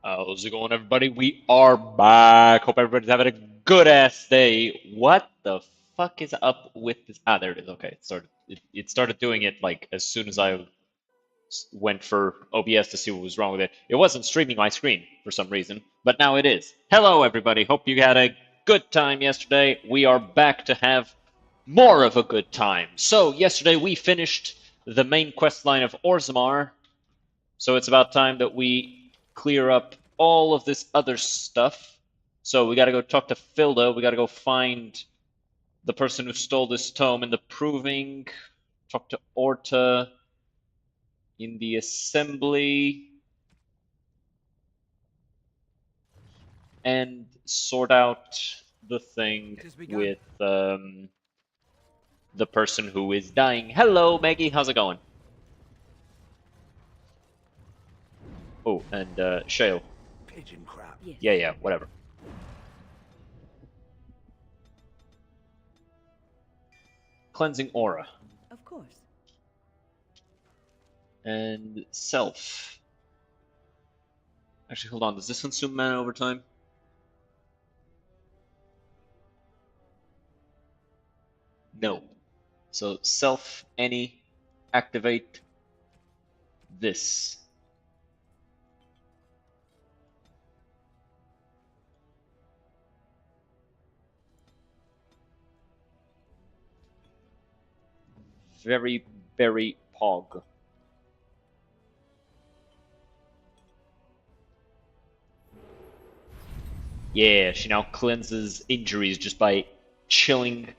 How's it going, everybody? We are back. Hope everybody's having a good ass day. What the fuck is up with this? Ah, there it is. Okay, it started doing it like as soon as I went for OBS to see what was wrong with it. It wasn't streaming my screen for some reason, but now it is. Hello, everybody. Hope you had a good time yesterday. We are back to have more of a good time. So yesterday we finished the main quest line of Orzammar. So it's about time that we clear up all of this other stuff. So we got to go talk to Filda. We got to go find the person who stole this tome in the proving. Talk to Orta in the assembly. And sort out the thing with the person who is dying. Hello, Maggie. How's it going? Oh, and Shale. Pigeon crap. Yes. Yeah, whatever. Cleansing aura. Of course. And self. Actually, hold on. Does this consume mana over time? No. So self, any, activate this. Very, very pog. Yeah, she now cleanses injuries just by chilling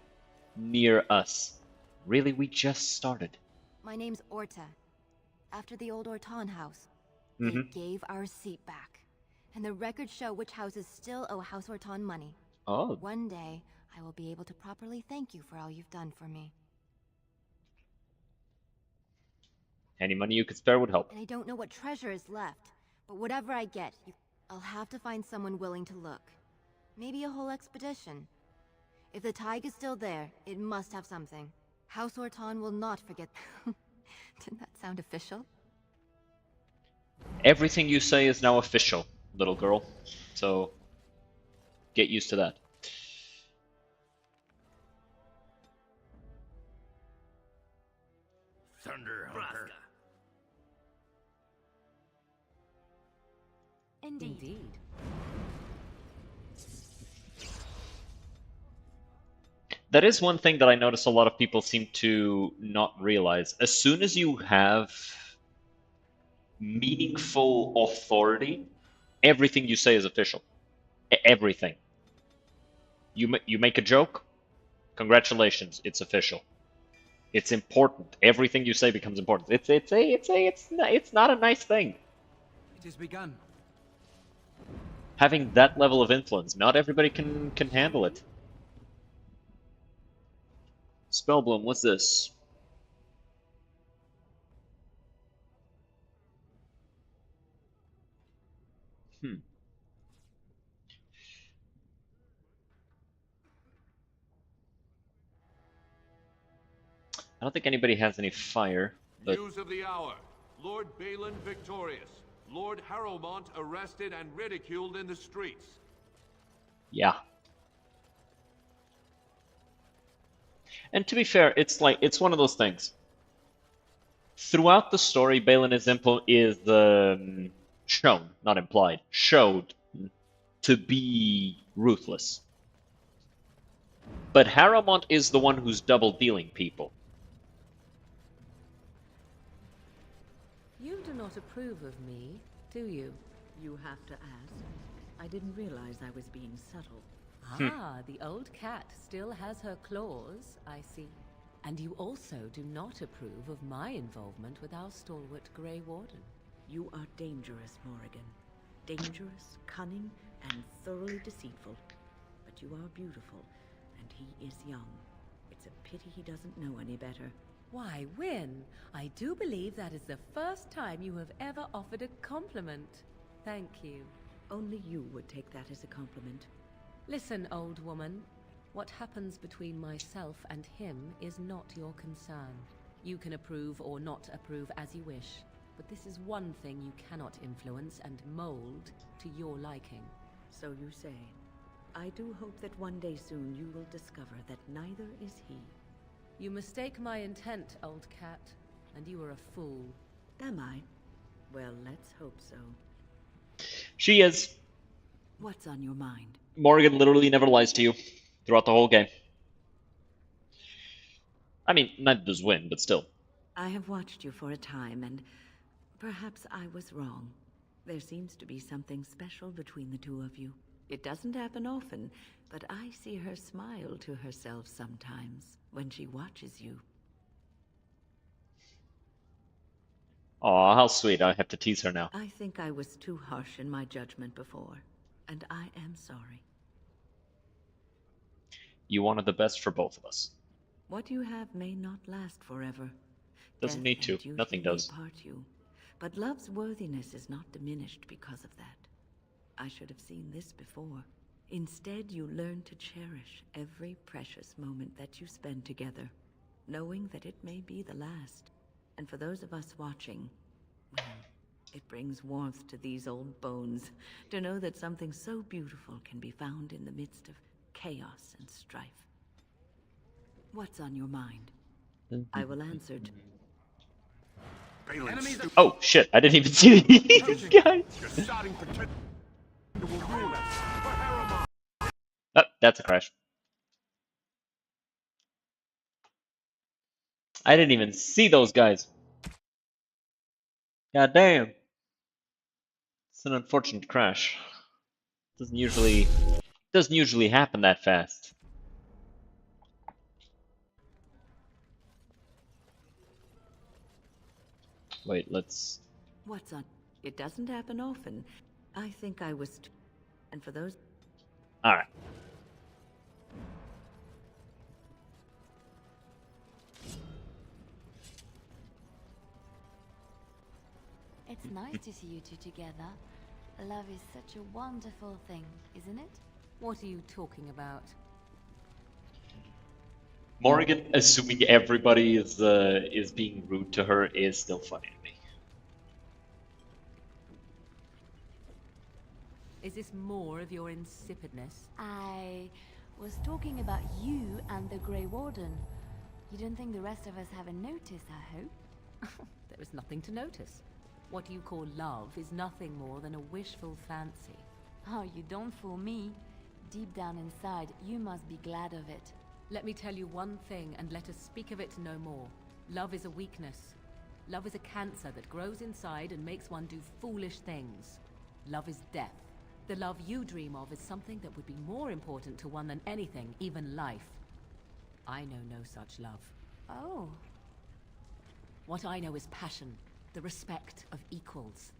near us. Really, we just started. My name's Orta. After the old Orton house, Mm-hmm. they gave our seat back. And the records show which houses still owe House Orton money. Oh, One day, I will be able to properly thank you for all you've done for me. any money you could spare would help. And I don't know what treasure is left, but whatever I get, I'll have to find someone willing to look. Maybe a whole expedition. If the Tig is still there, it must have something. House Orton will not forget. Didn't that sound official? Everything you say is now official, little girl. So get used to that. Thunder Hunter. Indeed. That is one thing that I notice a lot of people seem to not realize. As soon as you have meaningful authority, everything you say is official. Everything. You make a joke, congratulations, it's official. It's important. Everything you say becomes important. It's not a nice thing. It has begun. Having that level of influence, not everybody can handle it. Spellbloom, what's this? I don't think anybody has any fire, but News of the hour. Lord Balin victorious. Lord Harrowmont arrested and ridiculed in the streets. yeah. And to be fair, it's one of those things. Throughout the story, Balin is shown, not implied, showed to be ruthless. But Harrowmont is the one who's double dealing people. You do not approve of me, do you? You have to ask. I didn't realize I was being subtle. Ah, the old cat still has her claws, I see. And you also do not approve of my involvement with our stalwart Grey Warden. You are dangerous, Morrigan. Dangerous, cunning, and thoroughly deceitful. But you are beautiful, and he is young. It's a pity he doesn't know any better. Why, Wynne, I do believe that is the first time you have ever offered a compliment. Thank you. Only you would take that as a compliment. Listen, old woman. What happens between myself and him is not your concern. You can approve or not approve as you wish. But this is one thing you cannot influence and mold to your liking. So you say. I do hope that one day soon you will discover that neither is he. You mistake my intent, old cat, and you are a fool. Am I? Well, let's hope so. She is. What's on your mind? Morgan literally never lies to you throughout the whole game. I mean, neither does Win, but still. I have watched you for a time, and perhaps I was wrong. There seems to be something special between the two of you. It doesn't happen often, but I see her smile to herself sometimes when she watches you. Aw, how sweet. I have to tease her now. I think I was too harsh in my judgment before, and I am sorry. You wanted the best for both of us. What you have may not last forever. Doesn't Death need to. and duty Nothing may does. part you, but love's worthiness is not diminished because of that. I should have seen this before. Instead, you learn to cherish every precious moment that you spend together, knowing that it may be the last. And for those of us watching, well, it brings warmth to these old bones to know that something so beautiful can be found in the midst of chaos and strife. What's on your mind? I will answer to... Enemies are Oh, shit. I didn't even see these guys. Oh, that's a crash. I didn't even see those guys. God damn. It's an unfortunate crash. Doesn't usually happen that fast. Wait, let's... What's on? It doesn't happen often. I think I was... And for those... Alright. It's nice to see you two together. Love is such a wonderful thing, isn't it? What are you talking about? Morgan assuming everybody is being rude to her is still funny to me. Is this more of your insipidness? I was talking about you and the Grey Warden. You don't think the rest of us haven't noticed, I hope? There is nothing to notice. What you call love is nothing more than a wishful fancy. Oh, you don't fool me. Deep down inside, you must be glad of it. Let me tell you one thing, and let us speak of it no more. Love is a weakness. Love is a cancer that grows inside and makes one do foolish things. Love is death. The love you dream of is something that would be more important to one than anything, even life. I know no such love. Oh. What I know is passion, the respect of equals.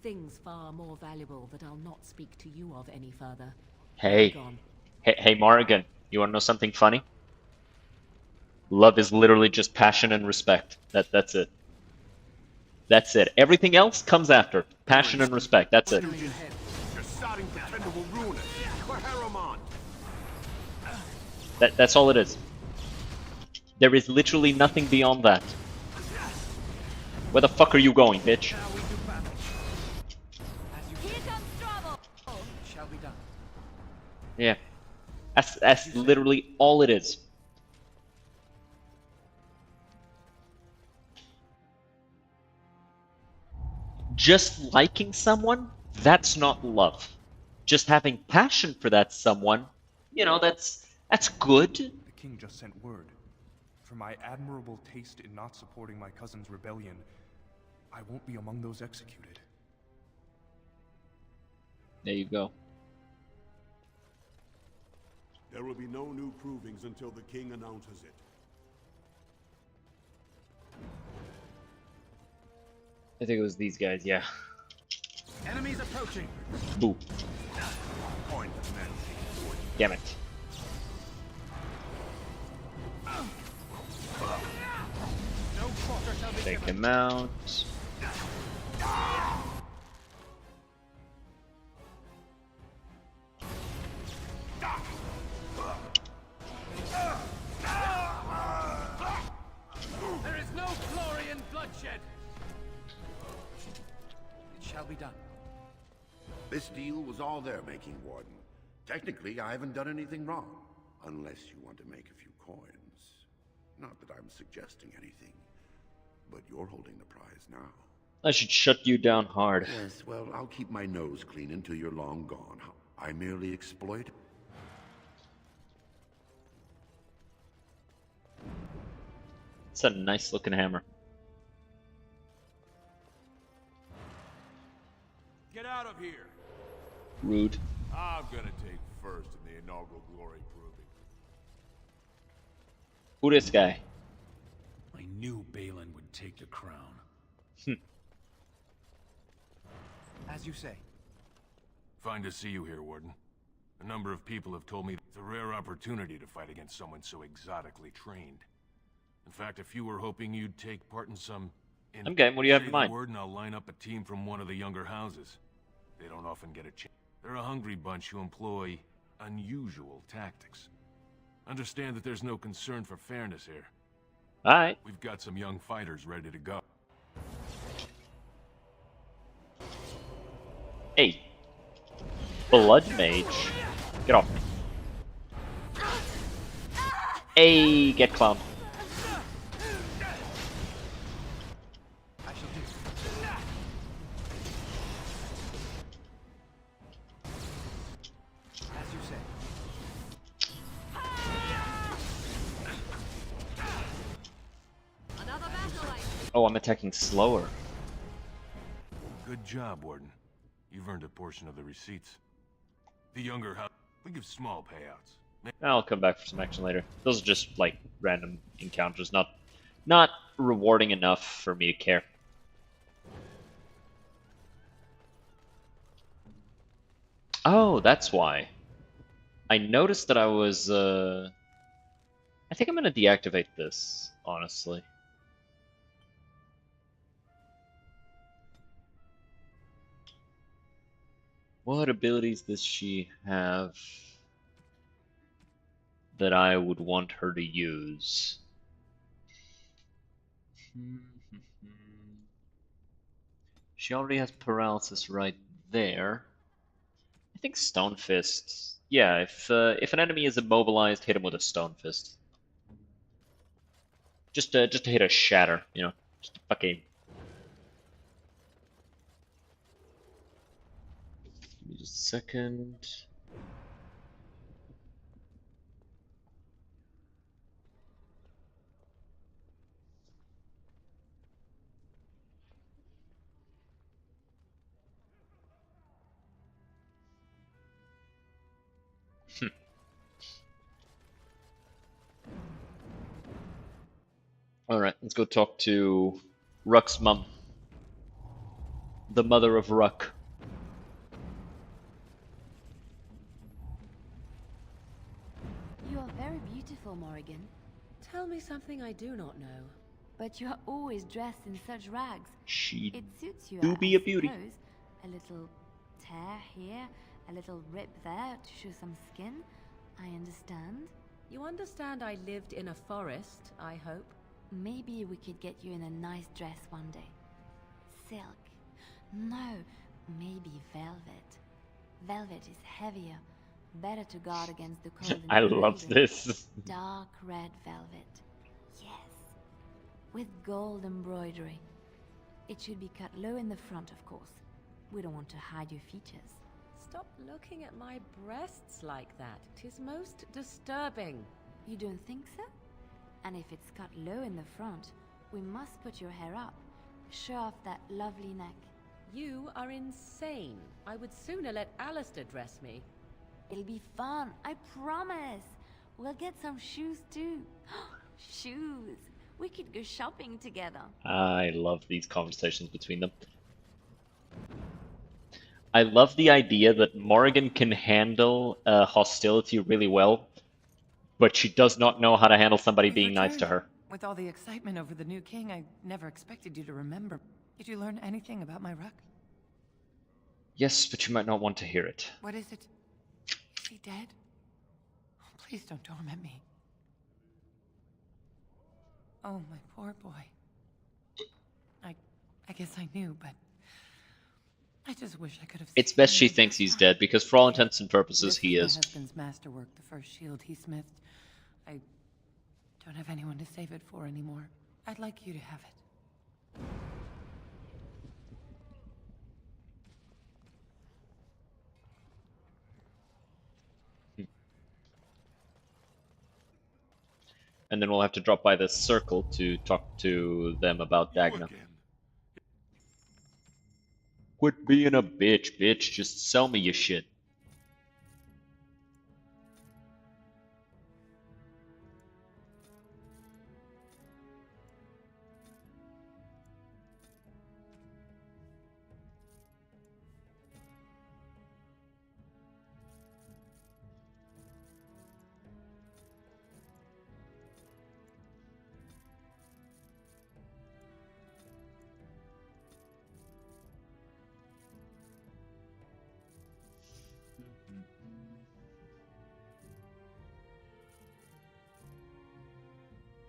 Things far more valuable that I'll not speak to you of any further. Hey. Gone. Hey, Morgan, you wanna know something funny? Love is literally just passion and respect. That's it. That's it. Everything else comes after. Passion and respect. That's it. That's all it is. There is literally nothing beyond that. Where the fuck are you going, bitch? Shall we do battle? Here comes trouble! Shall be done. Yeah. That's literally all it is. Just liking someone, that's not love. Just having passion for that someone, you know, that's good. The king just sent word. For my admirable taste in not supporting my cousin's rebellion, I won't be among those executed. There you go. There will be no new provings until the king announces it. I think it was these guys, yeah. Enemies approaching. Boo. Point men. Damn it. No quarter shall be Take given. him out. There is no glory in bloodshed. shall be done. This deal was all their making, Warden. Technically, I haven't done anything wrong. Unless you want to make a few coins. Not that I'm suggesting anything. But you're holding the prize now. I should shut you down hard. Yes, well, I'll keep my nose clean until you're long gone. I merely exploit... It's a nice looking hammer. Get out of here! Rude. I'm gonna take first in the inaugural glory proving. Who this guy? I knew Balin would take the crown. As you say. Fine to see you here, Warden. A number of people have told me it's a rare opportunity to fight against someone so exotically trained. In fact, a few were hoping you'd take part in some... I'm game. What do you have Say in the mind? word and I'll line up a team from one of the younger houses. They don't often get a chance. They're a hungry bunch who employ unusual tactics. Understand that there's no concern for fairness here. Alright. We've got some young fighters ready to go. Hey. Blood Mage. Get off me. Hey, get clowned. I shall do. As you say. Oh, I'm attacking slower. Good job, Warden. You've earned a portion of the receipts. The younger house, we give small payouts. I'll come back for some action later. Those are just like random encounters, not rewarding enough for me to care. Oh, that's why. I noticed that I was I think I'm gonna deactivate this, honestly. What abilities does she have that I would want her to use? She already has paralysis right there. I think Stone Fist. Yeah, if an enemy is immobilized, hit him with a Stone Fist. Just to hit a shatter, you know, just to fucking. Give me just a second. All right, let's go talk to Ruck's mom, the mother of Ruck. You are very beautiful, Morrigan. Tell me something I do not know. But you are always dressed in such rags. She It suits you, do I be a beauty. suppose. A little tear here, a little rip there to show some skin. I understand. You understand I lived in a forest, I hope? Maybe we could get you in a nice dress one day. Silk. No, maybe velvet. Velvet is heavier, better to guard against the cold. I love this. Dark red velvet. Yes. With gold embroidery. It should be cut low in the front, of course. We don't want to hide your features. Stop looking at my breasts like that. 'Tis most disturbing. You don't think so? And if it's cut low in the front, we must put your hair up. Show off that lovely neck. You are insane. I would sooner let Alistair dress me. It'll be fun, I promise. We'll get some shoes too. Shoes. We could go shopping together. I love these conversations between them. I love the idea that Morrigan can handle hostility really well, but she does not know how to handle somebody being nice to her. With all the excitement over the new king, I never expected you to remember. Did you learn anything about my Ruck? Yes, but you might not want to hear it. What is it? Is he dead? Oh, please don't torment me. Oh, my poor boy. I guess I knew, but I just wish I could have. It's best she thinks he's dead, because for all intents and purposes, he This is. my husband's masterwork, the first shield he smithed. I don't have anyone to save it for anymore. I'd like you to have it. And then we'll have to drop by the circle to talk to them about Dagna. Quit being a bitch, bitch. Just sell me your shit.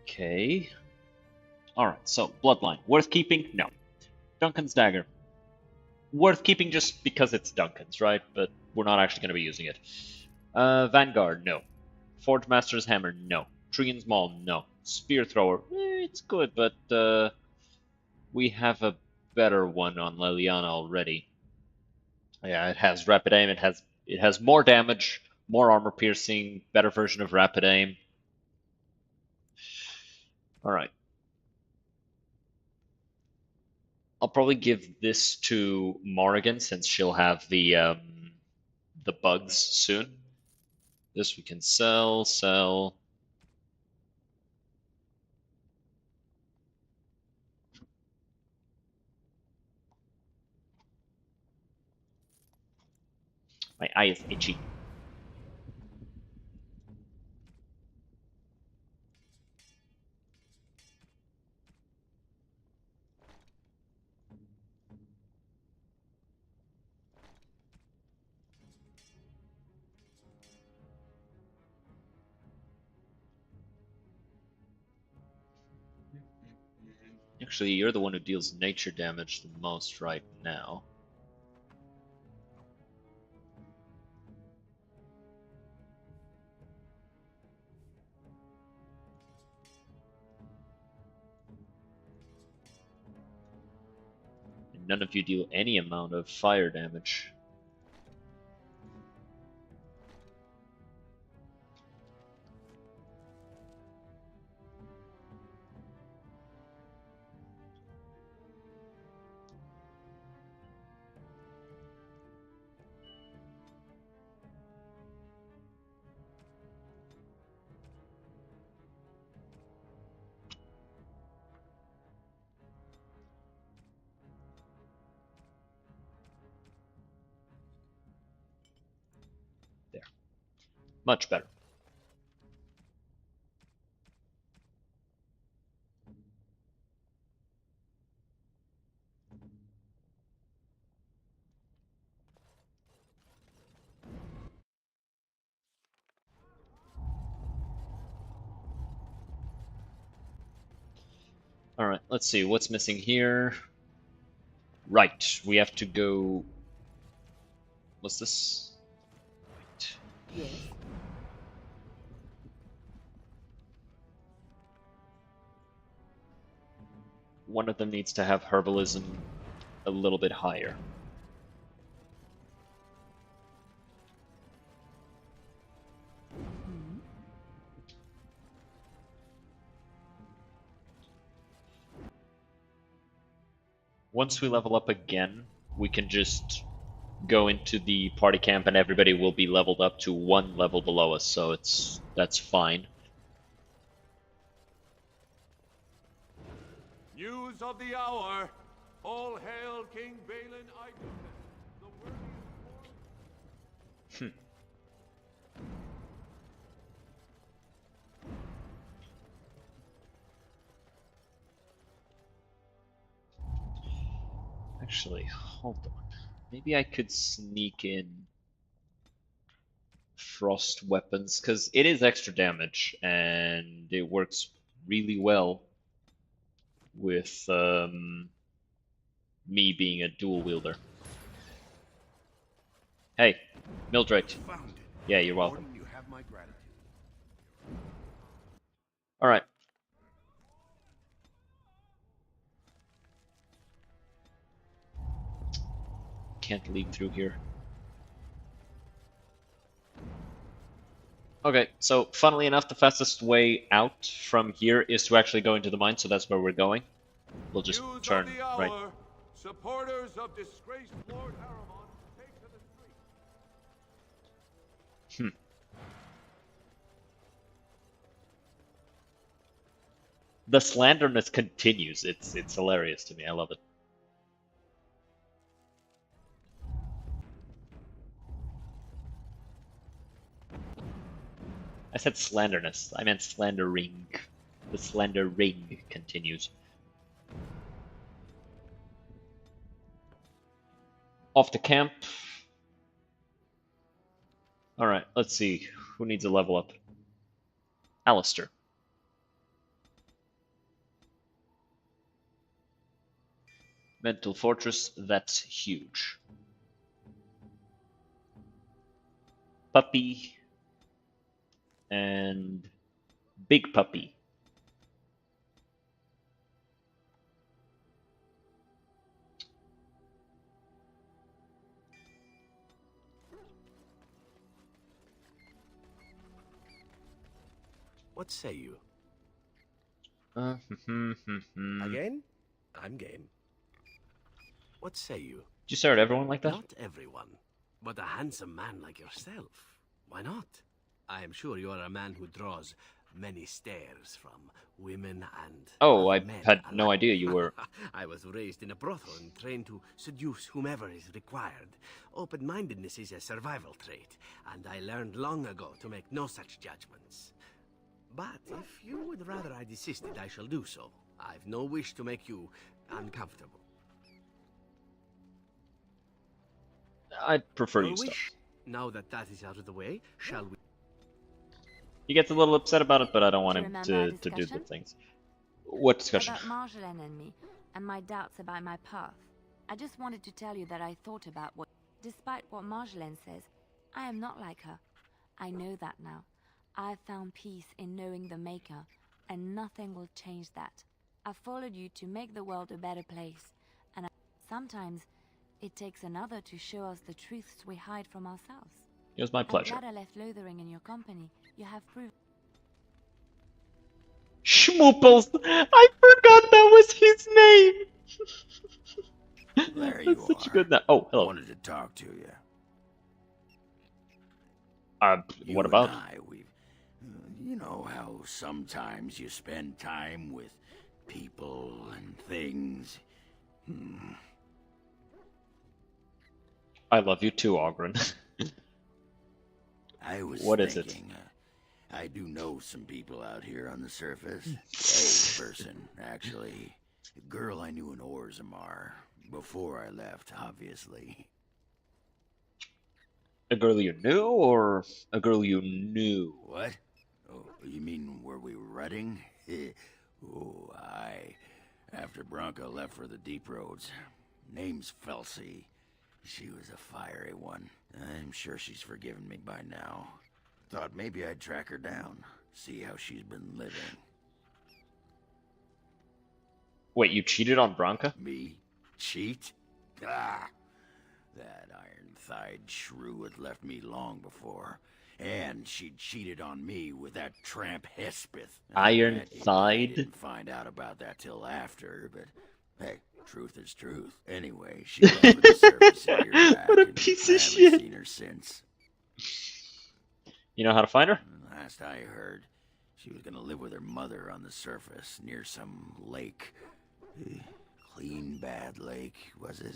Okay. Alright, so Bloodline. Worth keeping? No. Duncan's Dagger. Worth keeping just because it's Duncan's, right? But we're not actually going to be using it. Vanguard? No. Forge Master's Hammer? No. Trian's Maul? No. Spear Thrower? It's good, but we have a better one on Leliana already. Yeah, it has Rapid Aim. It has more damage, more armor piercing, better version of Rapid Aim. Alright. I'll probably give this to Morrigan since she'll have the bugs soon. This we can sell. My eye is itchy. Actually, you're the one who deals nature damage the most right now. And none of you deal any amount of fire damage. There. Much better. Alright, let's see. What's missing here? Right, we have to go... What's this? Right. Yes. One of them needs to have herbalism a little bit higher. Once we level up again, we can just go into the party camp and everybody will be leveled up to one level below us, so that's fine. News of the hour. All hail King Balin Igelson, the worthiest. Actually, hold on. Maybe I could sneak in frost weapons, because it is extra damage, and it works really well with me being a dual wielder. Hey, Mildred. Found it. Yeah, you're welcome. Warden, you have my gratitude. Alright. Can't leave through here. Okay, so funnily enough, the fastest way out from here is to actually go into the mine, so that's where we're going. We'll just News turn of the hour. right. Supporters of disgraced Lord Harrowmont take to the streets. The slanderness continues. It's hilarious to me. I love it. I said slanderness. I meant slandering. The slandering continues. Off to camp. Alright, let's see. Who needs a level up? Alistair. Mental Fortress, that's huge. Puppy. And Big Puppy. What say you? Again? I'm game. What say you? Did you stare at everyone like that? Not everyone, but a handsome man like yourself. Why not? I am sure you are a man who draws many stares from women and Oh, I men had no alike. idea you were. I was raised in a brothel and trained to seduce whomever is required. Open-mindedness is a survival trait, and I learned long ago to make no such judgments. But if you would rather I desisted, I shall do so. I've no wish to make you uncomfortable. I'd prefer Your you stop. wish? Now that that is out of the way, shall we? He gets a little upset about it, but I don't want Do you him remember our to do the discussion? things. What discussion? About Marjolaine and me, and my doubts about my path. I just wanted to tell you that I thought about what... Despite what Marjolaine says, I am not like her. I know that now. I have found peace in knowing the Maker, and nothing will change that. I followed you to make the world a better place, and sometimes it takes another to show us the truths we hide from ourselves. It was my pleasure. I'm glad I left Lothering in your company. You have proved... Schmooples! I forgot that was his name! There That's you such a are. good name. Oh, hello. Wanted to talk to you. What You about? and I, you know how sometimes you spend time with people and things. I love you too, Ogren. I was What is it? thinking, I do know some people out here on the surface. A person, actually. A girl I knew in Orzammar. Before I left, obviously. A girl you knew, or a girl you knew? What? Oh, you mean were we rutting? Oh, aye. After Bronca left for the deep roads. Name's Felsi. She was a fiery one. I'm sure she's forgiven me by now. Thought maybe I'd track her down. See how she's been living. Wait, you cheated on Bronca? Me? Cheat? Ah! That iron-thighed shrew had left me long before. And she'd cheated on me with that tramp Hespeth. Iron-thighed? I didn't find out about that till after, but hey, truth is truth. Anyway, she left with the service here back, What a and piece I of haven't shit. seen her since. You know how to find her? Last I heard, she was gonna live with her mother on the surface near some lake. Clean Bad Lake, was it?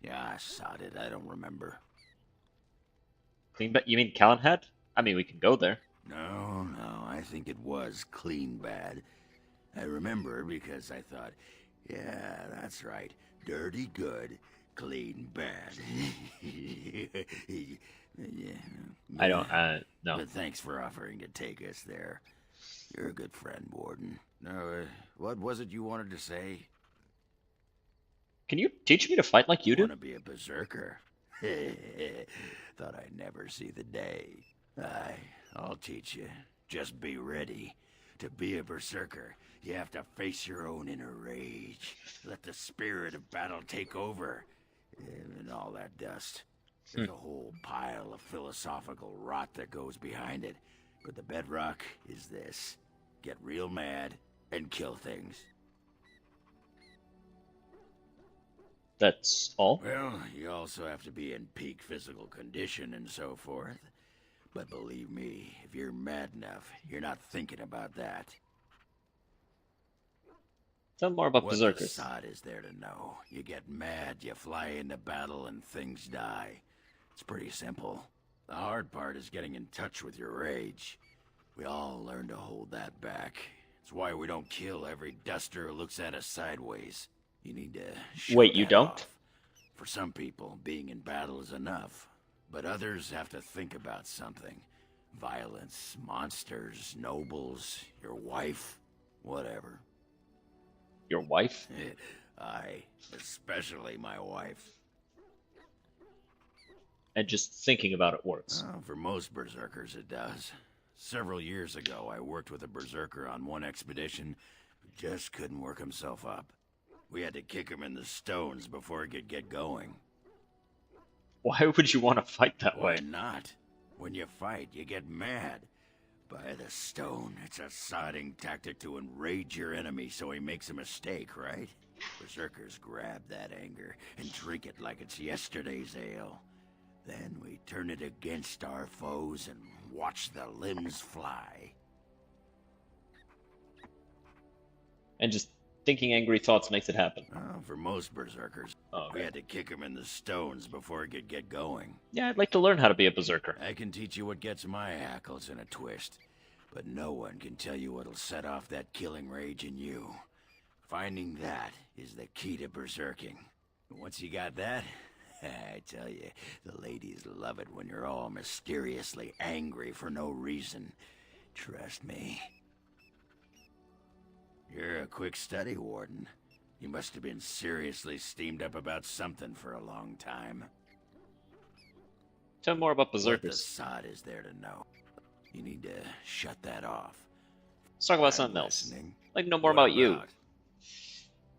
Yeah, I sod it, I don't remember. Clean you mean Calenhead? I mean, we can go there. No, I think it was Clean Bad. I remember because I thought, yeah, that's right. Dirty good, clean bad. Yeah. I don't, no. But thanks for offering to take us there. You're a good friend, Warden. No, what was it you wanted to say? Can you teach me to fight like you do? Want to be a berserker? Thought I'd never see the day. I'll teach you. Just be ready. To be a berserker, you have to face your own inner rage. Let the spirit of battle take over. And all that dust. There's a whole pile of philosophical rot that goes behind it. But the bedrock is this. Get real mad and kill things. That's all? Well, you also have to be in peak physical condition and so forth. But believe me, if you're mad enough, you're not thinking about that. Tell more about What berserkers. the sod is there to know? You get mad, you fly into battle, and things die. It's pretty simple. The hard part is getting in touch with your rage. We all learn to hold that back. It's why we don't kill every duster who looks at us sideways. You need to shut Wait, you that don't? off. For some people, being in battle is enough. But others have to think about something. Violence, monsters, nobles, your wife, whatever. Your wife? Especially my wife. And just thinking about it works. For most berserkers it does. Several years ago, I worked with a berserker on one expedition who just couldn't work himself up. We had to kick him in the stones before he could get going. Why would you want to fight that Why way? not? When you fight, you get mad. By the stone, it's a sodding tactic to enrage your enemy so he makes a mistake, right? Berserkers grab that anger and drink it like it's yesterday's ale. Then we turn it against our foes and watch the limbs fly. And just thinking angry thoughts makes it happen. For most berserkers, we had to kick him in the stones before he could get going. Yeah, I'd like to learn how to be a berserker. I can teach you what gets my hackles in a twist, but no one can tell you what'll set off that killing rage in you. Finding that is the key to berserking. Once you got that, I tell you, the ladies love it when you're all mysteriously angry for no reason. Trust me. You're a quick study, Warden. You must have been seriously steamed up about something for a long time. Tell me more about What the berserkers. sod is there to know? You need to shut that off. Let's talk about I'm something else. listening. I'd like to know more What about you. about?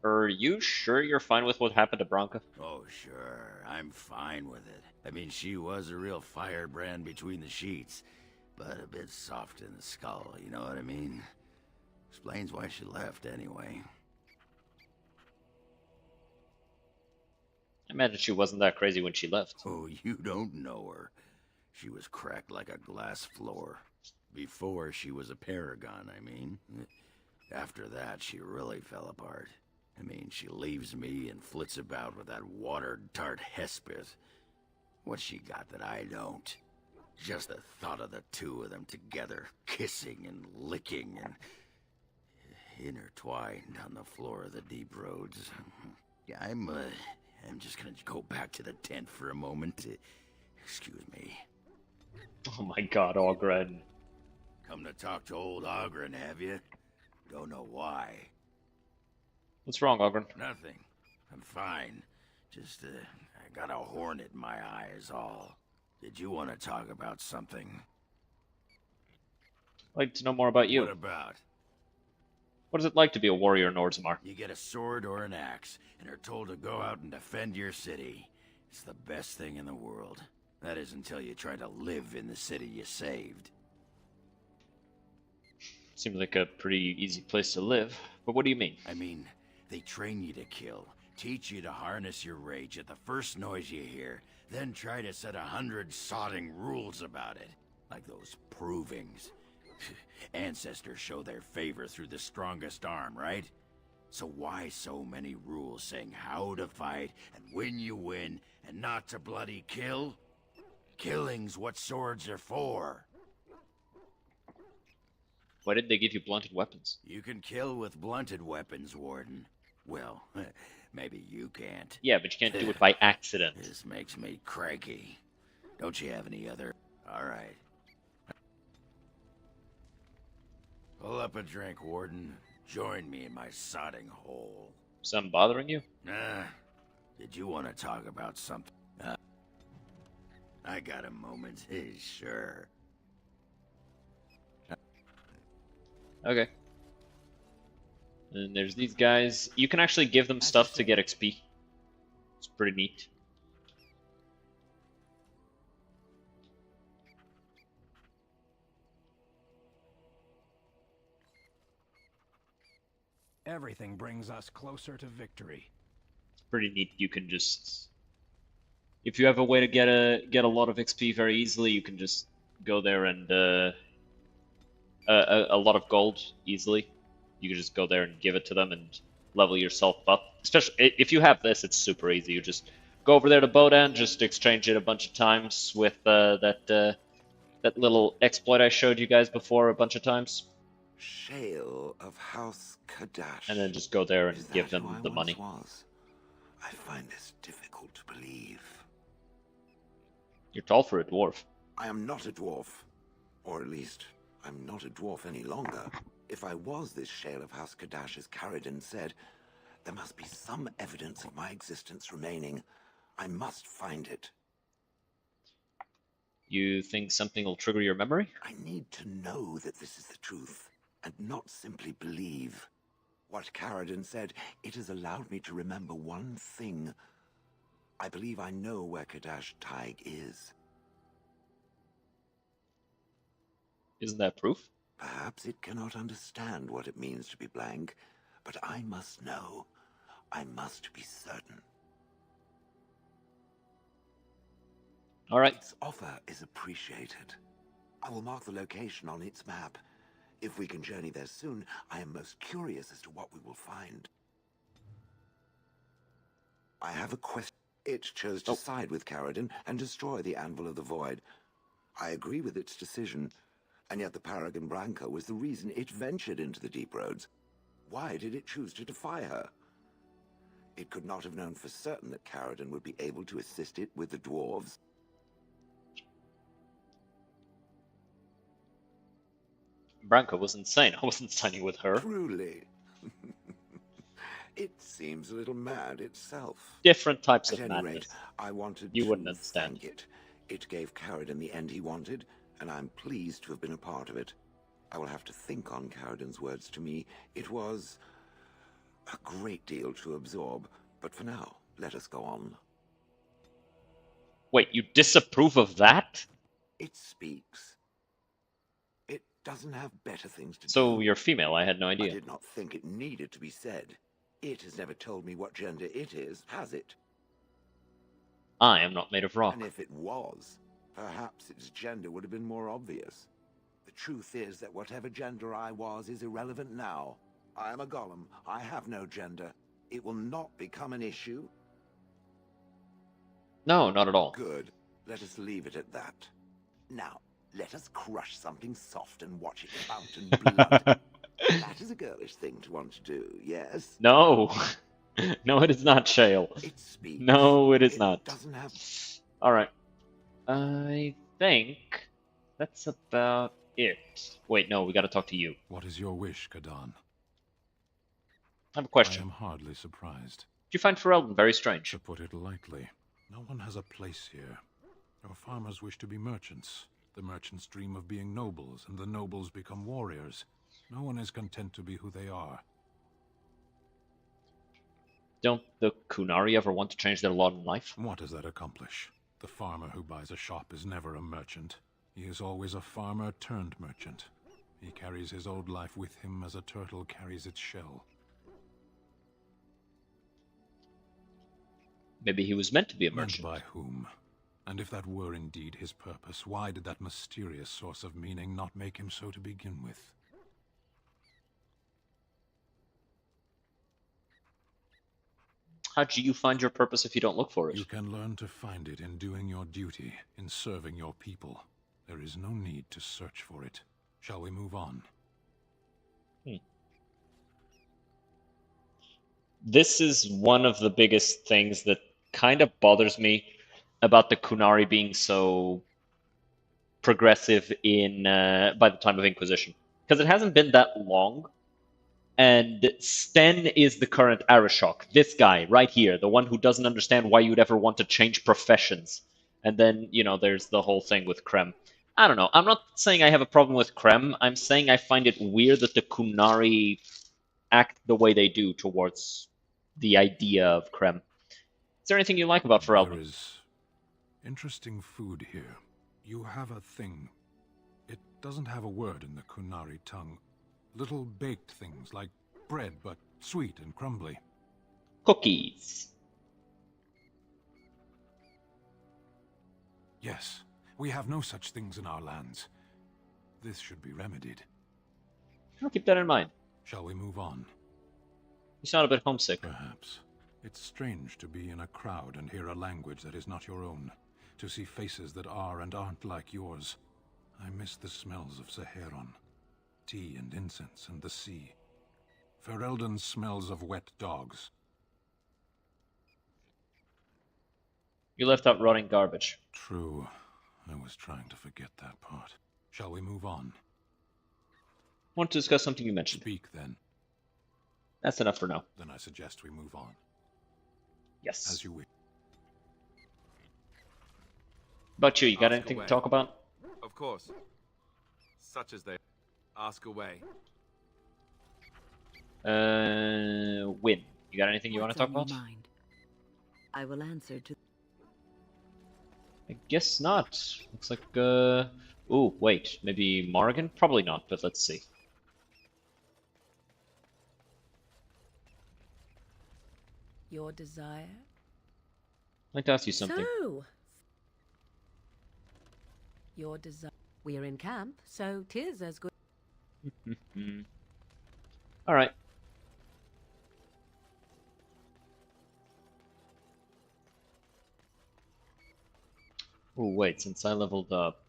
Are you sure you're fine with what happened to Branka? Oh, sure. I'm fine with it. I mean, she was a real firebrand between the sheets, but a bit soft in the skull, you know what I mean? Explains why she left, anyway. I imagine she wasn't that crazy when she left. Oh, you don't know her. She was cracked like a glass floor. Before she was a paragon, I mean. After that, she really fell apart. I mean, she leaves me and flits about with that watered tart Hespith. What's she got that I don't? Just the thought of the two of them together, kissing and licking and intertwined on the floor of the deep roads. Yeah, I'm just gonna go back to the tent for a moment. Excuse me. Oh my god, Ogren. Come to talk to old Ogren, have you? Don't know why. What's wrong, Ogren? Nothing. I'm fine. Just, I got a hornet in my eye is all. Did you want to talk about something? I'd like to know more about you. What about? What is it like to be a warrior in Orzammar? You get a sword or an axe, and are told to go out and defend your city. It's the best thing in the world. That is until you try to live in the city you saved. Seems like a pretty easy place to live. But what do you mean? I mean, they train you to kill, teach you to harness your rage at the first noise you hear, then try to set 100 sodding rules about it. Like those provings. Ancestors show their favor through the strongest arm, right? So why so many rules saying how to fight and when you win and not to bloody kill? Killing's what swords are for. Why didn't they give you blunted weapons? You can kill with blunted weapons, Warden. Well, maybe you can't. Yeah, but you can't do it by accident. This makes me cranky. Don't you have any other? All right. Pull up a drink, Warden. Join me in my sodding hole. Something bothering you? Nah. Did you want to talk about something? I got a moment, sure. Okay. And there's these guys. You can actually give them stuff to get XP. It's pretty neat. Everything brings us closer to victory. It's pretty neat. You can just, if you have a way to get a lot of XP very easily, you can just go there and a lot of gold easily. You can just go there and give it to them and level yourself up. Especially if you have this, it's super easy. You just go over there to Bodan, just exchange it a bunch of times with that little exploit I showed you guys before a bunch of times. Shale of House Kadash. And then just go there and Is that give who them I the once money. was? I find this difficult to believe. You're tall for a dwarf. I am not a dwarf. Or at least, I'm not a dwarf any longer. If I was this Shale of House Kadash, as Caridin said, there must be some evidence of my existence remaining. I must find it. You think something will trigger your memory? I need to know that this is the truth, and not simply believe. What Caridin said, it has allowed me to remember one thing. I believe I know where Kadash Taig is. Isn't that proof? Perhaps it cannot understand what it means to be blank, but I must know. I must be certain. All right. Its offer is appreciated. I will mark the location on its map. If we can journey there soon, I am most curious as to what we will find. I have a question. It chose to side with Caridin and destroy the Anvil of the Void. I agree with its decision, and yet the Paragon Branca was the reason it ventured into the Deep Roads. Why did it choose to defy her? It could not have known for certain that Caridin would be able to assist it with the dwarves. Branca was insane. I wasn't signing with her. Truly. It seems a little mad itself. Different types of At any madness. rate, I wanted You to wouldn't understand. thank it. It gave Caridin the end he wanted, and I'm pleased to have been a part of it. I will have to think on Caridin's words to me. It was a great deal to absorb, but for now, let us go on. Wait, you disapprove of that? It speaks. It doesn't have better things to do. So you're female, I had no idea. I did not think it needed to be said. It has never told me what gender it is, has it? I am not made of rock. And if it was, perhaps its gender would have been more obvious. The truth is that whatever gender I was is irrelevant now. I am a golem. I have no gender. It will not become an issue. No, not at all. Good. Let us leave it at that. Now, let us crush something soft and watch it fountain blood. That is a girlish thing to want to do, yes? No. No, it is not, Shale. It speaks. No, it is not. Doesn't have... Alright. I think that's about it. Wait, no, we gotta talk to you. What is your wish, Kadan? I have a question. I am hardly surprised. Do you find Ferelden very strange? To put it lightly, no one has a place here. Your farmers wish to be merchants. The merchants dream of being nobles, and the nobles become warriors. No one is content to be who they are. Don't the Kunari ever want to change their lot in life? What does that accomplish? The farmer who buys a shop is never a merchant. He is always a farmer turned merchant. He carries his old life with him as a turtle carries its shell. Maybe he was meant to be a merchant. Meant by whom? And if that were indeed his purpose, why did that mysterious source of meaning not make him so to begin with? How do you find your purpose if you don't look for it? You can learn to find it in doing your duty, in serving your people. There is no need to search for it. Shall we move on? This is one of the biggest things that kind of bothers me about the Kunari being so progressive in by the time of Inquisition. Because it hasn't been that long. And Sten is the current Arishok. This guy right here, the one who doesn't understand why you'd ever want to change professions. And then, you know, there's the whole thing with Krem. I don't know. I'm not saying I have a problem with Krem. I'm saying I find it weird that the Kunari act the way they do towards the idea of Krem. Is there anything you like about There Ferelden? is interesting food here. You have a thing. It doesn't have a word in the Kunari tongue. Little baked things like bread, but sweet and crumbly. Cookies. Yes, we have no such things in our lands. This should be remedied. I'll keep that in mind. Shall we move on? You sound a bit homesick. Perhaps. It's strange to be in a crowd and hear a language that is not your own. To see faces that are and aren't like yours. I miss the smells of Saharon. Tea and incense and the sea. Ferelden smells of wet dogs. You left out rotting garbage. True. I was trying to forget that part. Shall we move on? Want to discuss something you mentioned. Speak, then. That's enough for now. Then I suggest we move on. Yes. As you wish. About you got Ask anything away. to talk about? Of course. Such as they ask away. Win. You got anything you want to talk What's on about? your mind? I will answer to. I guess not. Looks like, ooh, wait. Maybe Morrigan? Probably not, but let's see. Your desire? I'd like to ask you something. So, your desire. We're in camp, so 'tis as good. Alright. Oh, wait, since I leveled up,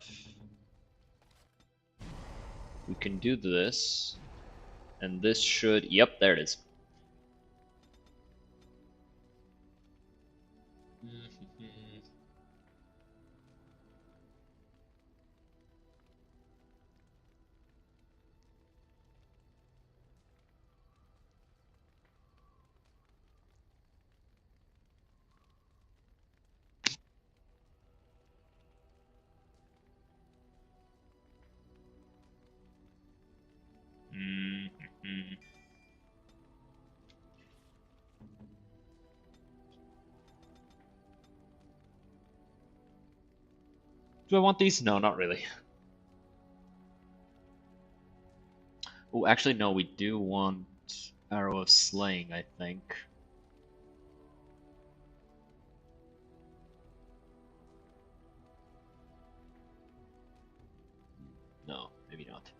we can do this, and this should, yep, there it is. Do I want these? No, not really. Oh, actually, no, we do want Arrow of Slaying, I think. No, maybe not.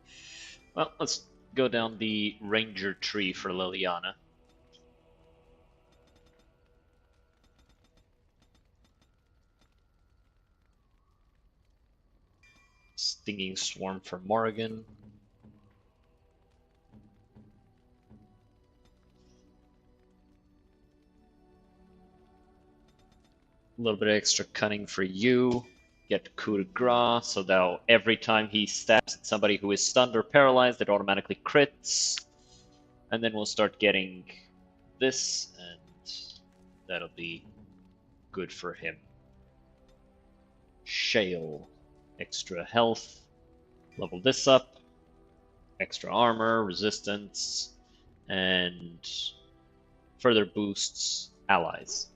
Well, let's go down the Ranger tree for Liliana. Stinging Swarm for Morrigan. A little bit of extra cunning for you. Get coup de grace, so that every time he stabs at somebody who is stunned or paralyzed, it automatically crits. And then we'll start getting this, and that'll be good for him. Shale. Extra health. Level this up. Extra armor, resistance, and further boosts allies.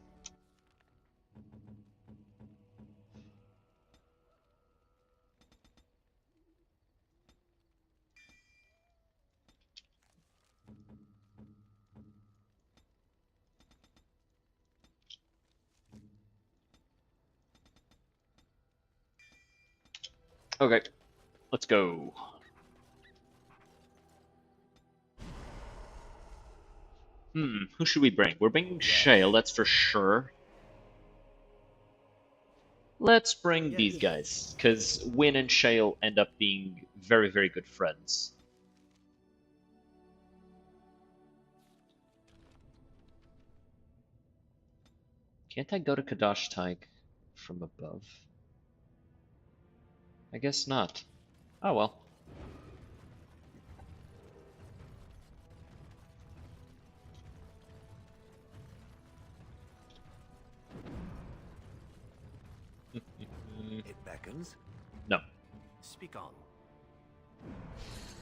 Okay, let's go. Who should we bring? We're bringing Shale, that's for sure. Let's bring these guys, because Win and Shale end up being very, very good friends. Can't I go to Kadash Taig from above? I guess not. Oh well. seconds. No. Speak on.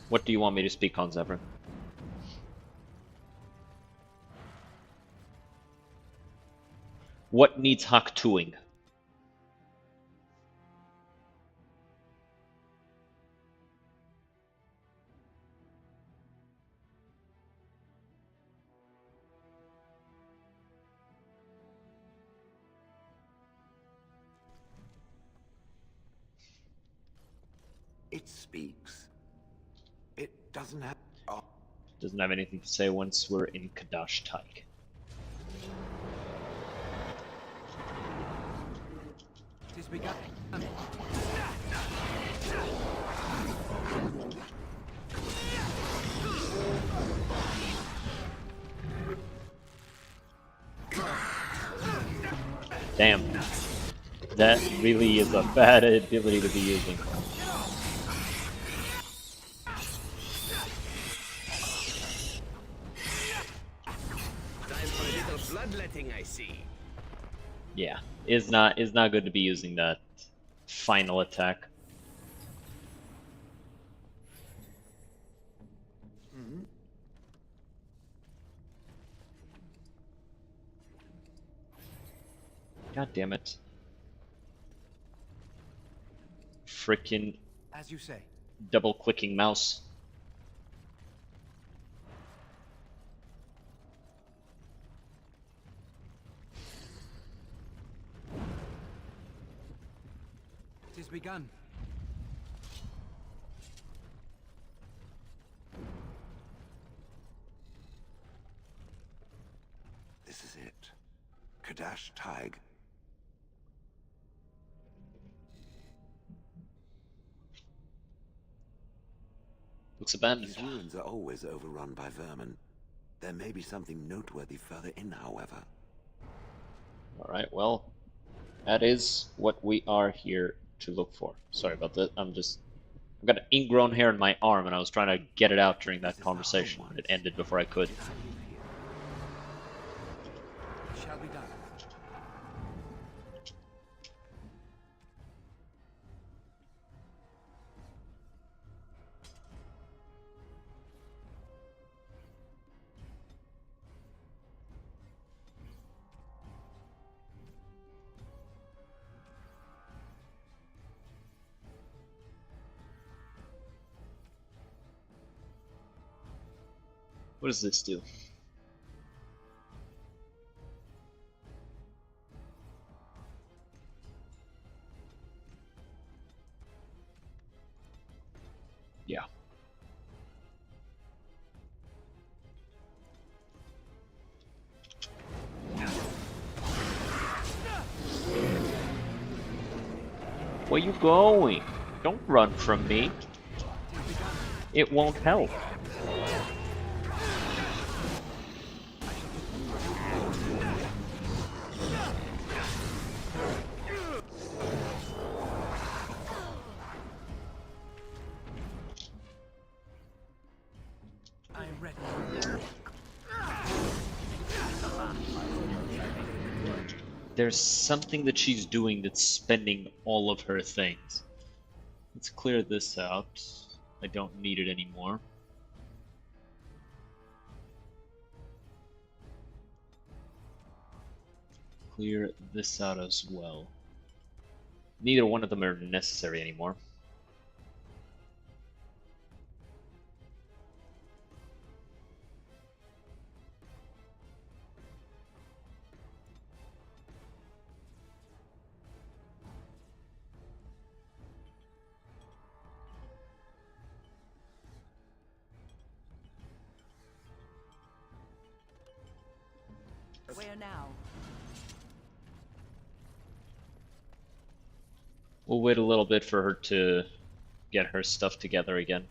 What do you want me to speak on, Zebra? What needs Haktuing? It speaks. It doesn't have... Oh. Doesn't have anything to say once we're in Kadash Taik. Tis begun. Damn. That really is a bad ability to be using. Time for a little bloodletting, I see. Yeah, is not good to be using that final attack. God damn it. Frickin' As you say. double clicking mouse. Tis begun. This is it. Kadash Taig. Looks abandoned. These ruins are always overrun by vermin. There may be something noteworthy further in, however. Alright, well, that is what we are here to look for. Sorry about that. I've got an ingrown hair in my arm, and I was trying to get it out during that conversation. It ended before I could. It shall be done. What does this do? Yeah. Where you going? Don't run from me. It won't help. I am ready. There's something that she's doing that's spending all of her things. Let's clear this out. I don't need it anymore. Clear this out as well. Neither one of them are necessary anymore. Where now? We'll wait a little bit for her to get her stuff together again.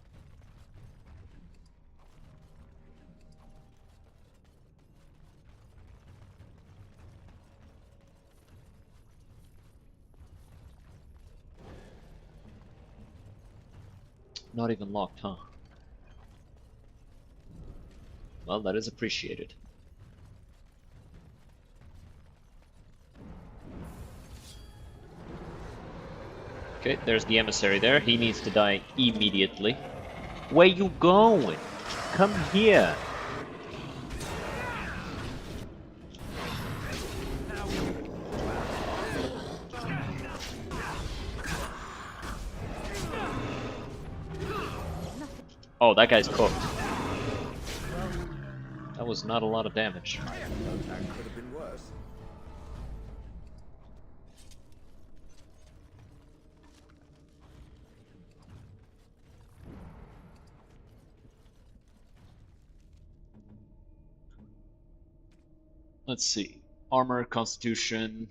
Not even locked, huh? Well, that is appreciated. Okay, there's the emissary there. He needs to die immediately. Where you going? Come here. Oh, that guy's cooked. That was not a lot of damage. That could have been worse. Let's see. Armor, Constitution.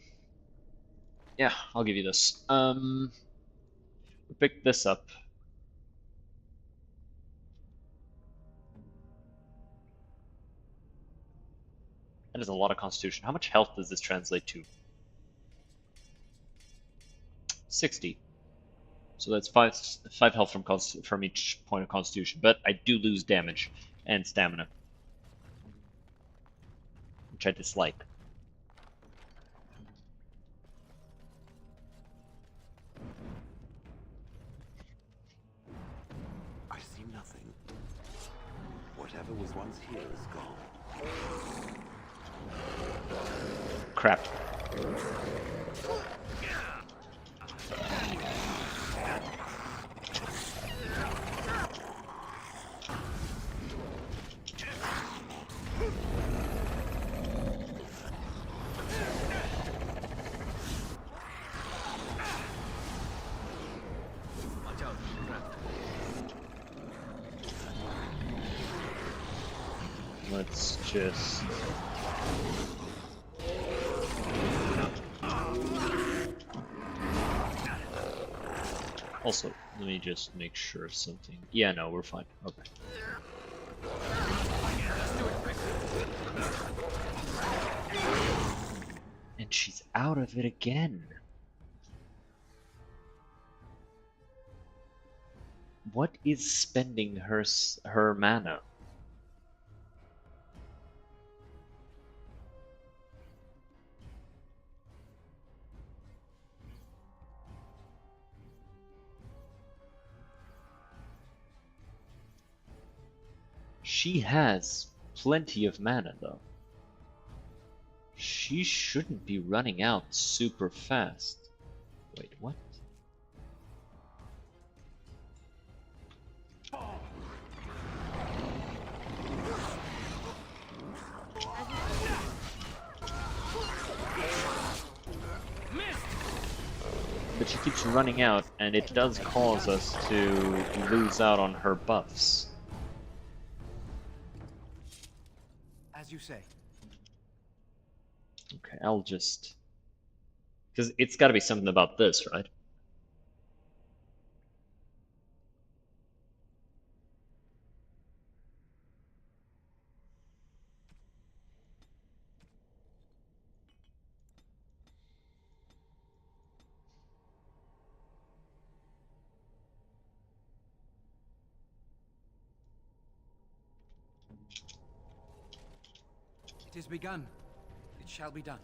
Yeah, I'll give you this. Pick this up. That is a lot of Constitution. How much health does this translate to? 60. So that's five health from each point of Constitution. But I do lose damage and stamina, which I dislike. I see nothing. Whatever was once here is gone. Crap. Watch out, trap. Let's just... Also, let me just make sure something... Yeah, no, we're fine. Okay. And she's out of it again. What is spending her mana? She has plenty of mana, though. She shouldn't be running out super fast. Wait, what? But she keeps running out, and it does cause us to lose out on her buffs. As you say. Okay, I'll just... Because it's gotta be something about this, right? It is begun. It shall be done.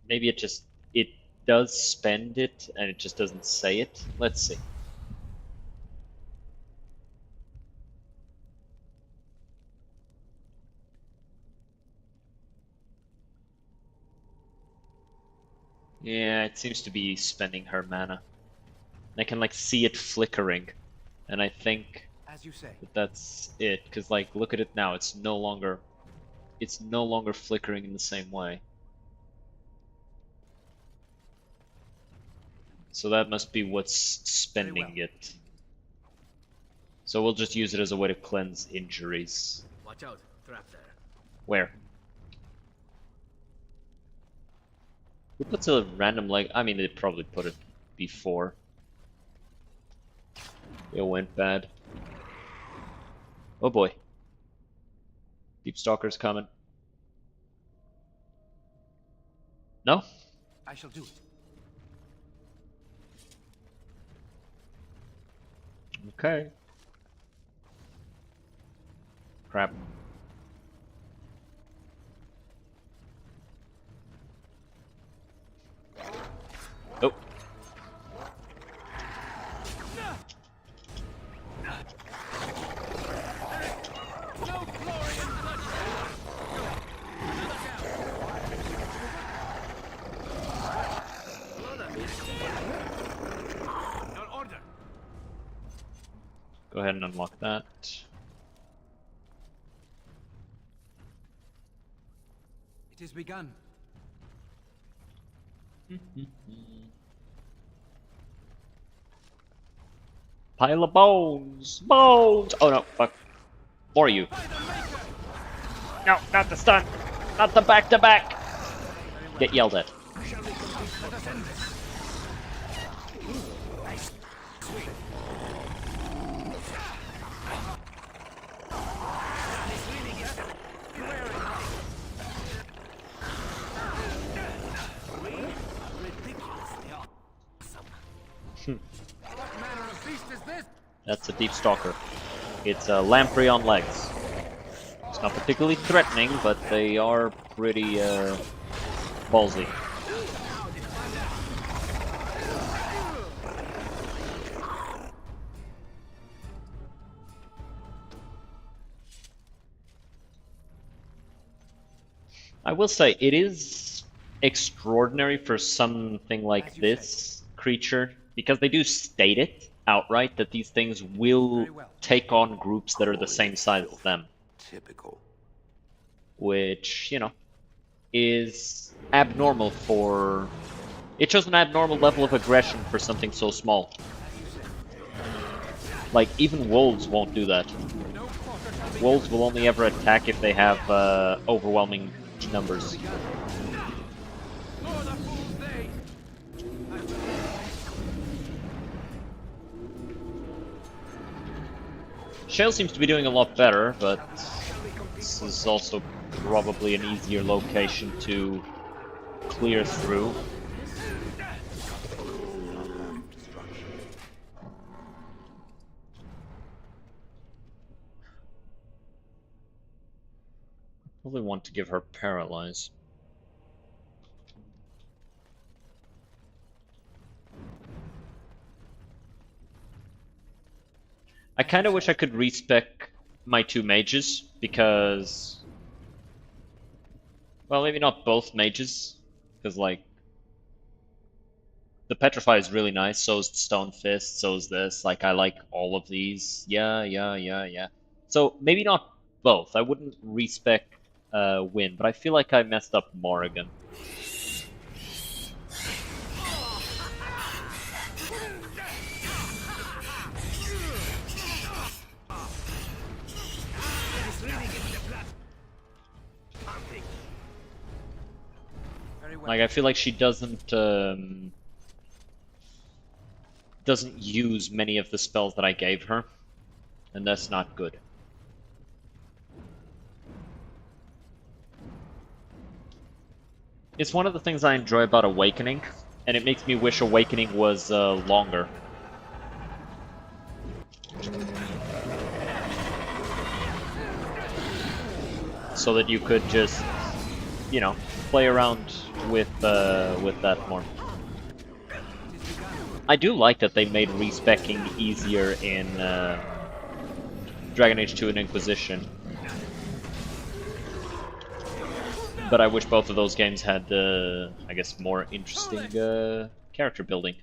Maybe it does spend it, and it just doesn't say it. Let's see. Yeah, it seems to be spending her mana. I can like see it flickering, and I think As you say. that's it. Cause like, look at it now. It's no longer flickering in the same way. So that must be what's spending it. So we'll just use it as a way to cleanse injuries. Watch out, trap there. Where? Who puts a random leg? I mean, they probably put it before. It went bad. Oh boy. Deep Stalker's coming. No? I shall do it. Okay. Crap. Oh. Go ahead and unlock that. It has begun. Pile of bones! Bones! Oh no, fuck. More you. No, not the stun! Not the back-to-back! Get yelled at. That's a deep stalker. It's a lamprey on legs. It's not particularly threatening, but they are pretty ballsy. I will say, it is extraordinary for something like this creature, because they do state it outright that these things will take on groups that are the same size as them. Typical. Which, you know, is abnormal for... It shows an abnormal level of aggression for something so small. Like, even wolves won't do that. Wolves will only ever attack if they have overwhelming numbers. Shale seems to be doing a lot better, but this is also probably an easier location to clear through. Probably want to give her paralyze. I kind of wish I could respec my two mages, because... Well, maybe not both mages, because, like... The Petrify is really nice, so is the Stone Fist, so is this. Like, I like all of these. Yeah. So, maybe not both. I wouldn't respec Win, but I feel like I messed up Morrigan. Like, I feel like she doesn't use many of the spells that I gave her, and that's not good. It's one of the things I enjoy about Awakening, and it makes me wish Awakening was longer. So that you could just, you know, play around with that more. I do like that they made respecking easier in Dragon Age 2 and Inquisition. But I wish both of those games had, I guess, more interesting character building.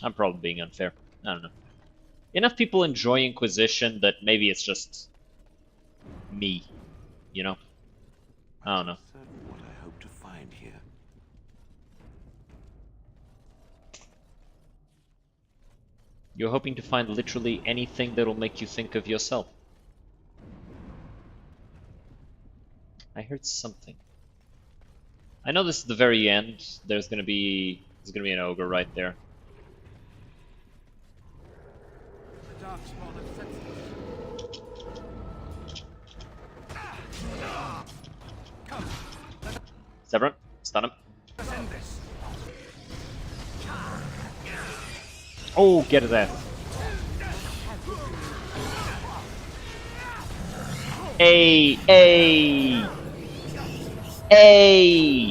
I'm probably being unfair. I don't know. Enough people enjoy Inquisition that maybe it's just me, you know? I don't know. What I hope to find here. You're hoping to find literally anything that'll make you think of yourself. I heard something. I know this is the very end. There's gonna be an ogre right there. Severin, stun him. Oh, get his ass. Hey, hey, hey.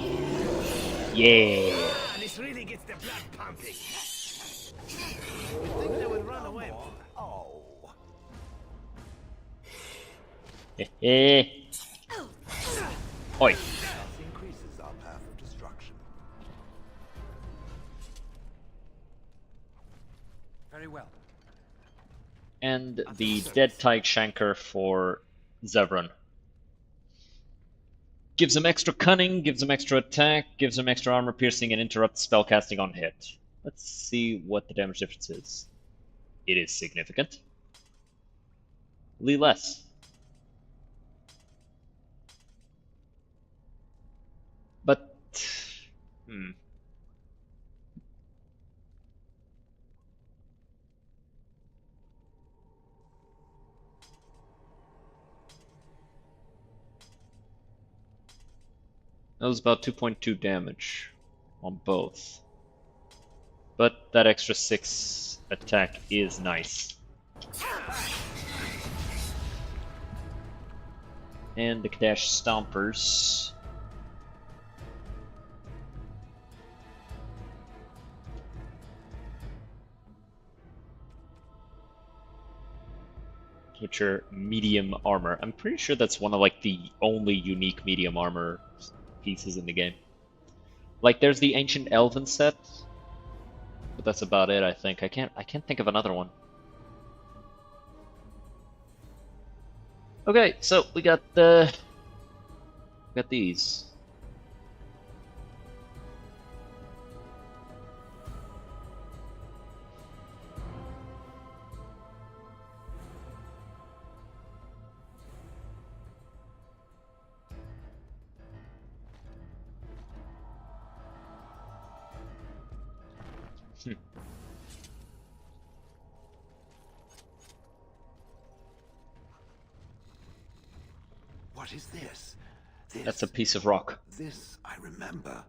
Yeah. This really gets the blood pumping. You'd think they would run away more. Oi. Increases our path of destruction. Very well. And the Dead Tyke Shanker for Zevran. Gives him extra cunning, gives him extra attack, gives him extra armor piercing, and interrupts spellcasting on hit. Let's see what the damage difference is. It is significant. Less. But... That was about 2.2 damage on both. But that extra 6 attack is nice. And the Kadash Stompers. Which are medium armor. I'm pretty sure that's one of like the only unique medium armor pieces in the game. Like there's the Ancient Elven set, but that's about it, I think. I can't think of another one. Okay, so we got these. What is this? That's a piece of rock. This I remember.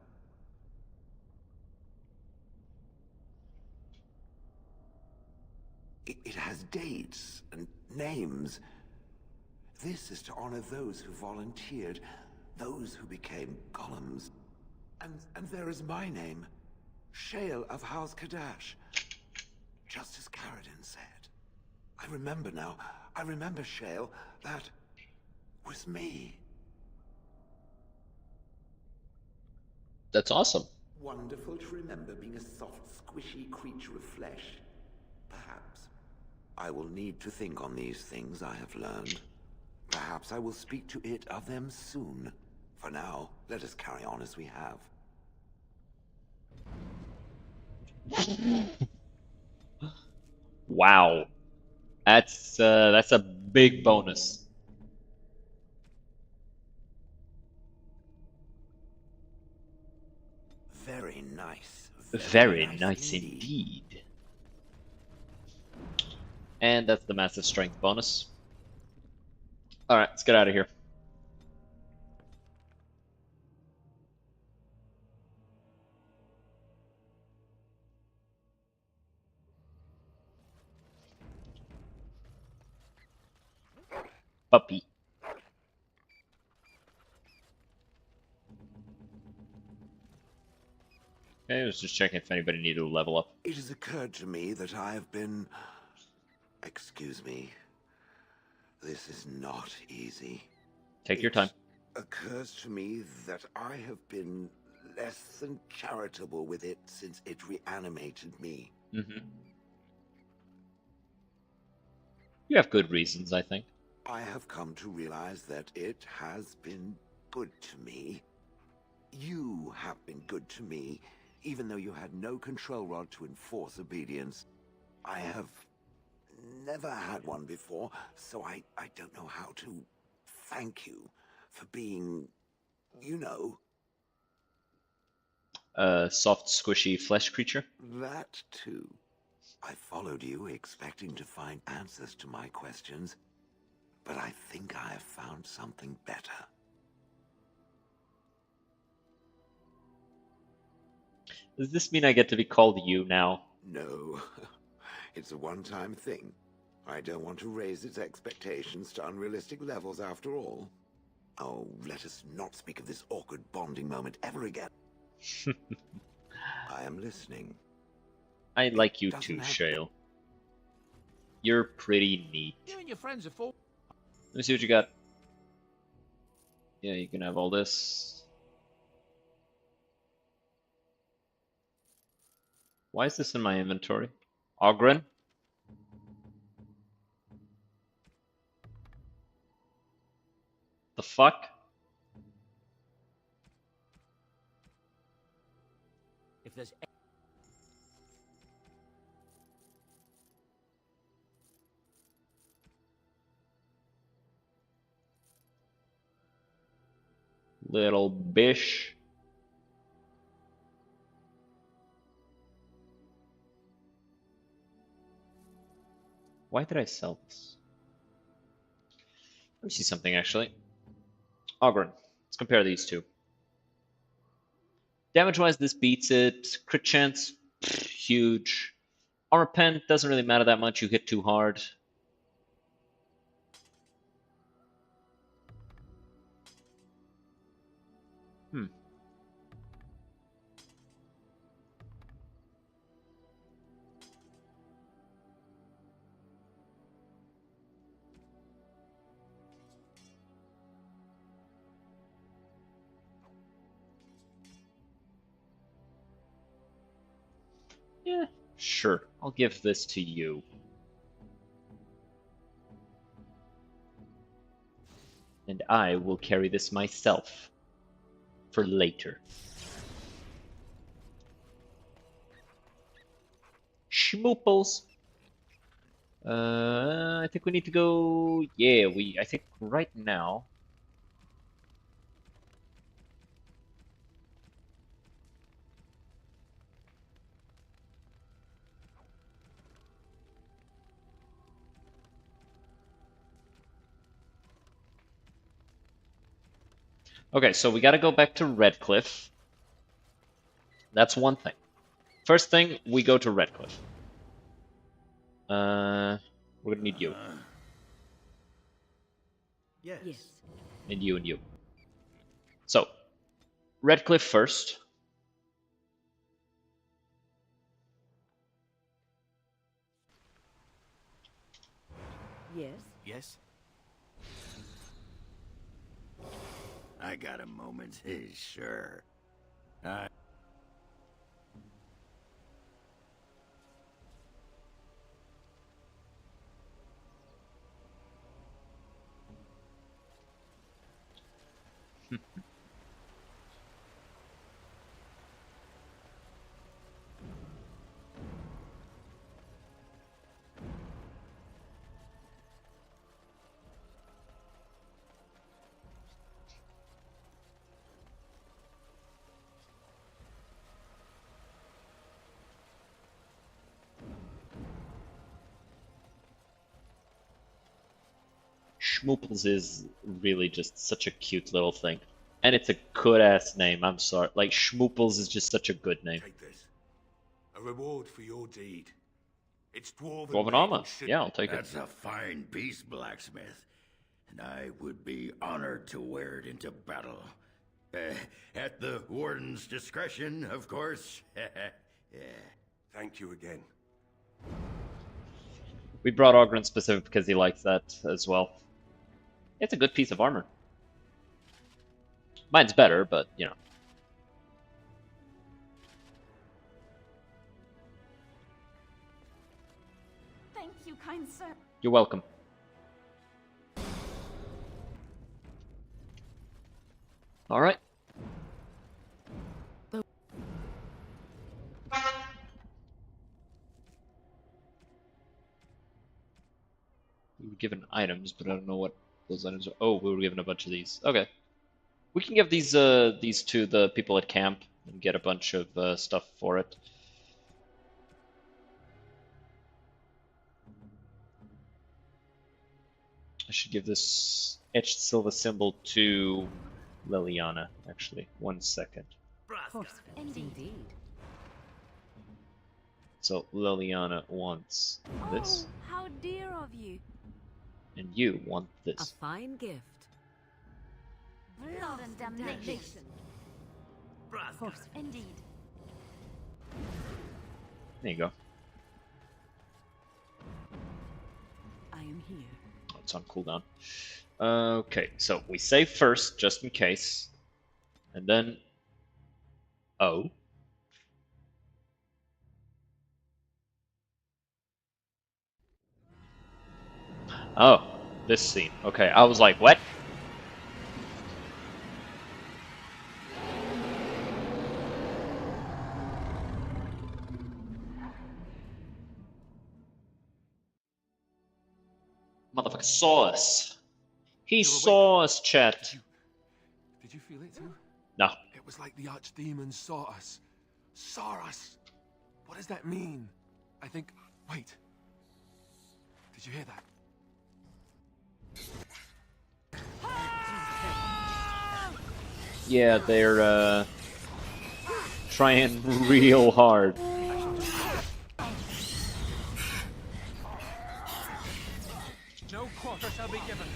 It has dates and names. This is to honor those who volunteered, those who became golems. And there is my name, Shale of House Kadash. Just as Karadin said. I remember now. I remember, Shale. That was me. That's awesome. Wonderful to remember being a soft, squishy creature of flesh. Perhaps. I will need to think on these things I have learned. Perhaps I will speak to it of them soon. For now, let us carry on as we have. Wow. That's a big bonus. Very nice. Very nice indeed. And that's the massive strength bonus. Alright, let's get out of here. Puppy. Okay, I was just checking if anybody needed to level up. It has occurred to me that I have been... Excuse me. This is not easy. Take your time. It occurs to me that I have been less than charitable with it since it reanimated me. Mm-hmm. You have good reasons, I think. I have come to realize that it has been good to me. You have been good to me, even though you had no control rod to enforce obedience. I have never had one before, so I don't know how to thank you for being, you know... A soft, squishy flesh creature? That too. I followed you, expecting to find answers to my questions, but I think I have found something better. Does this mean I get to be called you now? No, it's a one-time thing. I don't want to raise its expectations to unrealistic levels after all. Oh, let us not speak of this awkward bonding moment ever again. I am listening. I like you Doesn't too, have- Shale. You're pretty neat. You and your friends are full. Let me see what you got. Yeah, you can have all this. Why is this in my inventory? Ogren? The fuck? If there's Little bish. Why did I sell this? Let me see something actually. Ogren. Let's compare these two. Damage-wise, this beats it. Crit chance, huge. Armor pen doesn't really matter that much. You hit too hard. Hmm. Yeah, sure. I'll give this to you. And I will carry this myself. For later. Schmooples. I think we need to go. Yeah, I think right now. Okay, so we got to go back to Redcliffe. That's one thing. First thing, we go to Redcliffe. We're gonna need you. Yes. And you and you. So, Redcliffe first. Yes. Yes. I got a moment. Sure. Schmooples is really just such a cute little thing. And it's a good ass name, I'm sorry. Like, Schmooples is just such a good name. Take this. A reward for your deed. It's dwarven Dwarven made armor. and should- Yeah, I'll take it. That's a fine piece, blacksmith. And I would be honored to wear it into battle. At the warden's discretion, of course. Yeah. Thank you again. We brought Ogren specific because he likes that as well. It's a good piece of armor. Mine's better, but, you know. Thank you, kind sir. You're welcome. Alright. We were given items, but I don't know what those items are. Oh, we were given a bunch of these. Okay. We can give these to the people at camp and get a bunch of stuff for it. I should give this etched silver symbol to Liliana, actually. 1 second. Indeed. So Liliana wants this, Oh, how dear of you. and you want A this. fine gift. Blood and damnation. Force. Indeed. There you go. I am here. Oh, it's on cooldown. Okay, so we save first, just in case. And then... Oh. Oh, this scene. Okay, I was like, what? Motherfucker saw us. He saw us, chat. Did you feel it too? No. It was like the archdemon saw us. Saw us. What does that mean? I think... Wait. Did you hear that? Yeah, they're, trying real hard. No quarter shall be given.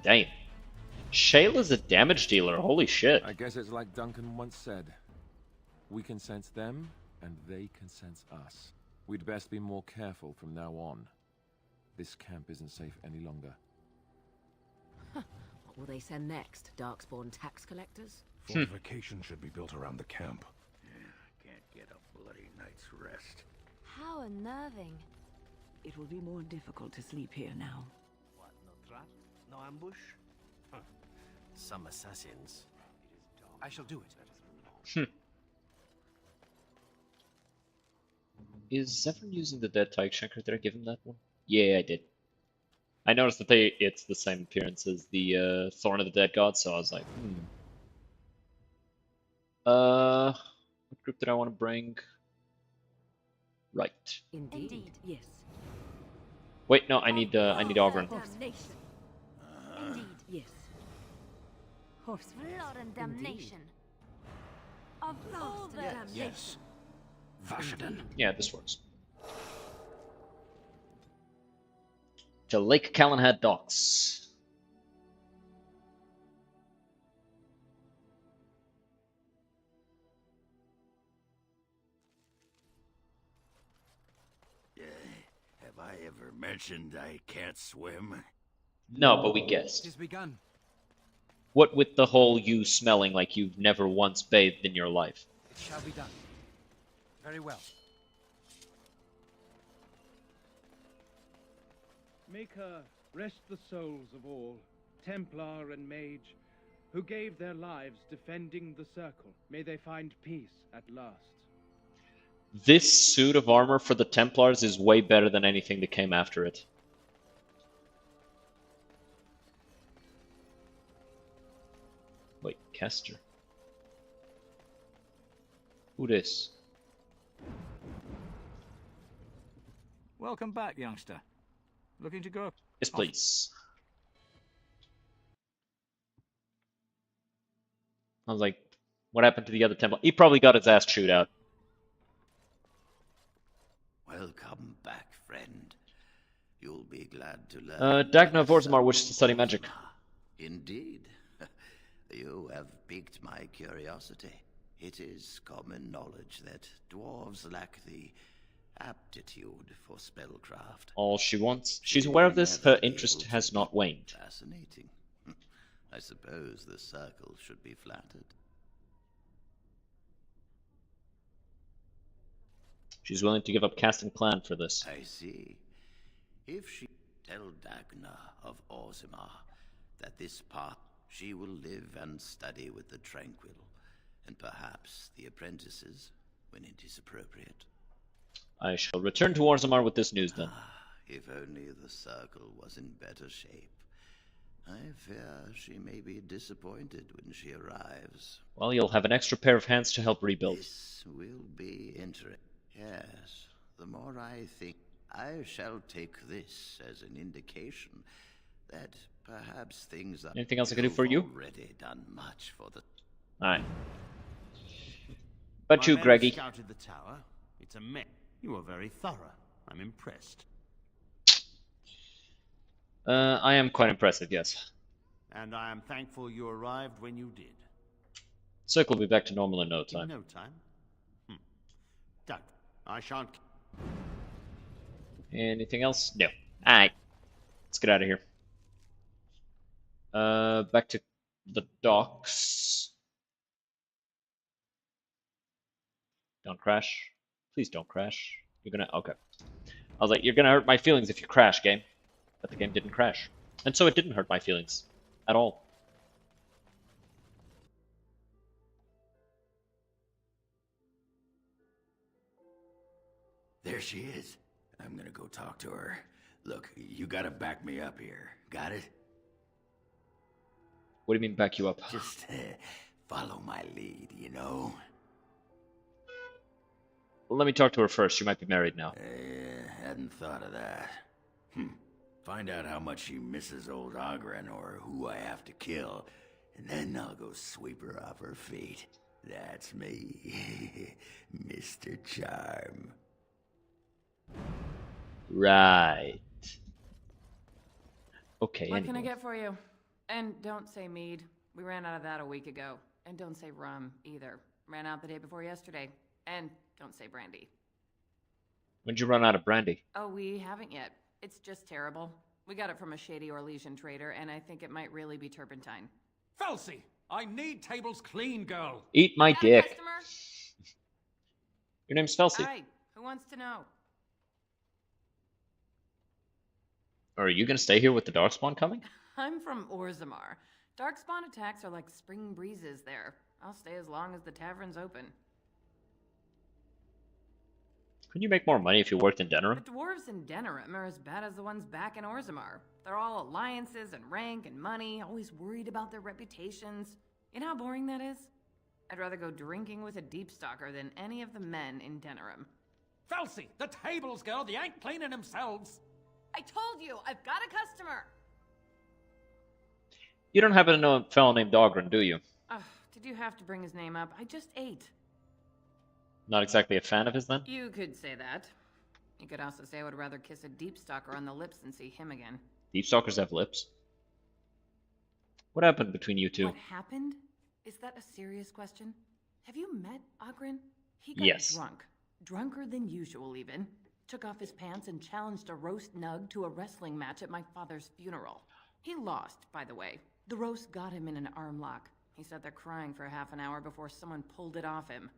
Damn. Shayla's a damage dealer, holy shit. I guess it's like Duncan once said. We can sense them, and they can sense us. We'd best be more careful from now on. This camp isn't safe any longer. What will they send next? Darkspawn tax collectors? Fortification should be built around the camp. Can't get a bloody night's rest. How unnerving. It will be more difficult to sleep here now. What, no trap? No ambush? Huh. Some assassins. I shall do it. Is Zephyr using the Dead Tyke Shanker? Did I give him that one? Yeah, I did. I noticed that it's the same appearance as the Thorn of the Dead God, so I was like, what group did I want to bring? Right. Indeed. Yes. Wait, no, I need Ogren. Damnation. Indeed. Yes. Horse. Blood and damnation. Of all the damnation. Yes. Vashaden. Yeah, this works. To Lake Callanhead docks. Have I ever mentioned I can't swim? No, but we guessed. It is begun. What with the whole you smelling like you've never once bathed in your life? It shall be done. Very well. Make her rest the souls of all, Templar and Mage, who gave their lives defending the Circle. May they find peace at last. This suit of armor for the Templars is way better than anything that came after it. Wait, Kester? Who this? Welcome back, youngster. Looking to go? Yes, please. I was like, what happened to the other Templar? He probably got his ass chewed out. Welcome back, friend. You'll be glad to learn. Dagna Vorzamar wishes to study magic. Indeed. You have piqued my curiosity. It is common knowledge that dwarves lack the aptitude for spellcraft. All she wants. She's aware of this. Her interest has not waned. Fascinating. I suppose the circle should be flattered. She's willing to give up casting clan for this. I see. If she tell Dagna of Orzammar that this path she will live and study with the Tranquil, and perhaps the apprentices, when it is appropriate. I shall return to Orzammar with this news then. If only the circle was in better shape. I fear she may be disappointed when she arrives. Well, you'll have an extra pair of hands to help rebuild. This will be interesting. Yes, the more I think, I shall take this as an indication that Perhaps things that Anything else I can do for you? already done much for the... Alright. But you, My men Greggy. scouted the tower. It's a mess. You are very thorough. I'm impressed. I am quite impressive, yes. And I am thankful you arrived when you did. Circle will be back to normal in no time. In no time? Doubt. I shan't... Anything else? No. Alright. Let's get out of here. Back to the docks. Don't crash. Please don't crash. You're gonna... Okay. I was like, you're gonna hurt my feelings if you crash, game. But the game didn't crash. And so it didn't hurt my feelings. At all. There she is. I'm gonna go talk to her. Look, you gotta back me up here. Got it? What do you mean back you up? Just follow my lead, you know? Well, let me talk to her first. She might be married now. Hadn't thought of that. Find out how much she misses old Ogren or who I have to kill, and then I'll go sweep her off her feet. That's me, Mr. Charm. Right. Okay, What can I get for you? And don't say mead. We ran out of that a week ago. And don't say rum, either. Ran out the day before yesterday. And don't say brandy. When'd you run out of brandy? Oh, we haven't yet. It's just terrible. We got it from a shady Orlesian trader, and I think it might really be turpentine. Felsi, I need tables clean, girl. Eat my dick. Customer? Your name's Felsi. Alright, who wants to know? Are you gonna stay here with the Darkspawn coming? I'm from Orzammar. Darkspawn attacks are like spring breezes there. I'll stay as long as the tavern's open. Couldn't you make more money if you worked in Denerim? The dwarves in Denerim are as bad as the ones back in Orzammar. They're all alliances and rank and money, always worried about their reputations. You know how boring that is? I'd rather go drinking with a deep stalker than any of the men in Denerim. Felsi, the tables, girl, they ain't cleaning themselves. I told you, I've got a customer! You don't happen to know a fellow named Ogren, do you? Did you have to bring his name up? I just ate. Not exactly a fan of his, then? You could say that. You could also say I would rather kiss a deep stalker on the lips than see him again. Deep stalkers have lips. What happened between you two? What happened? Is that a serious question? Have you met Ogren? He got Yes. drunk. Drunker than usual, even. Took off his pants and challenged a roast nug to a wrestling match at my father's funeral. He lost, by the way. The roast got him in an arm lock. He sat there crying for half an hour before someone pulled it off him.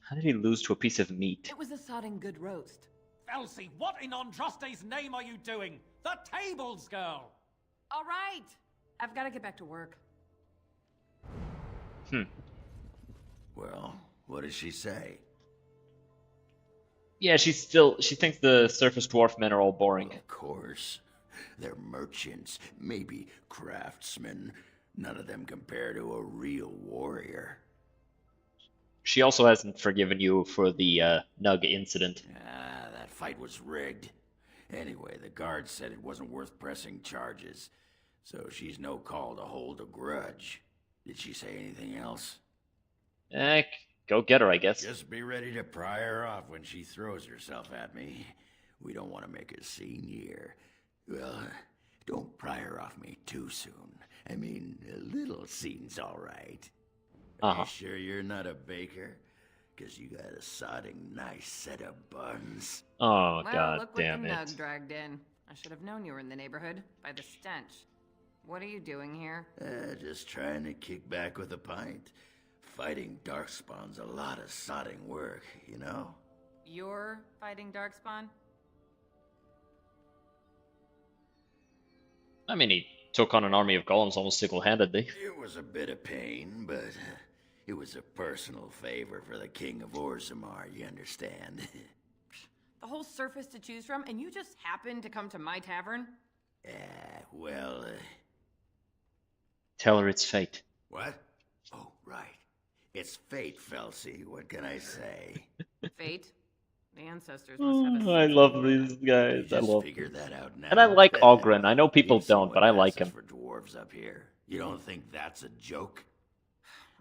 How did he lose to a piece of meat? It was a sodding good roast. Felsi, what in Andraste's name are you doing? The tables, girl! All right! I've got to get back to work. Well, what does she say? Yeah, she thinks the surface dwarf men are all boring. Of course. They're merchants, maybe craftsmen. None of them compare to a real warrior. She also hasn't forgiven you for the Nug incident. That fight was rigged. Anyway, the guard said it wasn't worth pressing charges, so she's no call to hold a grudge. Did she say anything else? Go get her, I guess. Just be ready to pry her off when she throws herself at me. We don't want to make a scene here. Well, don't pry her off me too soon. I mean, a little scene's all right. Are you sure you're not a baker? Because you got a sodding nice set of buns. Oh, well, god look what damn the it. nug dragged in. I should have known you were in the neighborhood by the stench. What are you doing here? Just trying to kick back with a pint. Fighting Darkspawn's a lot of sodding work, you know? You're fighting Darkspawn? I mean, he took on an army of golems almost single-handedly. It was a bit of pain, but it was a personal favor for the King of Orzammar, you understand? The whole surface to choose from, and you just happened to come to my tavern? Well, Tell her it's fate. What? Oh, right. It's fate, Felsi. What can I say? Fate? The ancestors must have a I sense of love humor these then. guys. I love Figure them. that out now. And I like Ogren. I know people You've seen don't, what but I like passes him. for dwarves up here. You don't think that's a joke?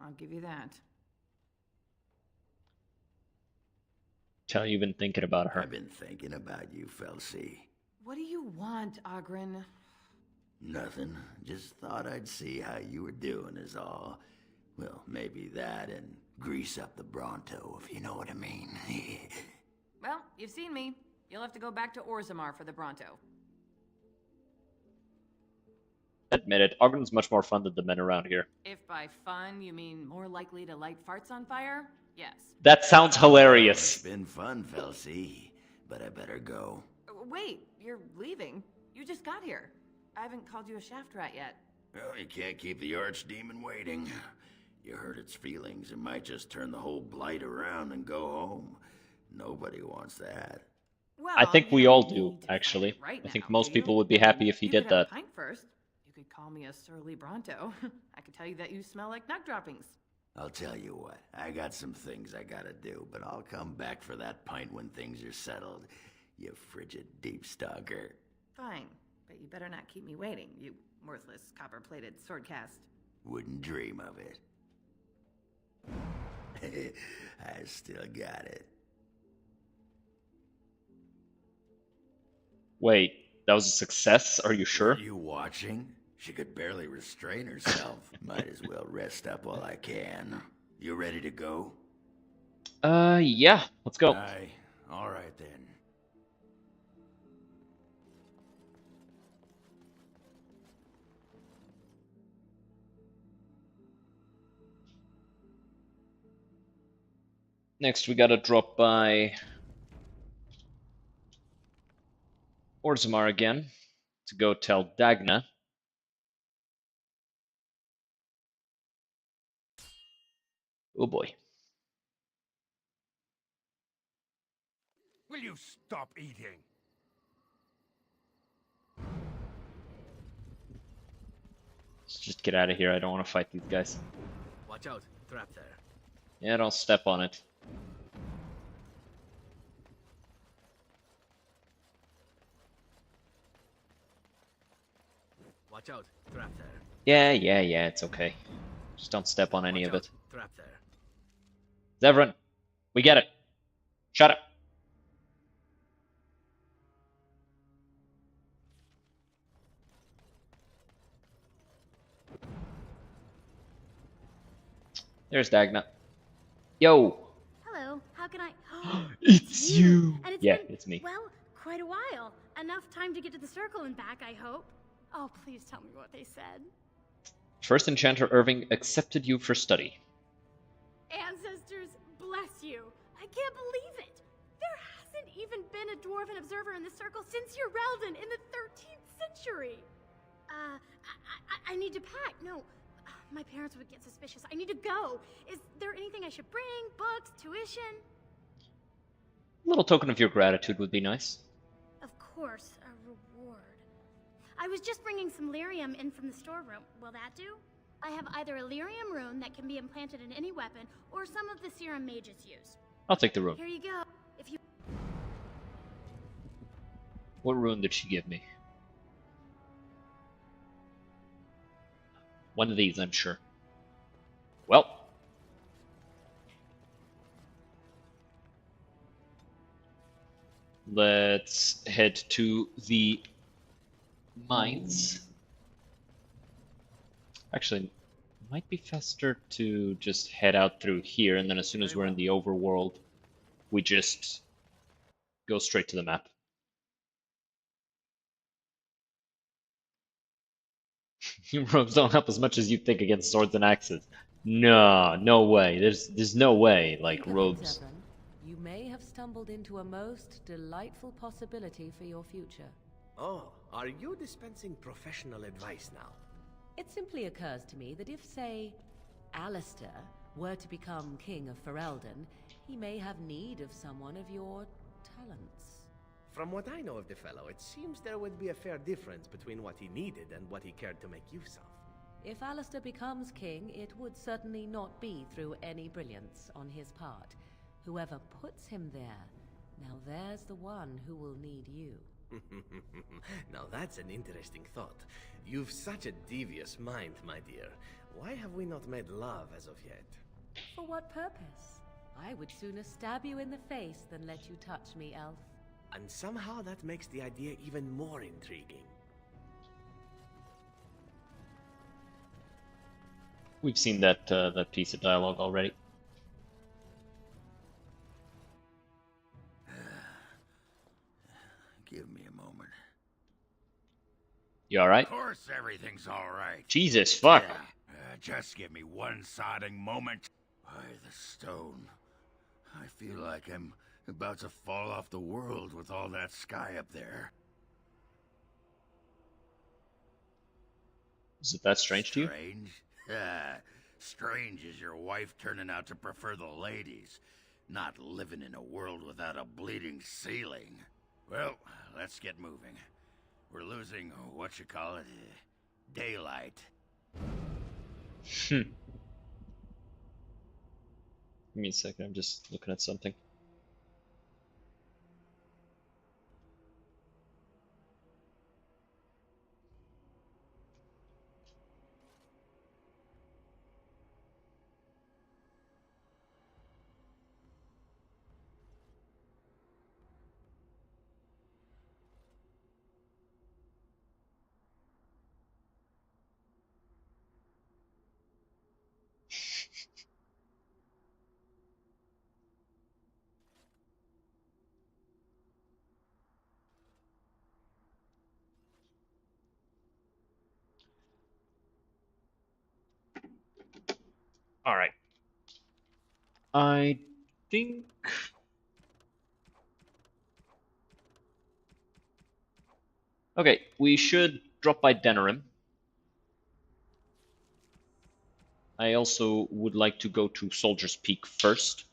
I'll give you that. Tell you've been thinking about her. I've been thinking about you, Felsi. What do you want, Ogren? Nothing. Just thought I'd see how you were doing is all. Well, maybe that and grease up the Bronto, if you know what I mean. Well, you've seen me. You'll have to go back to Orzammar for the Bronto. Admit it, Ogren's much more fun than the men around here. If by fun you mean more likely to light farts on fire, yes. That sounds hilarious. It's been fun, Felsi, but I better go. Wait, you're leaving? You just got here. I haven't called you a shaft rat yet. Well, you can't keep the archdemon waiting. You hurt its feelings, it might just turn the whole blight around and go home. Nobody wants that. Well, I think we all do, actually. right I think now, most do you? people would be happy if he You did could have that. a pint first. You could call me a surly Bronto. I could tell you that you smell like nug droppings. I'll tell you what, I got some things I gotta do, but I'll come back for that pint when things are settled, you frigid deep stalker. Fine, but you better not keep me waiting, you worthless copper-plated sword cast. Wouldn't dream of it. I still got it. Wait, that was a success? Are you sure? Are you watching? She could barely restrain herself. Might as well rest up while I can. You ready to go? Yeah, let's go. Aye, all right then. Next, we gotta drop by Orzammar again to go tell Dagna. Oh boy. Will you stop eating? Let's just get out of here. I don't want to fight these guys. Watch out, trap there. Yeah, don't step on it. Watch out, trap there. Yeah, it's okay. Just don't step on any of it. Trap there. Zevran, we get it. Shut up. There's Dagna. Yo! Hello, how can I... It's you! And Yeah, been, it's me. well, quite a while. Enough time to get to the circle and back, I hope. Oh, please tell me what they said. First Enchanter Irving accepted you for study. Ancestors, bless you. I can't believe it. There hasn't even been a dwarven observer in the circle since Urelden in the 13th century. I need to pack. No, my parents would get suspicious. I need to go. Is there anything I should bring? Books, tuition? A little token of your gratitude would be nice. Of course, a reward. I was just bringing some lyrium in from the storeroom. Will that do? I have either a lyrium rune that can be implanted in any weapon, or some of the serum mages use. I'll take the rune. Here you go. If you... What rune did she give me? One of these, I'm sure. Well. Let's head to the mines. Actually, it might be faster to just head out through here, and then as soon as we're in the overworld, we just go straight to the map. Your robes don't help as much as you think against swords and axes. No way. There's no way, like, Think of it, robes. Zevran. You may have stumbled into a most delightful possibility for your future. Oh, are you dispensing professional advice now? It simply occurs to me that if, say, Alistair were to become King of Ferelden, he may have need of someone of your talents. From what I know of the fellow, it seems there would be a fair difference between what he needed and what he cared to make use of. If Alistair becomes king, it would certainly not be through any brilliance on his part. Whoever puts him there Now there's the one who will need you. Now that's an interesting thought. You've such a devious mind, my dear. Why have we not made love as of yet? For what purpose? I would sooner stab you in the face than let you touch me, elf. And somehow that makes the idea even more intriguing. We've seen that that piece of dialogue already. Give me a moment. You alright? Of course everything's alright. Jesus, fuck. Yeah, just give me one sodding moment. By the stone. I feel like I'm about to fall off the world with all that sky up there. Is it that strange to you? Strange? Strange is your wife turning out to prefer the ladies, not living in a world without a bleeding ceiling. Well, let's get moving. We're losing, what you call it, daylight. Give me a second, I'm just looking at something. Alright. I think... Okay, we should drop by Denerim. I also would like to go to Soldier's Peak first.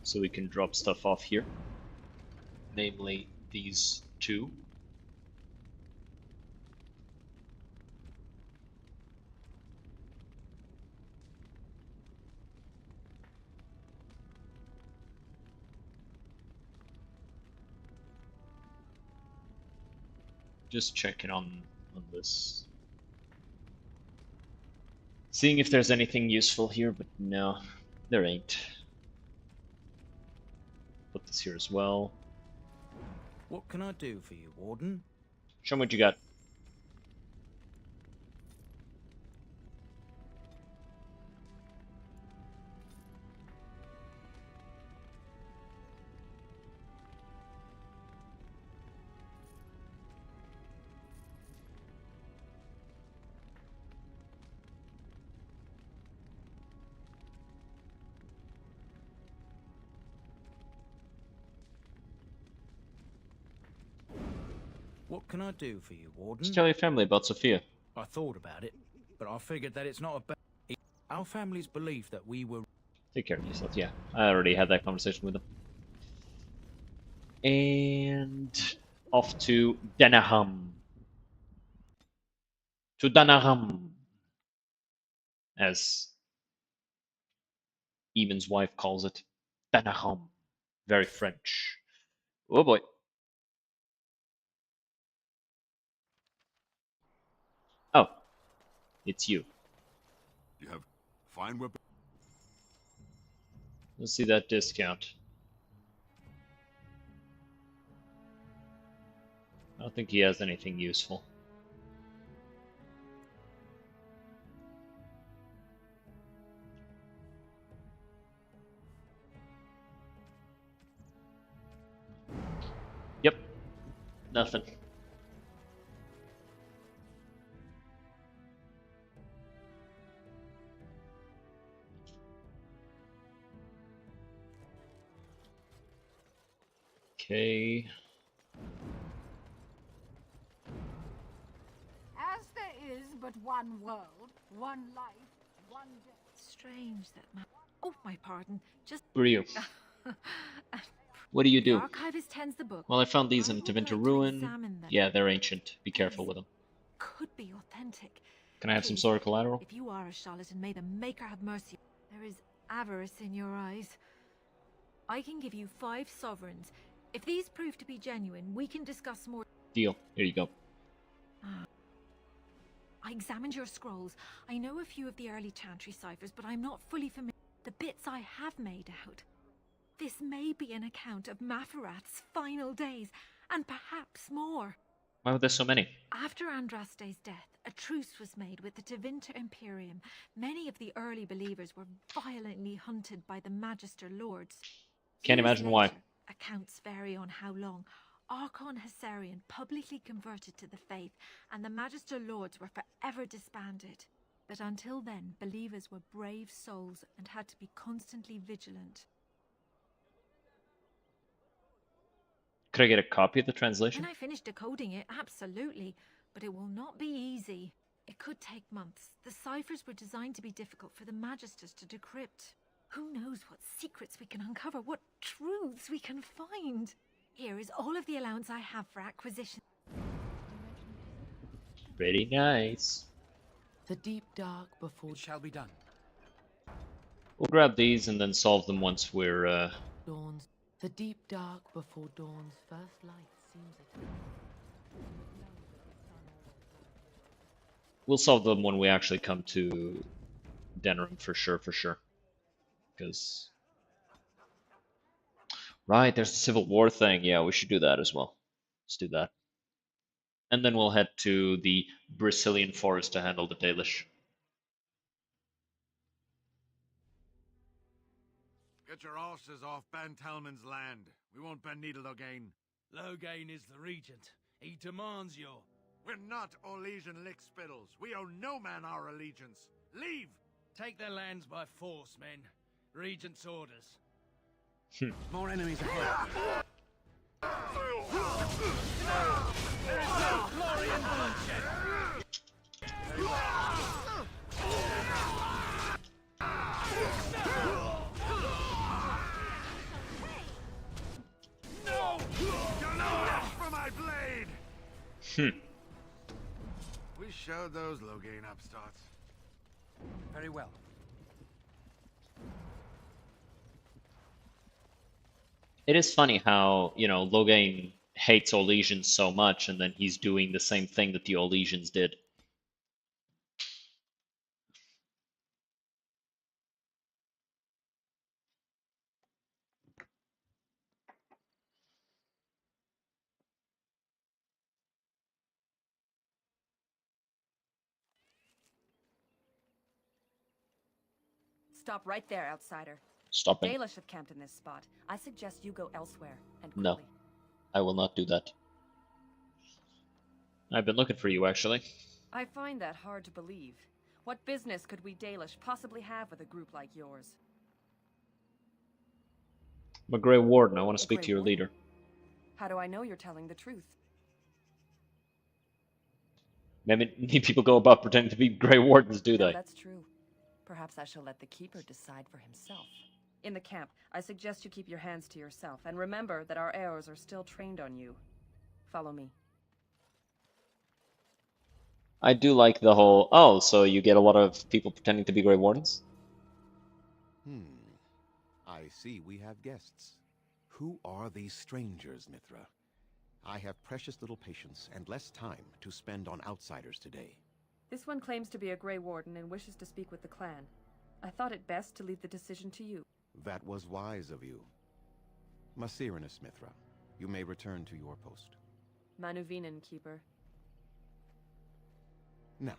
So we can drop stuff off here. Namely, these two. Just checking on this. Seeing if there's anything useful here, but no, there ain't. Put this here as well. What can I do for you, Warden? Show me what you got. What can I do for you, Warden? Just tell your family about Sophia. I thought about it, but I figured that it's not a bad... Our family's belief that we were... Take care of yourself, yeah. I already had that conversation with them. And off to Denaham. To Denaham. As Eamon's wife calls it. Denaham. Very French. Oh boy. Oh. It's you. You have fine weapons. Let's see that discount. I don't think he has anything useful. Yep. Nothing. Okay. As there is but one world, one life, one death. Strange that my... Oh, my pardon. Just... Who are you? What do you The do? archivist tends the book. Well, I found these I in would Tevinter like to Ruin. examine them. Yeah, they're ancient. Be careful with them. Could be authentic. Can I have some Please, sort of collateral? if you are a charlatan, may the Maker have mercy. There is avarice in your eyes. I can give you 5 sovereigns. If these prove to be genuine, we can discuss more. Deal. Here you go. I examined your scrolls. I know a few of the early chantry ciphers, but I'm not fully familiar with the bits I have made out. This may be an account of Mapharath's final days, and perhaps more. Why were there so many? After Andraste's death, a truce was made with the Tevinter Imperium. Many of the early believers were violently hunted by the Magister Lords. Can't Years imagine why. later, accounts vary on how long, Archon Hessarian publicly converted to the faith, and the Magister Lords were forever disbanded. But until then, believers were brave souls and had to be constantly vigilant. Could I get a copy of the translation? When I finish decoding it, absolutely, but it will not be easy. It could take months. The ciphers were designed to be difficult for the Magisters to decrypt. Who knows what secrets we can uncover, what truths we can find. Here is all of the allowance I have for acquisition. Pretty nice. The deep dark before it shall be done. We'll grab these and then solve them once we're dawns. The deep dark before dawn's first light seems eternal. We'll solve them when we actually come to Denerim for sure, Because right, there's the Civil War thing. Yeah, we should do that as well. Let's do that. And then we'll head to the Brazilian forest to handle the Dalish. Get your horses off Ben Talman's land. We won't bend needle again. Loghain is the regent. He demands your... We're not Orlesian lickspittles. We owe no man our allegiance. Leave! Take their lands by force, men. Regent's orders. More enemies ahead. There is no glory in bloodshed. No! You're no match for my blade! We showed those Loghain upstarts. Very well. It is funny how, you know, Loghain hates Orlesians so much, and then he's doing the same thing that the Orlesians did. Stop right there, outsider. Stopping. Dalish have camped in this spot. I suggest you go elsewhere, and No, quickly. I will not do that. I've been looking for you, actually. I find that hard to believe. What business could we Dalish possibly have with a group like yours? I'm a Grey Warden. I want to A speak Grey to your Warden? leader. How do I know you're telling the truth? Maybe people go about pretending to be Grey Wardens, do No, they? that's true. Perhaps I shall let the Keeper decide for himself. In the camp, I suggest you keep your hands to yourself, and remember that our arrows are still trained on you. Follow me. I do like the whole, oh, so you get a lot of people pretending to be Grey Wardens? I see we have guests. Who are these strangers, Mithra? I have precious little patience and less time to spend on outsiders today. This one claims to be a Grey Warden and wishes to speak with the clan. I thought it best to leave the decision to you. That was wise of you. Maserenus, Mithra, you may return to your post. Manuvinen, Keeper. Now,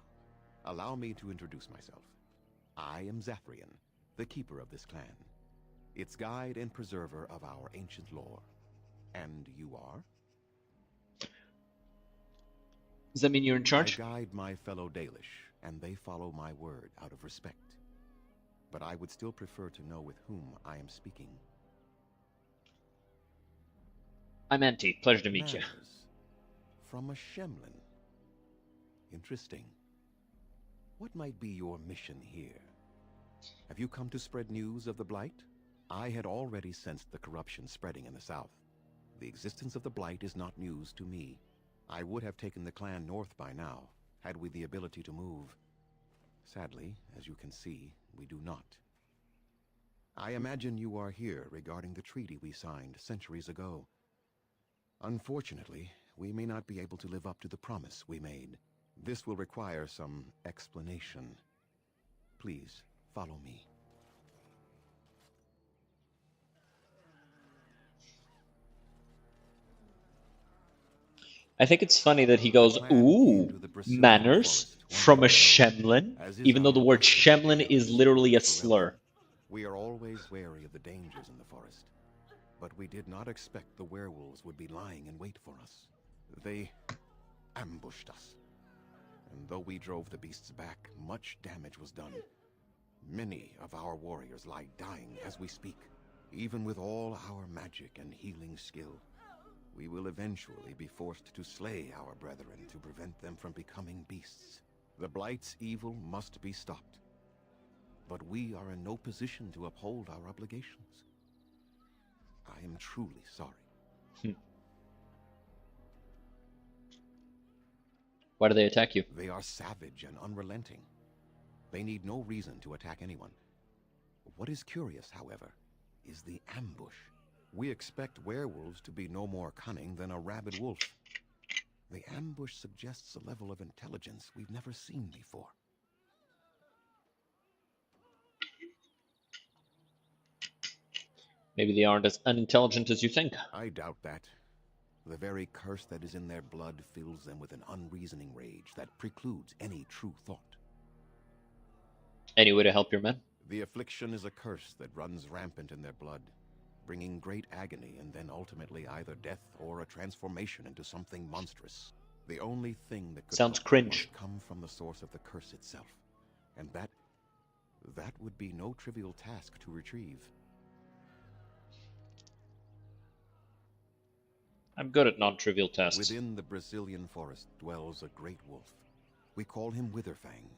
allow me to introduce myself. I am Zathrian, the keeper of this clan, its guide and preserver of our ancient lore. And you are? Does that mean you're in charge? I guide my fellow Dalish, and they follow my word out of respect. But I would still prefer to know with whom I am speaking. I'm Anti. Pleasure to meet you. Manners. From a Shemlin. Interesting. What might be your mission here? Have you come to spread news of the Blight? I had already sensed the corruption spreading in the south. The existence of the Blight is not news to me. I would have taken the clan north by now, had we the ability to move. Sadly, as you can see, we do not. I imagine you are here regarding the treaty we signed centuries ago. Unfortunately, we may not be able to live up to the promise we made. This will require some explanation. Please, follow me. I think it's funny that he goes, ooh, manners from a Shemlin, even though the word Shemlin is literally a slur. We are always wary of the dangers in the forest, but we did not expect the werewolves would be lying in wait for us. They ambushed us, and though we drove the beasts back, much damage was done. Many of our warriors lie dying as we speak. Even with all our magic and healing skill, we will eventually be forced to slay our brethren to prevent them from becoming beasts. The Blight's evil must be stopped, but we are in no position to uphold our obligations. I am truly sorry. Why do they attack you? They are savage and unrelenting. They need no reason to attack anyone. What is curious, however, is the ambush. We expect werewolves to be no more cunning than a rabid wolf. The ambush suggests a level of intelligence we've never seen before. Maybe they aren't as unintelligent as you think. I doubt that. The very curse that is in their blood fills them with an unreasoning rage that precludes any true thought. Any way to help your men? The affliction is a curse that runs rampant in their blood, bringing great agony and then ultimately either death or a transformation into something monstrous. The only thing that could sounds help cringe must come from the source of the curse itself, and that would be no trivial task to retrieve. I'm good at non-trivial tasks. Within the Brazilian forest dwells a great wolf. We call him Witherfang.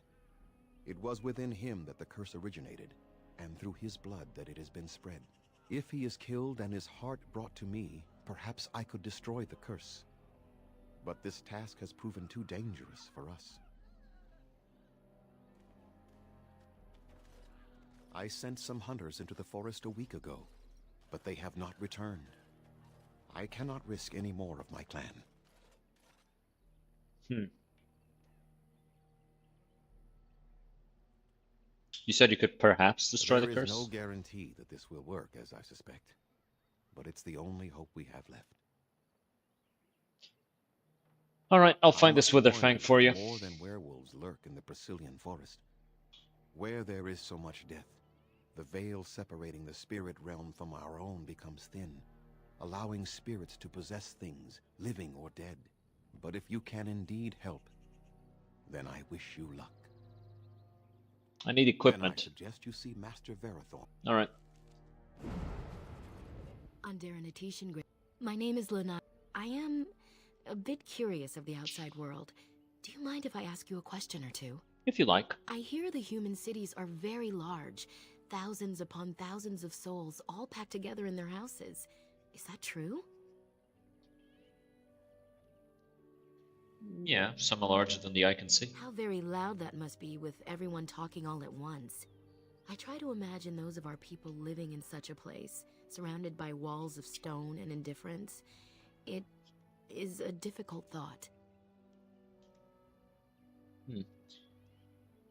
It was within him that the curse originated, and through his blood that it has been spread. If he is killed and his heart brought to me, perhaps I could destroy the curse. But this task has proven too dangerous for us. I sent some hunters into the forest a week ago, but they have not returned. I cannot risk any more of my clan. You said you could perhaps destroy the curse? There is no guarantee that this will work, as I suspect. But it's the only hope we have left. Alright, I'll find this Witherfang for you. More than werewolves lurk in the Brazilian forest. Where there is so much death, the veil separating the spirit realm from our own becomes thin, allowing spirits to possess things, living or dead. But if you can indeed help, then I wish you luck. I need equipment. Then I suggest you see Master Verathorn. Alright. My name is Lena. I am a bit curious of the outside world. Do you mind if I ask you a question or two? If you like. I hear the human cities are very large, thousands upon thousands of souls all packed together in their houses. Is that true? Yeah, some are larger than the eye can see. How very loud that must be with everyone talking all at once. I try to imagine those of our people living in such a place, surrounded by walls of stone and indifference. It is a difficult thought.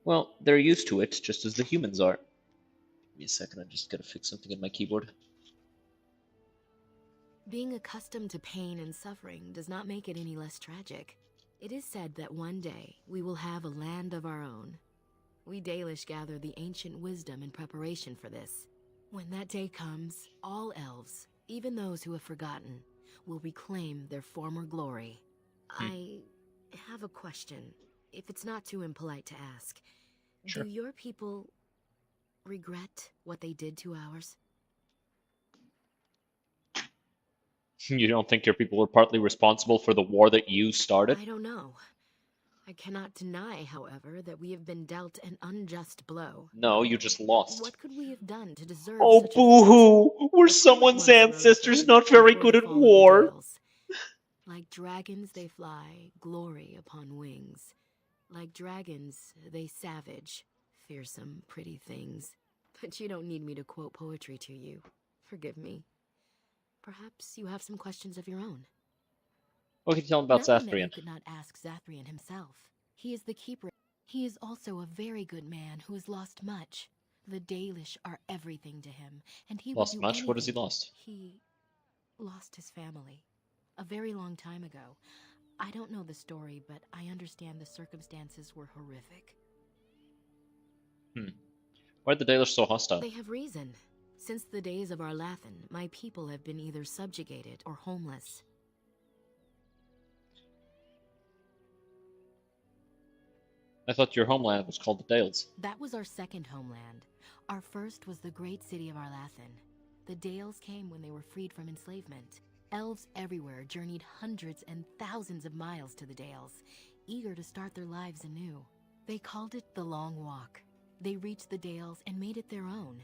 Well, they're used to it, just as the humans are. Give me a second, I just gotta fix something in my keyboard. Being accustomed to pain and suffering does not make it any less tragic. It is said that one day we will have a land of our own. We Dalish gather the ancient wisdom in preparation for this. When that day comes, all elves, even those who have forgotten, will reclaim their former glory. I have a question, if it's not too impolite to ask. Sure. Do your people regret what they did to ours? You don't think your people were partly responsible for the war that you started? I don't know. I cannot deny, however, that we have been dealt an unjust blow. No, you just lost. What could we have done to deserve Oh, such a fate? boo-hoo! Were The poet someone's once wrote of ancestors them, not very before good the at fall of the war? Dales. Like dragons they fly, glory upon wings. Like dragons they savage, fearsome, pretty things. But you don't need me to quote poetry to you. Forgive me. Perhaps you have some questions of your own. What can you tell him about Nothing that you Zathrian? could not ask Zathrian himself. He is the keeper. He is also a very good man who has lost much. The Dalish are everything to him, and he Lost would do much? anything. What has he lost? He lost his family a very long time ago. I don't know the story, but I understand the circumstances were horrific. Why are the Dalish so hostile? They have reason. Since the days of Arlathan, my people have been either subjugated or homeless. I thought your homeland was called the Dales. That was our second homeland. Our first was the great city of Arlathan. The Dales came when they were freed from enslavement. Elves everywhere journeyed hundreds and thousands of miles to the Dales, eager to start their lives anew. They called it the Long Walk. They reached the Dales and made it their own.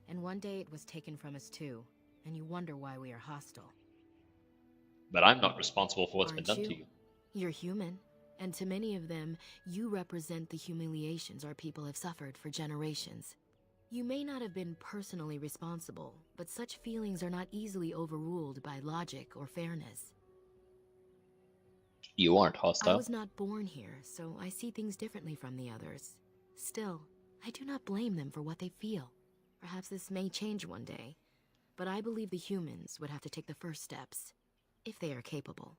And one day it was taken from us too, and you wonder why we are hostile. But I'm not responsible for what's been Aren't done to you. You're human, and to many of them, you represent the humiliations our people have suffered for generations. You may not have been personally responsible, but such feelings are not easily overruled by logic or fairness. You aren't I hostile. was not born here, so I see things differently from the others. Still, I do not blame them for what they feel. Perhaps this may change one day, but I believe the humans would have to take the first steps, if they are capable.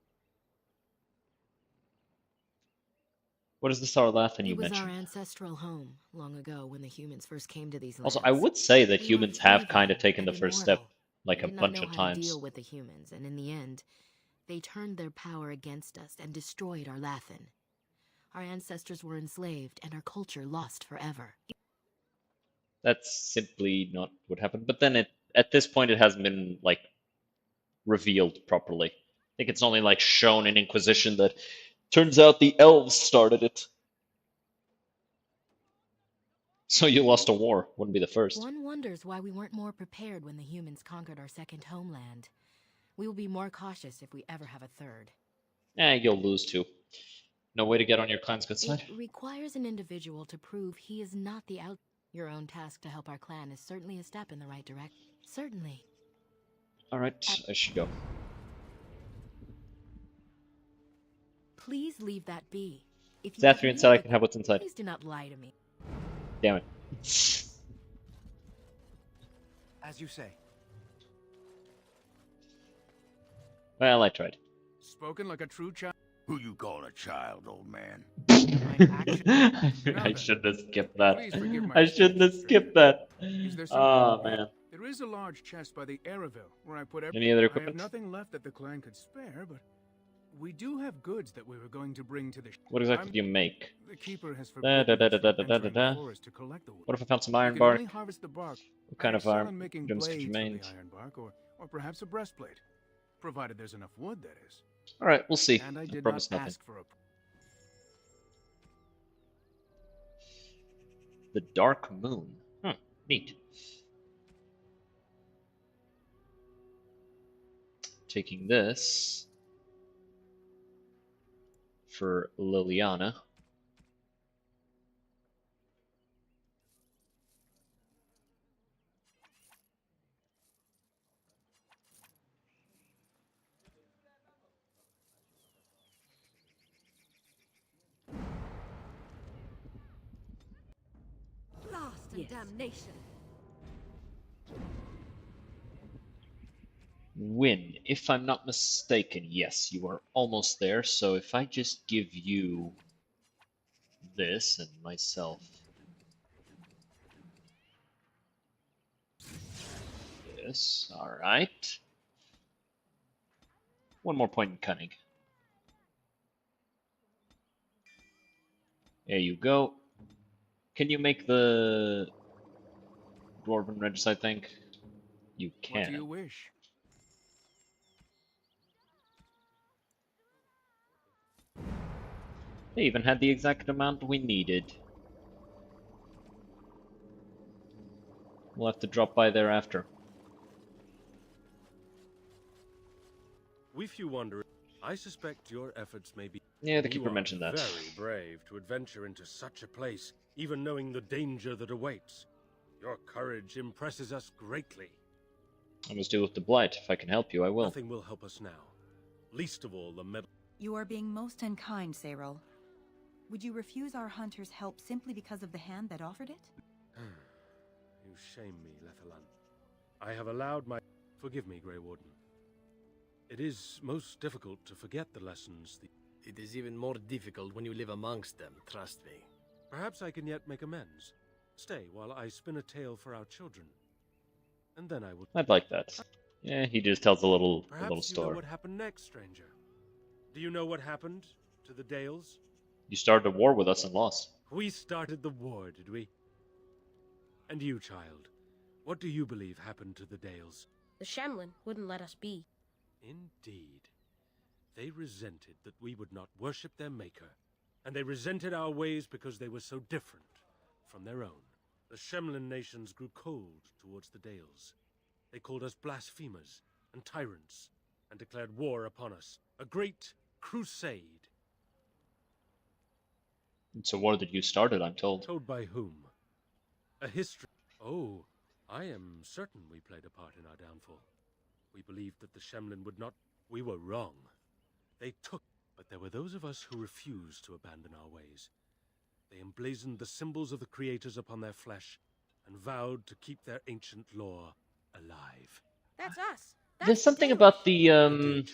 What is the Sarlathan you It was our mentioned? ancestral home, long ago when the humans first came to these lands. Also, I would say that We were humans free have kind then of taken the and first immortal. step, like They a did not bunch know of how to times. deal with the humans, and in the end, they turned their power against us and destroyed Arlathan. Our ancestors were enslaved, and our culture lost forever. That's simply not what happened. But then at this point, it hasn't been, like, revealed properly. I think it's only, like, shown in Inquisition that turns out the elves started it. So you lost a war. Wouldn't be the first. One wonders why we weren't more prepared when the humans conquered our second homeland. We will be more cautious if we ever have a third. You'll lose too. No way to get on your clan's good side. It requires an individual to prove he is not the out. Your own task to help our clan is certainly a step in the right direction. Certainly. Alright, I should go. Please leave that be. If you Zathrian said I can have what's inside. please do not lie to me. Damn it. As you say. Well, I tried. Spoken like a true child. Who you calling a child, old man? I shouldn't have skipped that. Please forgive my I shouldn't have skipped that. Is there Oh, man. There is a large chest by the Araville where I put Any other I equipment? have nothing left that the clan could spare, but we do have goods that we were going to bring to the. What exactly do you make? The keeper has Da, da, forbidden da, us da, from da, da, entering da, the da. forest to collect the wood. What if I found some We iron can bark? only harvest the bark. What kind I of excel iron in making items could blades you from make? the iron bark, or perhaps a breastplate, provided there's enough wood. That is. Alright, we'll see. And I I did promise not nothing. ask for a. The Dark Moon. Neat. Taking this for Liliana. Blast and damnation. Win. If I'm not mistaken, yes, you are almost there. So if I just give you this and myself this, alright. One more point in cunning. There you go. Can you make the Dwarven Regicide thing? You can. What do you wish? They even had the exact amount we needed. We'll have to drop by there after. If you wonder, I suspect your efforts may be... Yeah, the You keeper are mentioned that. very brave to adventure into such a place, even knowing the danger that awaits. Your courage impresses us greatly. I must deal with the blight. If I can help you, I will. Nothing will help us now. Least of all the medal. You are being most unkind, Cyril. Would you refuse our hunter's help simply because of the hand that offered it? You shame me, Lethalan. I have allowed my... Forgive me, Grey Warden. It is most difficult to forget the lessons. It is even more difficult when you live amongst them, trust me. Perhaps I can yet make amends. Stay while I spin a tale for our children. And then I will... I'd like that. Yeah, he just tells a little Perhaps you know story. what happened next, stranger. Do you know what happened to the Dales? You started a war with us and lost. We started the war, did we? And you, child, what do you believe happened to the Dales? The Shemlin wouldn't let us be. Indeed. They resented that we would not worship their maker, and they resented our ways because they were so different from their own. The Shemlin nations grew cold towards the Dales. They called us blasphemers and tyrants, and declared war upon us, a great crusade. It's a war that you started, I'm told. Told by whom? A history. Oh, I am certain we played a part in our downfall. We believed that the Shemlin would not... We were wrong. They took... But there were those of us who refused to abandon our ways. They emblazoned the symbols of the creators upon their flesh, and vowed to keep their ancient lore alive. That's us. There's something about the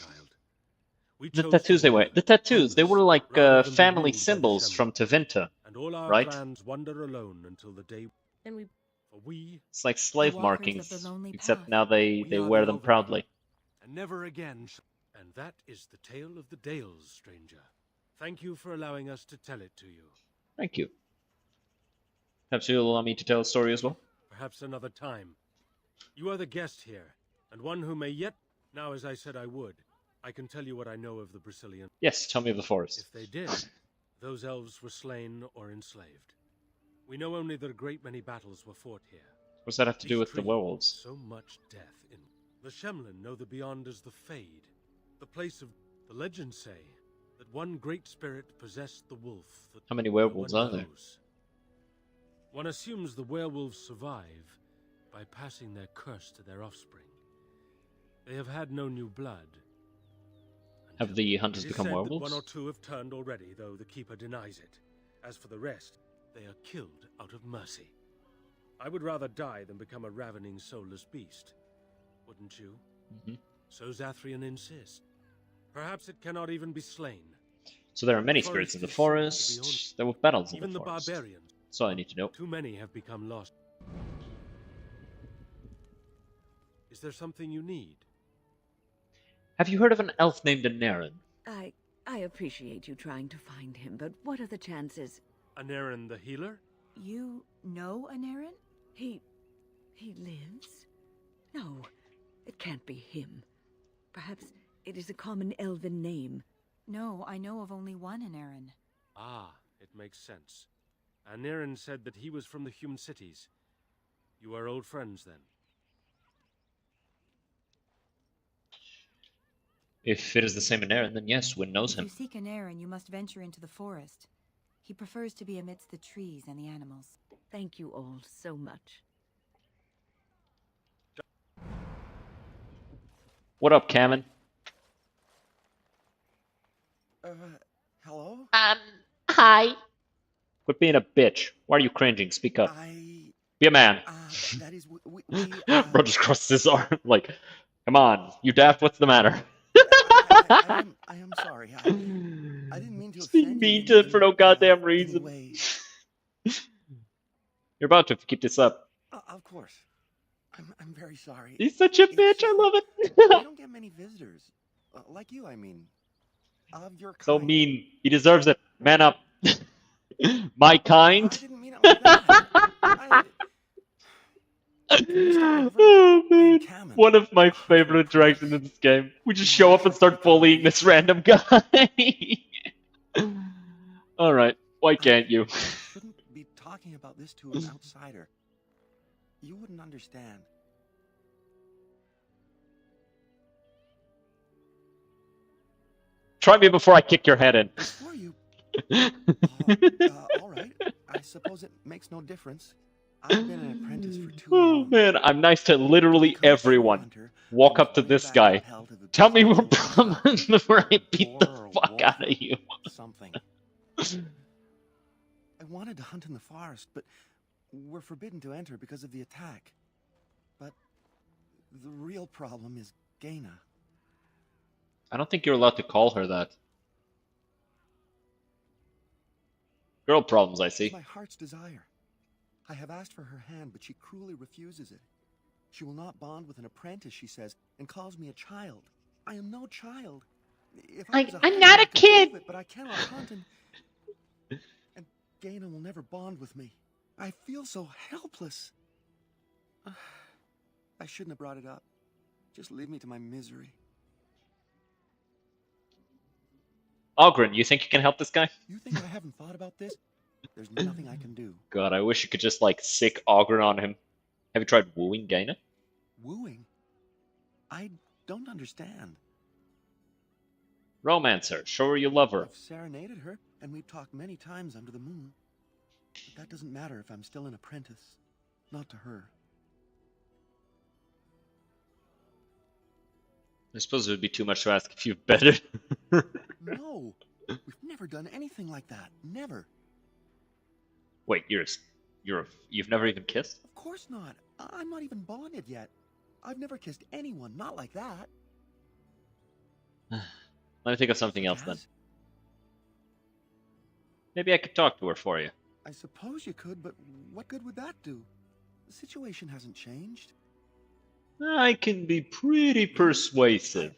tattoos they wear. The tattoos, they were like family symbols from Tevinter, And all our right? clans wander alone until the day... Then we... For we... It's like slave walkers markings, of the lonely except path. now they are wear the them Overlord, proudly. And never again And that is the tale of the Dales, stranger. Thank you for allowing us to tell it to you. Thank you. Perhaps you'll allow me to tell a story as well? Perhaps another time. You are the guest here, and one who may yet... Now, as I said I would, I can tell you what I know of the Brazilian. Yes, tell me of the forest. If they did, those elves were slain or enslaved. We know only that a great many battles were fought here. What does that have to do These with the trees, werewolves? So much death in... The Shemlin know the beyond as the Fade, the place of... The legends say that one great spirit possessed the wolf that... How many werewolves no are one there? knows. One assumes the werewolves survive by passing their curse to their offspring. They have had no new blood. Have the hunters It is become said that werewolves? one or two have turned already, though the Keeper denies it. As for the rest, they are killed out of mercy. I would rather die than become a ravening, soulless beast. Wouldn't you? Mm-hmm. So Zathrian insists. Perhaps it cannot even be slain. So there are many The spirits in the forest is said to be forest. There were battles in Even the the forest. barbarians. That's all I need to know. Too many have become lost. Is there something you need? Have you heard of an elf named Anarin? I appreciate you trying to find him, but what are the chances? Anarin the healer? You know Anarin? He lives? No, it can't be him. Perhaps it is a common elven name. No, I know of only one Anarin. Ah, it makes sense. Anarin said that he was from the human cities. You are old friends, then? If it is the same Anarin, then yes, Wynn knows If him. you seek Anarin, you must venture into the forest. He prefers to be amidst the trees and the animals. Thank you all so much. What up, Cameron? Hello? Hi. Quit being a bitch. Why are you cringing? Speak up. Be a man. That is, Bro just crossed his arm. Like, come on. You daft, what's the matter? I am sorry. I didn't mean to Just being offend mean you to for no goddamn reason. way. You're about to if you keep this up. Of course. I'm very sorry. He's such a bitch. I love We it. don't get many visitors. Like you, I mean. Of your kind. So mean. He deserves it. Man up. My kind. I didn't mean it like that. Oh man, one of my favorite interactions in this game. We just show up and start bullying this random guy. Alright, why can't you? Shouldn't be talking about this to an outsider. You wouldn't understand. Try me before I kick your head in. Before you... all right. I suppose it makes no difference. I've been an apprentice for too Oh long. man, I'm nice to literally everyone. Walk up to this guy. Tell me your problems before I beat the fuck out of you. Something. I wanted to hunt in the forest, but we're forbidden to enter because of the attack. But the real problem is Gaina. I don't think you're allowed to call her that. Girl problems, I see. It's my heart's desire. I have asked for her hand, but she cruelly refuses it. She will not bond with an apprentice, she says, and calls me a child. I am no child. If I was I'm not a kid. It, but I cannot hunt, and Gaina will never bond with me. I feel so helpless. I shouldn't have brought it up. Just leave me to my misery. Ogren, you think you can help this guy? You think I haven't thought about this? There's nothing I can do. God, I wish you could just like sick Ogren on him. Have you tried wooing Gaina? Wooing? I don't understand. Romance her. Show her you love her. I've serenaded her, and we've talked many times under the moon. But that doesn't matter if I'm still an apprentice. Not to her. I suppose it would be too much to ask if you've betted. No! We've never done anything like that. Never. Wait, you've never even kissed? Of course not. I'm not even bonded yet. I've never kissed anyone, not like that. Let me think of something else then. Maybe I could talk to her for you. I suppose you could, but what good would that do? The situation hasn't changed. I can be pretty persuasive.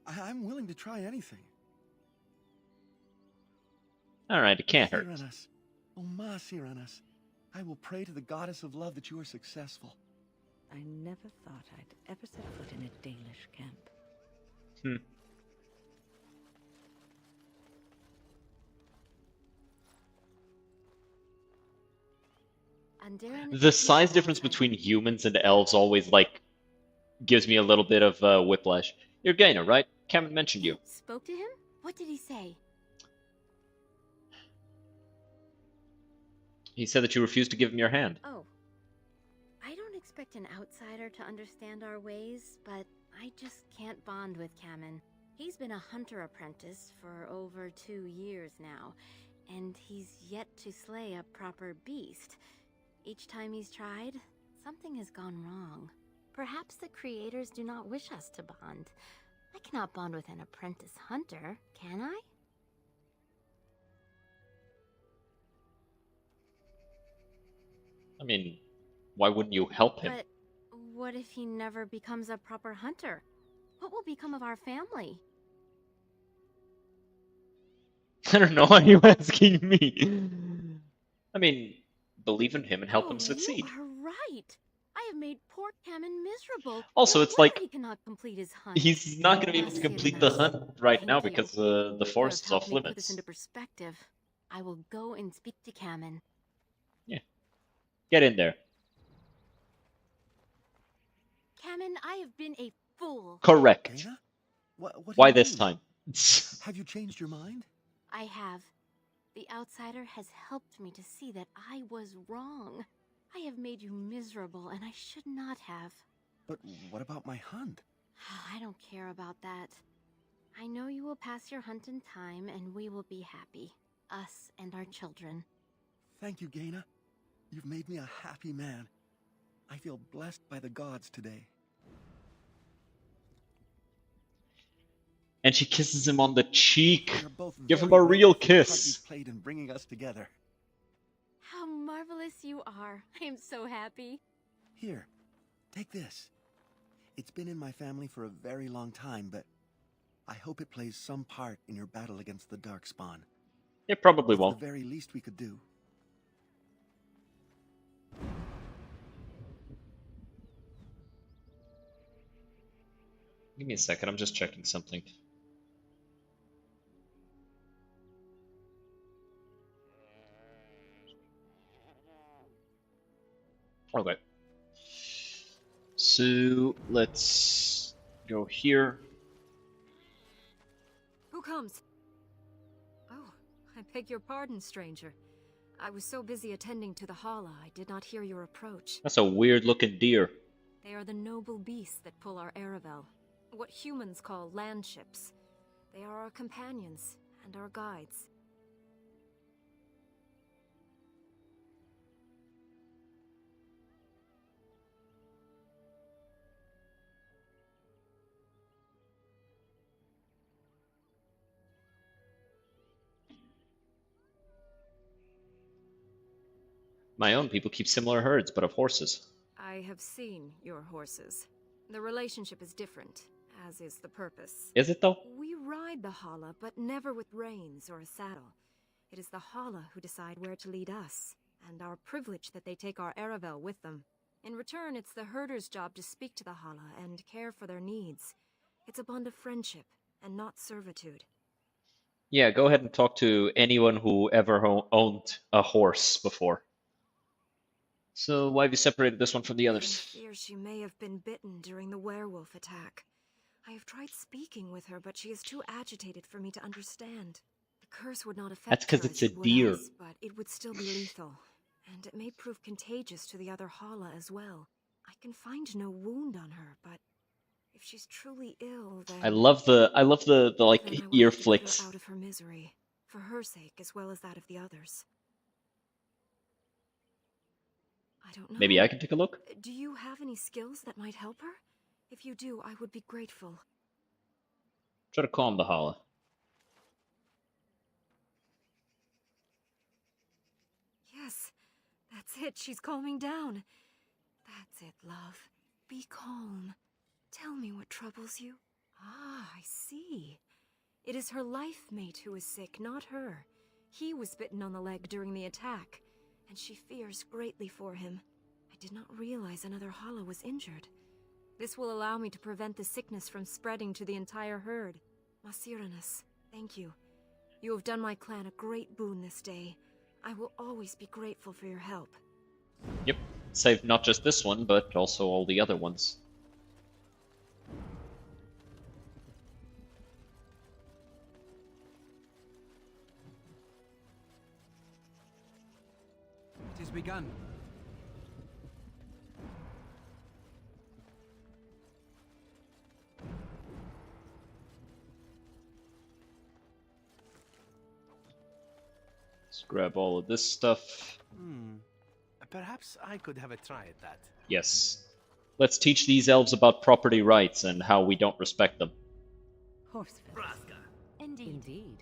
I'm willing to try anything. Alright, it can't hurt. Cyranas. Oh, Ma Cyranas. I will pray to the goddess of love that you are successful. I never thought I'd ever set foot in a Dalish camp. The size difference between humans and elves always, like, gives me a little bit of whiplash. You're Gaina, right? Cameron mentioned you. Spoke to him? What did he say? He said that you refused to give him your hand. Oh. I don't expect an outsider to understand our ways, but I just can't bond with Kamen. He's been a hunter apprentice for over 2 years now, and he's yet to slay a proper beast. Each time he's tried, something has gone wrong. Perhaps the creators do not wish us to bond. I cannot bond with an apprentice hunter, can I? I mean, why wouldn't you help him? But what if he never becomes a proper hunter? What will become of our family? I don't know, why are you asking me? I mean, believe in him and help him succeed. You are right. I have made poor Kamen miserable. Also, it's like, he cannot complete his hunt. he's not going to be able to complete the hunt right now because the forest is off Put this limits. into perspective. I will go and speak to Kamen. Yeah. Get in there. Kamen, I have been a fool. Correct. Gaina? What do Why you this mean? time? Have you changed your mind? I have. The outsider has helped me to see that I was wrong. I have made you miserable, and I should not have. But what about my hunt? I don't care about that. I know you will pass your hunt in time, and we will be happy. Us and our children. Thank you, Gaina. You've made me a happy man. I feel blessed by the gods today. And she kisses him on the cheek. You're both Give him very a real brave for the part kiss. you've played in bringing us together. How marvelous you are. I am so happy. Here, take this. It's been in my family for a very long time, but I hope it plays some part in your battle against the Darkspawn. It probably It's won't. the very least we could do. Give me a second, I'm just checking something. Okay. So let's go here. Who comes? Oh, I beg your pardon, stranger. I was so busy attending to the Hala, I did not hear your approach. That's a weird looking deer. They are the noble beasts that pull our Aravel, what humans call landships. They are our companions and our guides. My own people keep similar herds, but of horses. I have seen your horses. The relationship is different, as is the purpose. Is it though? We ride the Hala, but never with reins or a saddle. It is the Hala who decide where to lead us, and our privilege that they take our Aravel with them. In return, it's the herder's job to speak to the Hala and care for their needs. It's a bond of friendship, and not servitude. Yeah, go ahead and talk to anyone who ever owned a horse before. So why have you separated this one from the I others? fear she may have been bitten during the werewolf attack. I have tried speaking with her, but she is too agitated for me to understand. The curse would not affect That's because her it's as a it would deer. us, but it would still be lethal. And it may prove contagious to the other Hala as well. I can find no wound on her, but if she's truly ill, then... I love the like then I will ear have to put flicks. her out of her misery, for her sake as well as that of the others. I don't know. Maybe I can take a look? Do you have any skills that might help her? If you do, I would be grateful. Try to calm the Hala. Yes, that's it. She's calming down. That's it, love. Be calm. Tell me what troubles you. Ah, I see. It is her life mate who is sick, not her. He was bitten on the leg during the attack, and she fears greatly for him. I did not realize another Hala was injured. This will allow me to prevent the sickness from spreading to the entire herd. Masiranus, thank you. You have done my clan a great boon this day. I will always be grateful for your help. Yep. Save not just this one, but also all the other ones. It is begun. Let's grab all of this stuff. Perhaps I could have a try at that. Yes. Let's teach these elves about property rights and how we don't respect them. Indeed.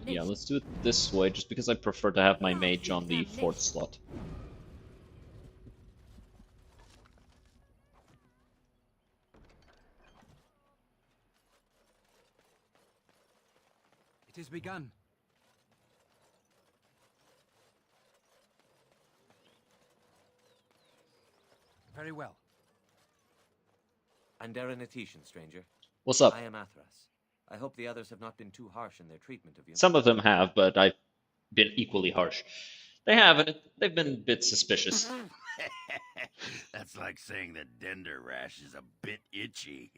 Yeah, let's do it this way, just because I prefer to have my mage on the fourth slot. It is begun. Very well. Andera Natishan, stranger. What's up? I am Athras. I hope the others have not been too harsh in their treatment of you. Some of them have, but I've been equally harsh. They haven't. They've been a bit suspicious. That's like saying that dender rash is a bit itchy.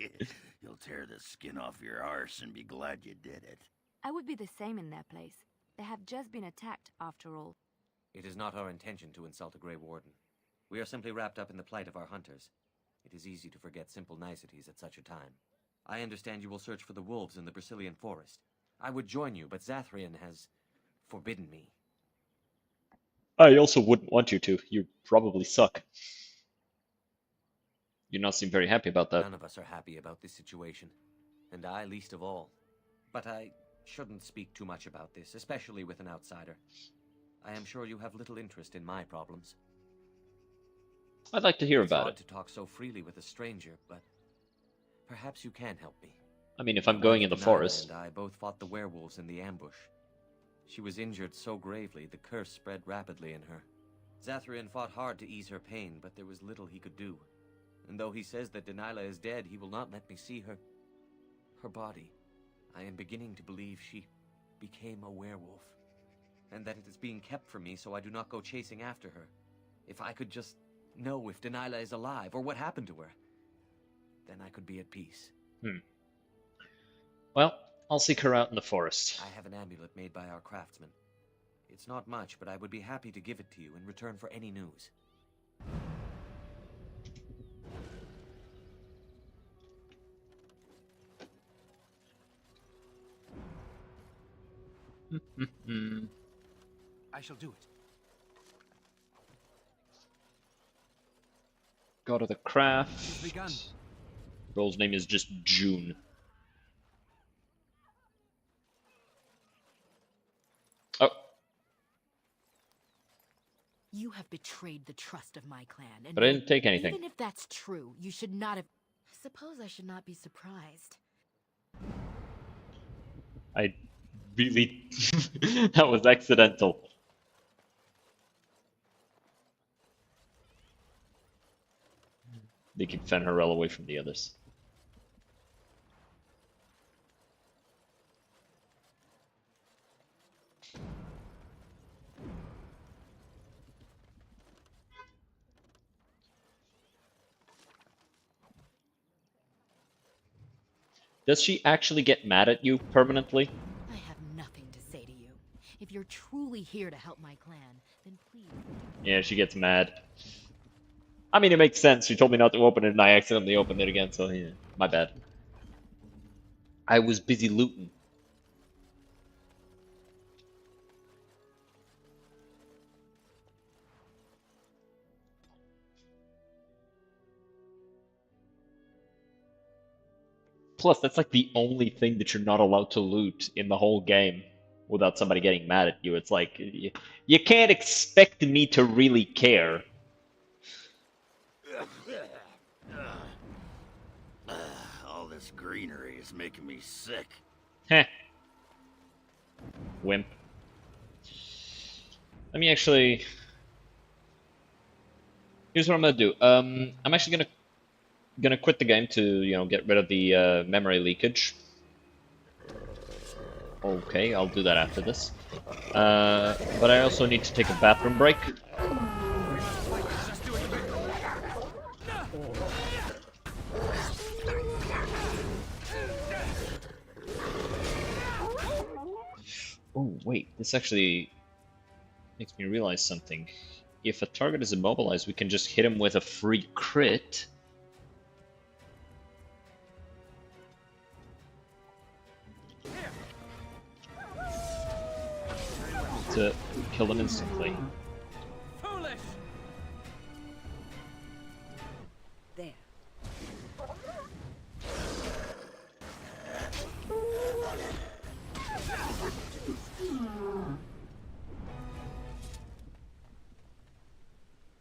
You'll tear the skin off your arse and be glad you did it. I would be the same in their place. They have just been attacked, after all. It is not our intention to insult a Grey Warden. We are simply wrapped up in the plight of our hunters. It is easy to forget simple niceties at such a time. I understand you will search for the wolves in the Brazilian forest. I would join you, but Zathrian has forbidden me. I also wouldn't want you to. You probably suck. You not seem very happy about that. None of us are happy about this situation, and I least of all. But I shouldn't speak too much about this, especially with an outsider. I am sure you have little interest in my problems. I'd like to hear It's about odd it. to talk so freely with a stranger, but perhaps you can help me. I mean, if I'm going in the Nyla forest. and I both fought the werewolves in the ambush. She was injured so gravely, the curse spread rapidly in her. Zathrian fought hard to ease her pain, but there was little he could do. And though he says that Delilah is dead, he will not let me see her body. I am beginning to believe she became a werewolf, and that it is being kept from me so I do not go chasing after her. If I could just know if Delilah is alive or what happened to her, then I could be at peace. Well, I'll seek her out in the forest. I have an amulet made by our craftsman. It's not much, but I would be happy to give it to you in return for any news. I shall do it. God of the Craft. Begun. Girl's name is just June. Oh. You have betrayed the trust of my clan, and But I didn't take anything. even if that's true, you should not have. I suppose I should not be surprised. I really... that was accidental. They keep Fenrirel away from the others. Does she actually get mad at you permanently? I have nothing to say to you. If you're truly here to help my clan, then please. Yeah, she gets mad. I mean, it makes sense. She told me not to open it and I accidentally opened it again, so yeah, my bad. I was busy looting. Plus, that's like the only thing that you're not allowed to loot in the whole game without somebody getting mad at you. It's like, you can't expect me to really care. All this greenery is making me sick. Heh. Wimp. Let me actually... Here's what I'm gonna do. I'm actually gonna quit the game to, get rid of the memory leakage. Okay, I'll do that after this. But I also need to take a bathroom break. Oh, wait, this actually makes me realize something. If a target is immobilized, we can just hit him with a free crit. To kill them instantly. Foolish. There.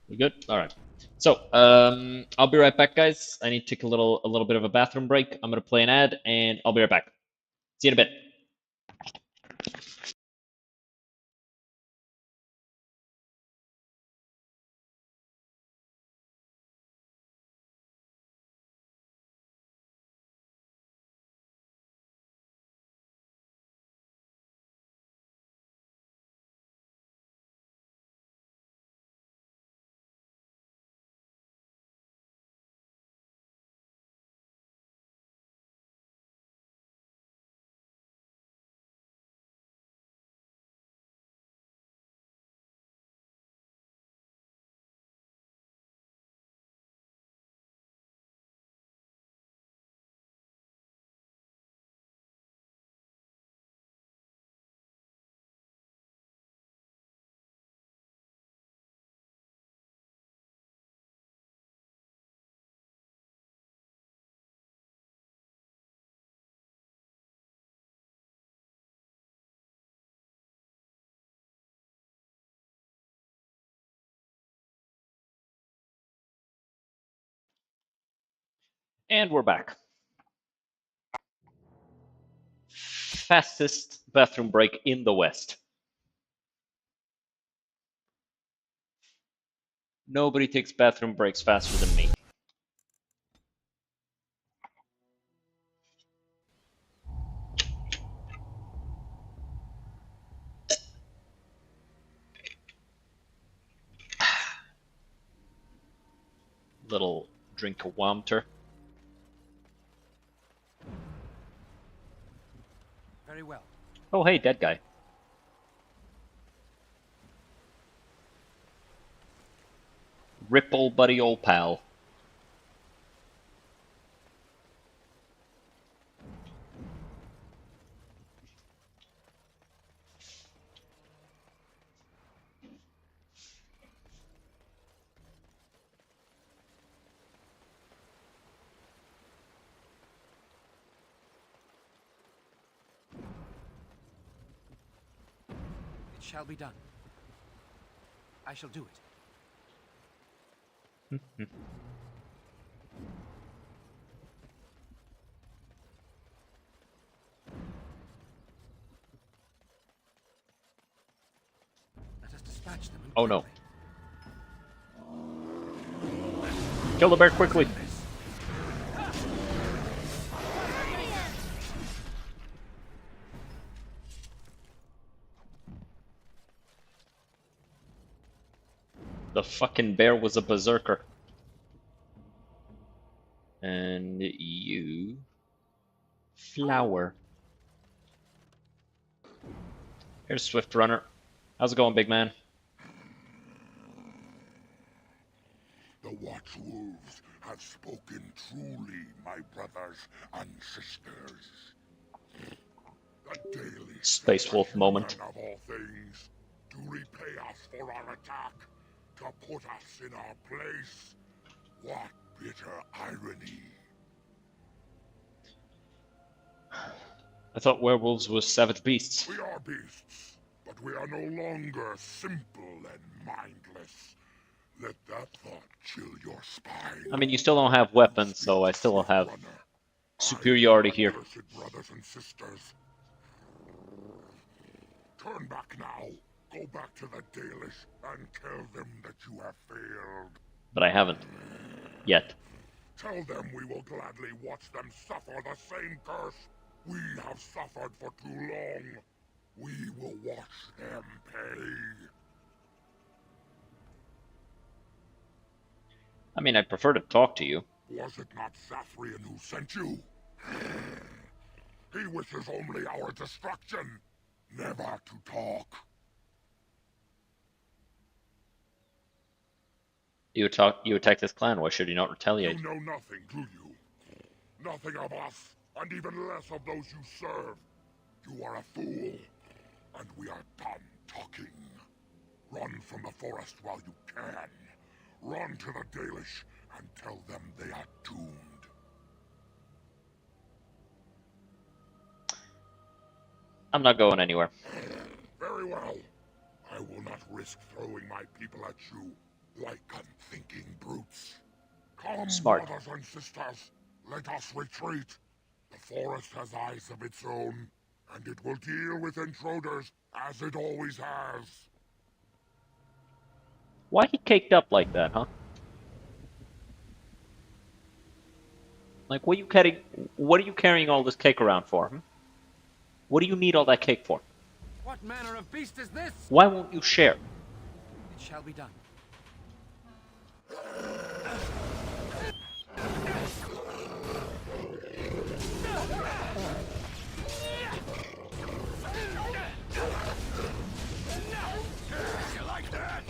We good? All right. So, I'll be right back, guys. I need to take a little bit of a bathroom break. I'm gonna play an ad, and I'll be right back. See you in a bit. And we're back. Fastest bathroom break in the West. Nobody takes bathroom breaks faster than me. Little drink of water. Very well. Oh, hey, dead guy. Ripple, buddy, old pal. It shall be done. I shall do it. Let us dispatch them. Oh no. Kill the bear quickly. The fucking bear was a berserker. And you... Flower. Here's Swift Runner. How's it going, big man? The Watchwolves have spoken truly, my brothers and sisters. The daily Space Wolf moment. of all things, to repay us for our attack, to put us in our place. What bitter irony. I thought werewolves were savage beasts. We are beasts, but we are no longer simple and mindless. Let that thought chill your spine. I mean, you still don't have weapons, so I still have superiority here. Brothers and sisters. Turn back now. Go back to the Dalish and tell them that you have failed. But I haven't. Yet. Tell them we will gladly watch them suffer the same curse we have suffered for too long. We will watch them pay. I mean, I'd prefer to talk to you. Was it not Sathrian who sent you? He wishes only our destruction, never to talk. You attacked this clan, why should you not retaliate? You know nothing, do you? Nothing of us, and even less of those you serve. You are a fool, and we are done talking. Run from the forest while you can. Run to the Dalish and tell them they are doomed. I'm not going anywhere. Very well. I will not risk throwing my people at you like unthinking brutes. Come, Smart. brothers and sisters, let us retreat. The forest has eyes of its own, and it will deal with intruders as it always has. Why he caked up like that, huh? Like, what are you carrying all this cake around for? Hmm? What do you need all that cake for? What manner of beast is this? Why won't you share? It shall be done. You like that?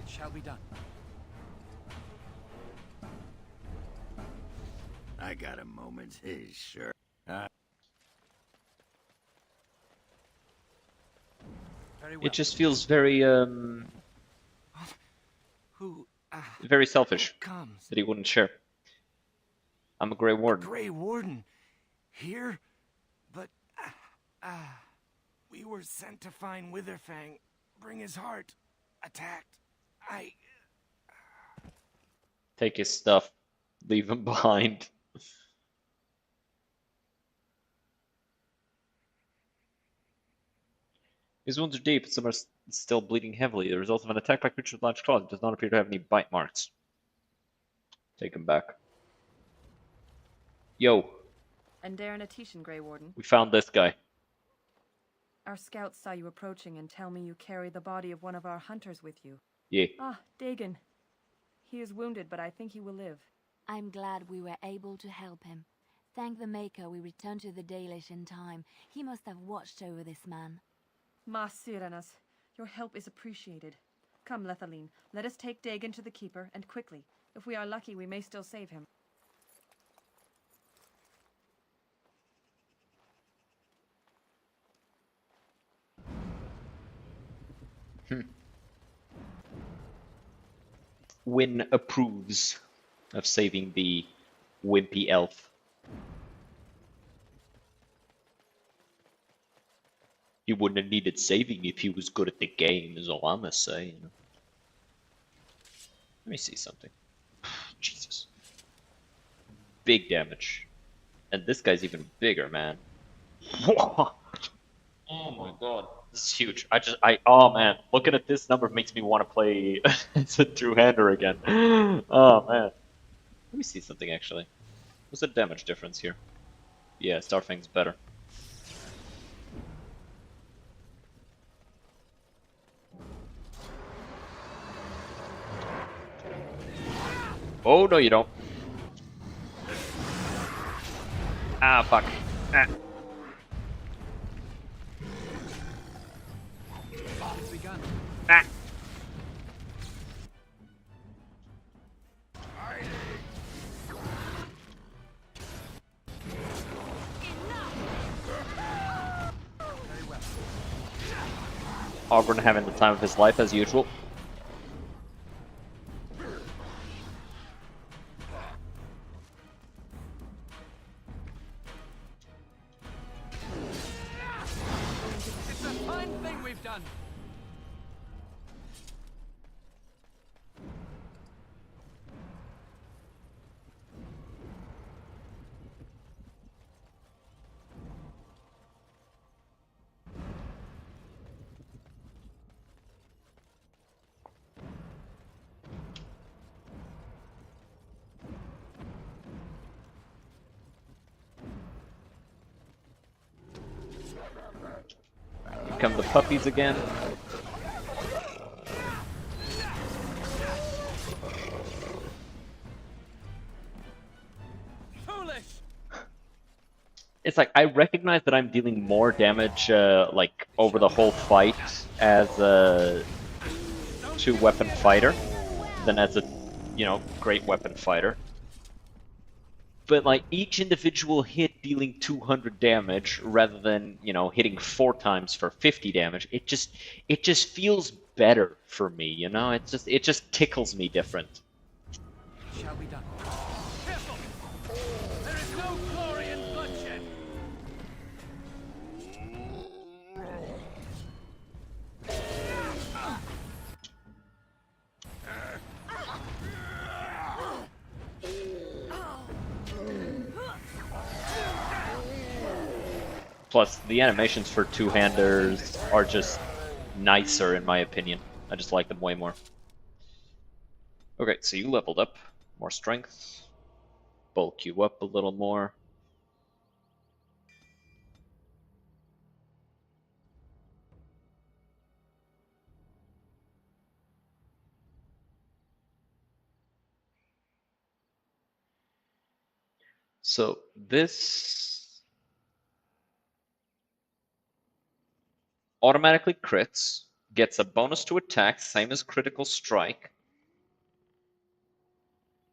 It shall be done. I got a moment, sure. Very well. It just feels very, Who? very selfish Comes. that he wouldn't share. I'm a Grey Warden. Grey Warden? Here? But, we were sent to find Witherfang, bring his heart, attacked. Take his stuff. Leave him behind. His wounds are deep, and some are still bleeding heavily. The result of an attack by creatures with large claws. It does not appear to have any bite marks. Take him back. Yo, And Darren Atishan, Grey Warden. we found this guy. Our scouts saw you approaching and tell me you carry the body of one of our hunters with you. Yeah. Ah, Dagon. He is wounded, but I think he will live. I'm glad we were able to help him. Thank the Maker we returned to the Dalish in time. He must have watched over this man. Mas Sirenas, your help is appreciated. Come, Lethaline, let us take Dagon to the Keeper, and quickly. If we are lucky, we may still save him. Wynn approves of saving the wimpy elf. He wouldn't have needed saving if he was good at the game, is all I'm gonna say. You know? Let me see something. Jesus. Big damage. And this guy's even bigger, man. Whoa. Oh my god. This is huge. Oh man, looking at this number makes me want to play as a two-hander again. Oh man. Let me see something actually. What's the damage difference here? Yeah, Starfang's better. Oh, no you don't. Ah, fuck. Ah. Ah. Auburn having the time of his life as usual. It's a fine thing we've done. Here come the puppies again. Foolish. It's like I recognize that I'm dealing more damage, like over the whole fight as a two-weapon fighter than as a, great weapon fighter. But like each individual hit dealing 200 damage rather than, hitting 4 times for 50 damage, it just feels better for me, it just tickles me different. Shall be done. Careful! There is no glory in bloodshed. Plus, the animations for two-handers are just nicer in my opinion. I just like them way more. Okay, so you leveled up. More strength. Bulk you up a little more. So this automatically crits, gets a bonus to attack, same as critical strike,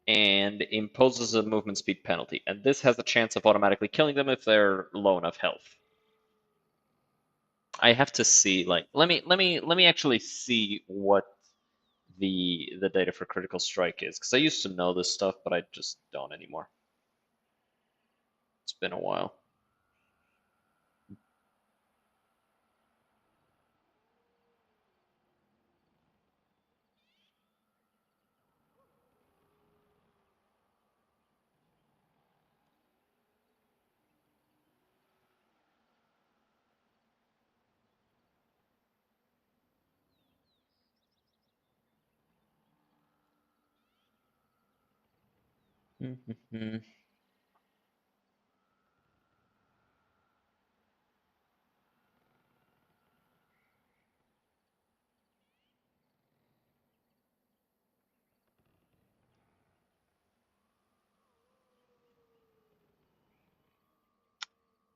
and imposes a movement speed penalty. And this has a chance of automatically killing them if they're low enough health. I have to see, like, let me actually see what the data for critical strike is, because I used to know this stuff, but I just don't anymore. It's been a while.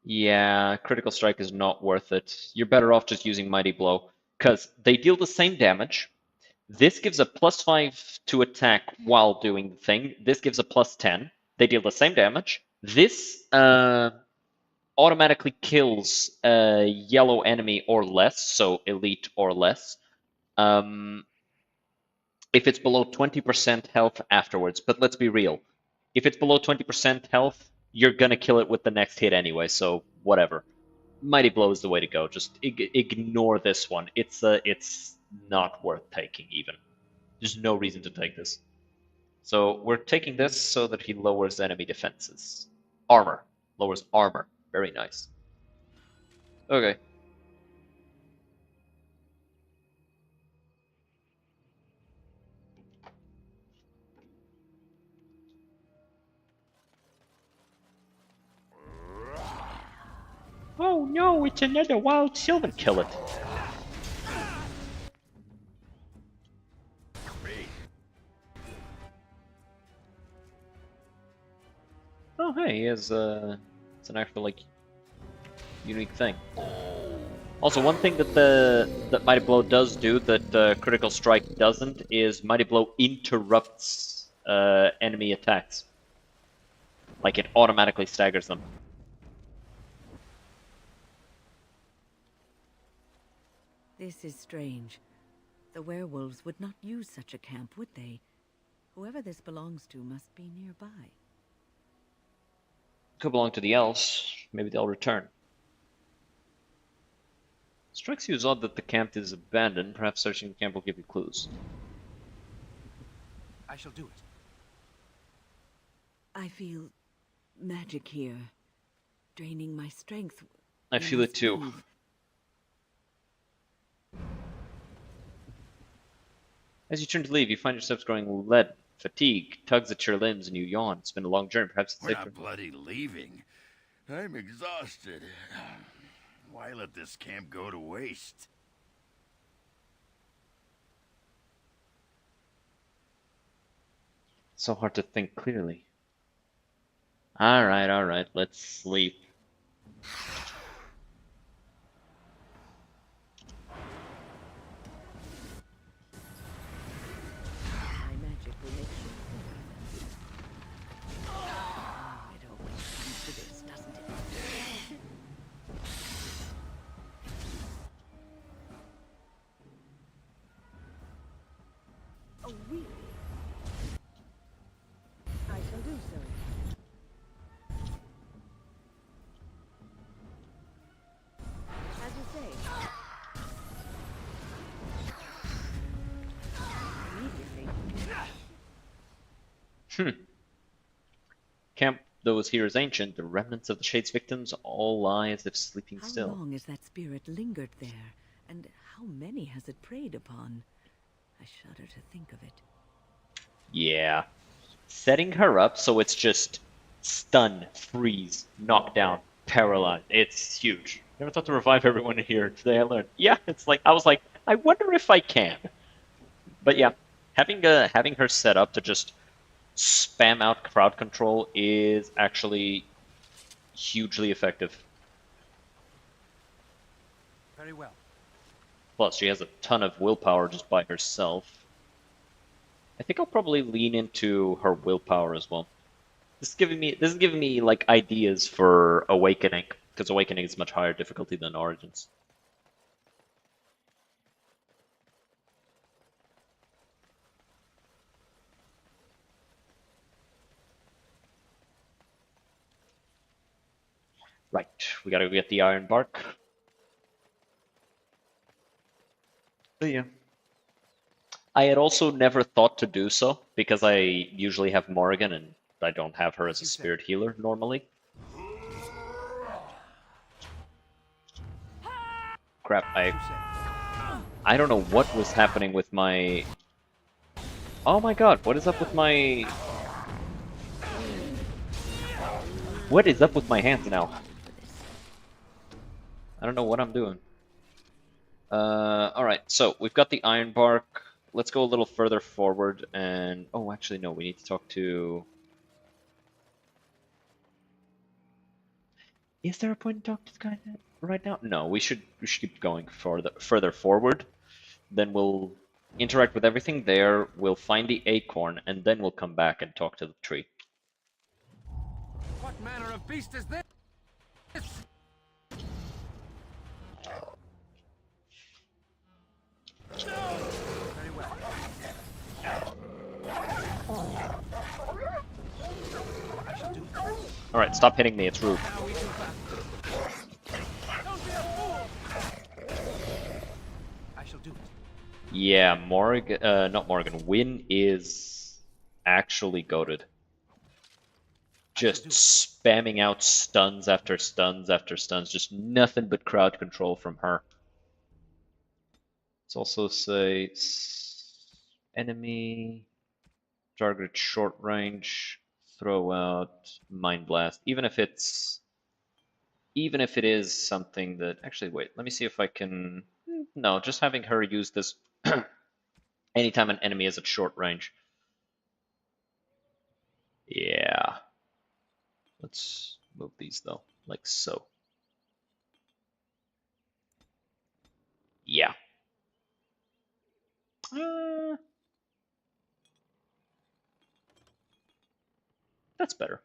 Yeah, critical strike is not worth it. You're better off just using mighty blow because they deal the same damage. This gives a +5 to attack while doing the thing. This gives a +10. They deal the same damage. This automatically kills a yellow enemy or less, so elite or less, if it's below 20% health afterwards. But let's be real. If it's below 20% health, you're gonna kill it with the next hit anyway, so whatever. Mighty Blow is the way to go. Just ignore this one. It's not worth taking even. There's no reason to take this. So we're taking this so that he lowers enemy defenses. Armor. Lowers armor. Very nice. Okay. Oh no, it's another wild sylvan. Kill it. Oh hey, he has it's an actual like unique thing. Also, one thing that Mighty Blow does do that Critical Strike doesn't is Mighty Blow interrupts enemy attacks. Like it automatically staggers them. This is strange. The werewolves would not use such a camp, would they? Whoever this belongs to must be nearby. Could belong to the elves. Maybe they'll return. Strikes you as odd that the camp is abandoned. Perhaps searching the camp will give you clues. I shall do it. I feel magic here, draining my strength. I feel it too. Move. As you turn to leave, you find yourselves growing lead. Fatigue tugs at your limbs and you yawn. It's been a long journey. Perhaps it's We're safer. not bloody leaving. I'm exhausted. Why let this camp go to waste? So hard to think clearly. Alright, let's sleep. My magic will make sure. Oh, it always comes to this, doesn't it? Oh, really? I shall do so. As you say. Immediately. Camp, though is here is ancient, the remnants of the Shade's victims all lie as if sleeping How still. long has that spirit lingered there? And how many has it preyed upon? I shudder to think of it. Yeah. Setting her up so it's just stun, freeze, knock down, paralyze. It's huge. Never thought to revive everyone in here. Today I learned. Yeah, it's like I was like, I wonder if I can. But yeah, having her set up to just spam out crowd control is actually hugely effective. Very well. Plus, she has a ton of willpower just by herself. I think I'll probably lean into her willpower as well. This is giving me like ideas for Awakening, because Awakening is much higher difficulty than Origins. Right, we gotta go get the Iron Bark. But yeah. I had also never thought to do so, because I usually have Morrigan and I don't have her as a spirit healer normally. Crap, I don't know what was happening with my... Oh my god, what is up with my... What is up with my hands now? I don't know what I'm doing. Alright, so we've got the Iron Bark. Let's go a little further forward and... Oh, actually no, we need to talk to... Is there a point in talking to the guy right now? No, we should keep going further forward. Then we'll interact with everything there. We'll find the acorn, and then we'll come back and talk to the tree. What manner of beast is this? Very well. All right, stop hitting me. It's rude. I shall do it. Yeah, Morgan, not Morgan. Win is actually goated. Just spamming out stuns after stuns after stuns. Just nothing but crowd control from her. Let's also say enemy target short range. Throw out Mind Blast, even if it is something that actually wait. Let me see if I can. No, just having her use this anytime an enemy is at short range. Yeah. Let's move these though, like so. Yeah. That's better.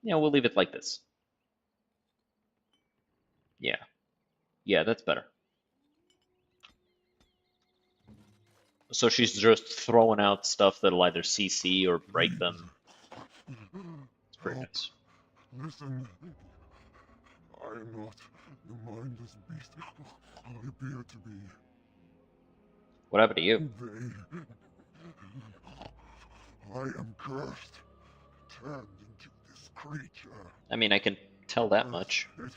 Yeah, we'll leave it like this. Yeah. Yeah, that's better. So she's just throwing out stuff that'll either CC or break them. It's pretty nice. Listen, I am not the mindless beast I appear to be. What happened to you? I am cursed, turned into this creature. I mean, I can tell that much. It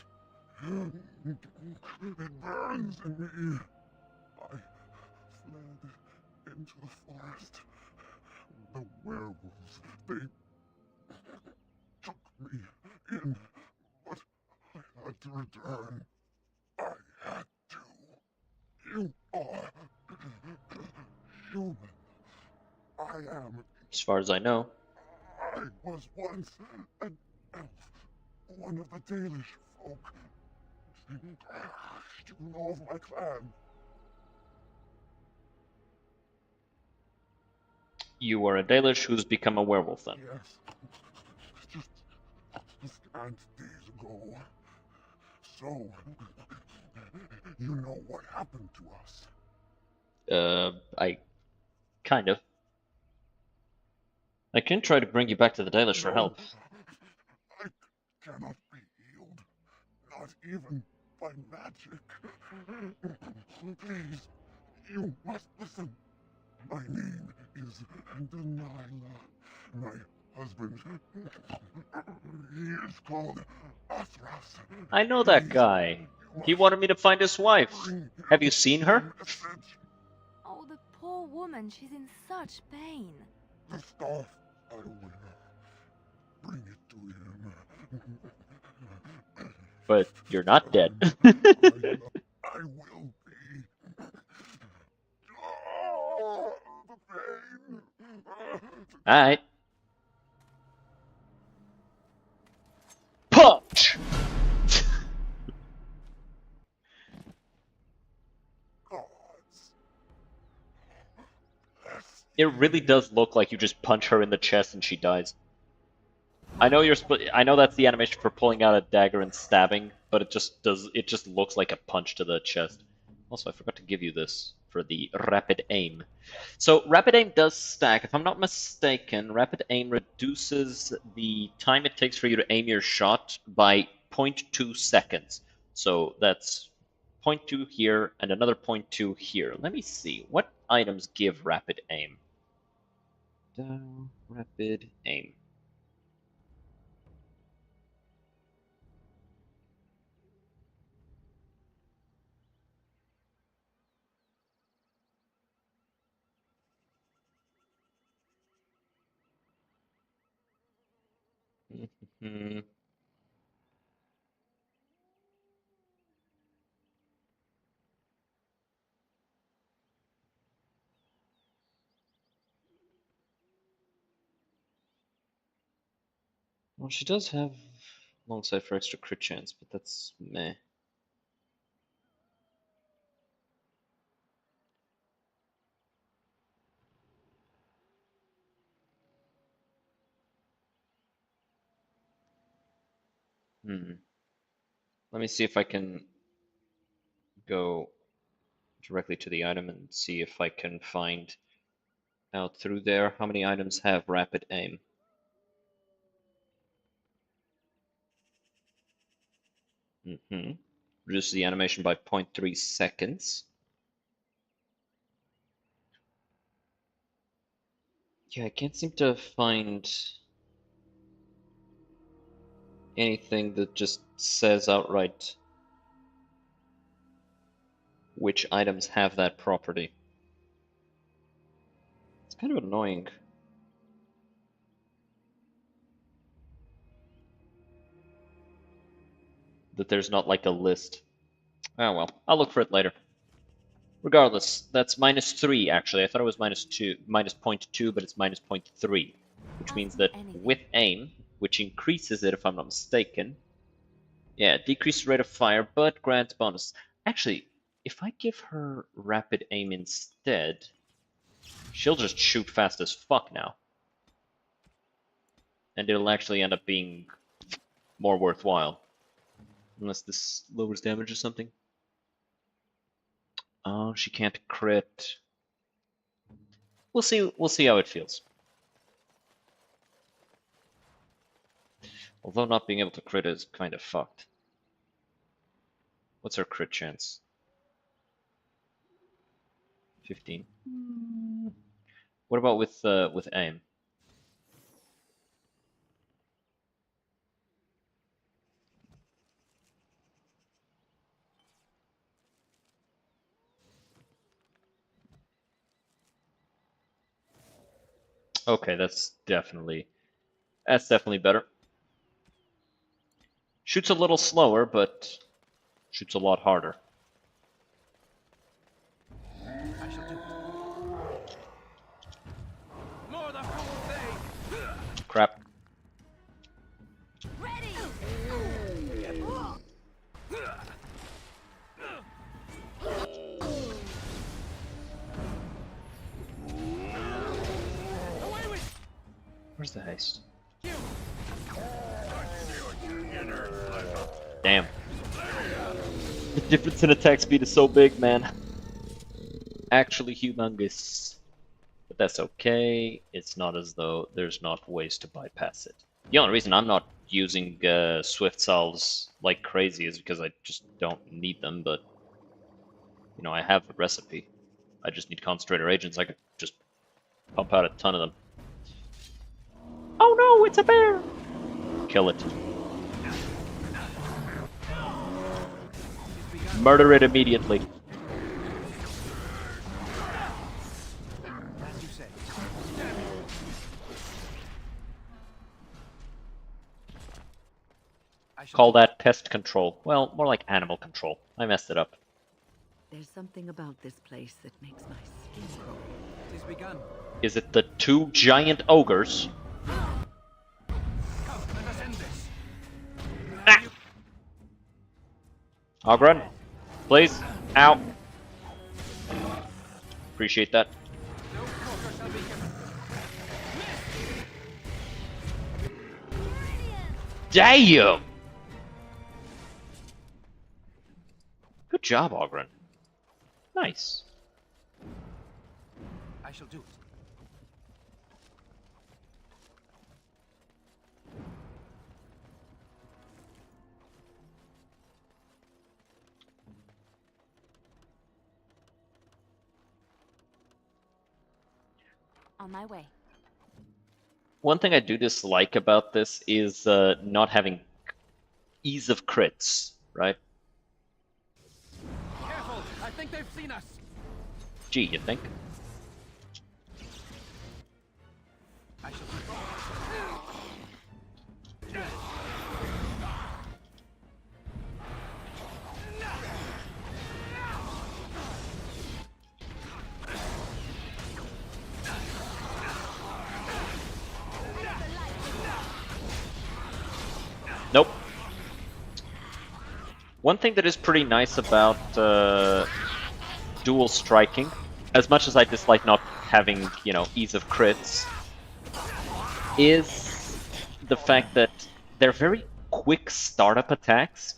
burns in me. I fled into the forest. The werewolves, they took me in, but I had to return. I had to. You are human. I am. As far as I know. I was once an elf, one of the Dalish folk. You know of my clan. You were a Dalish who's become a werewolf then? Yes. Just a scant days ago. So, you know what happened to us? I kind of. I can try to bring you back to the Dalish for help. I cannot be healed. Not even by magic. Please, you must listen. My name is Delilah. My husband, he is called Athras. I know that guy. He wanted me to find his wife. Have you seen her? Oh, the poor woman. She's in such pain. The staff I wear. Bring it to him. But you're not dead. I will be. Oh, the pain. Alright. Punch! It really does look like you just punch her in the chest and she dies. I know I know that's the animation for pulling out a dagger and stabbing, but it just looks like a punch to the chest. Also, I forgot to give you this for the rapid aim. So rapid aim does stack. If I'm not mistaken, rapid aim reduces the time it takes for you to aim your shot by 0.2 seconds. So that's 0.2 here and another 0.2 here. Let me see. What items give rapid aim? Rapid aim. Well, she does have long sight for extra crit chance, but that's meh. Let me see if I can go directly to the item and see if I can find out through there how many items have rapid aim. Reduce the animation by 0.3 seconds. Yeah, I can't seem to find anything that just says outright which items have that property. It's kind of annoying. That there's not like a list. Oh well, I'll look for it later. Regardless, that's -3 actually. I thought it was -2, -0.2, but it's -0.3, which means that with aim, which increases it if I'm not mistaken. Yeah, decreases rate of fire, but grants bonus. Actually, if I give her rapid aim instead, she'll just shoot fast as fuck now. And it'll actually end up being more worthwhile. Unless this lowers damage or something. Oh, she can't crit. We'll see how it feels. Although not being able to crit is kind of fucked. What's her crit chance? 15. What about with aim? Okay, that's definitely better. Shoots a little slower, but shoots a lot harder. I shall do. More the fool thing. Crap. Where's the haste? Damn. The difference in attack speed is so big, man. Actually humongous. But that's okay. It's not as though there's not ways to bypass it. The only reason I'm not using swift salves like crazy is because I just don't need them, but you know, I have a recipe. I just need concentrator agents. I could just pump out a ton of them. Oh no, it's a bear! Kill it. Murder it immediately. Call that pest control. Well, more like animal control. I messed it up. There's something about this place that makes my skin crawl. It is begun. Is it the 2 giant ogres? Come, let us end this. Ah! Ogren, please. Ow. Appreciate that. No quarter shall be given. Damn! Good job, Ogren. Nice. I shall do it. On my way. One thing I do dislike about this is not having ease of crits, right? Careful! I think they've seen us. Gee, you think? I shall Nope. One thing that is pretty nice about dual striking, as much as I dislike not having, ease of crits, is the fact that they're very quick startup attacks,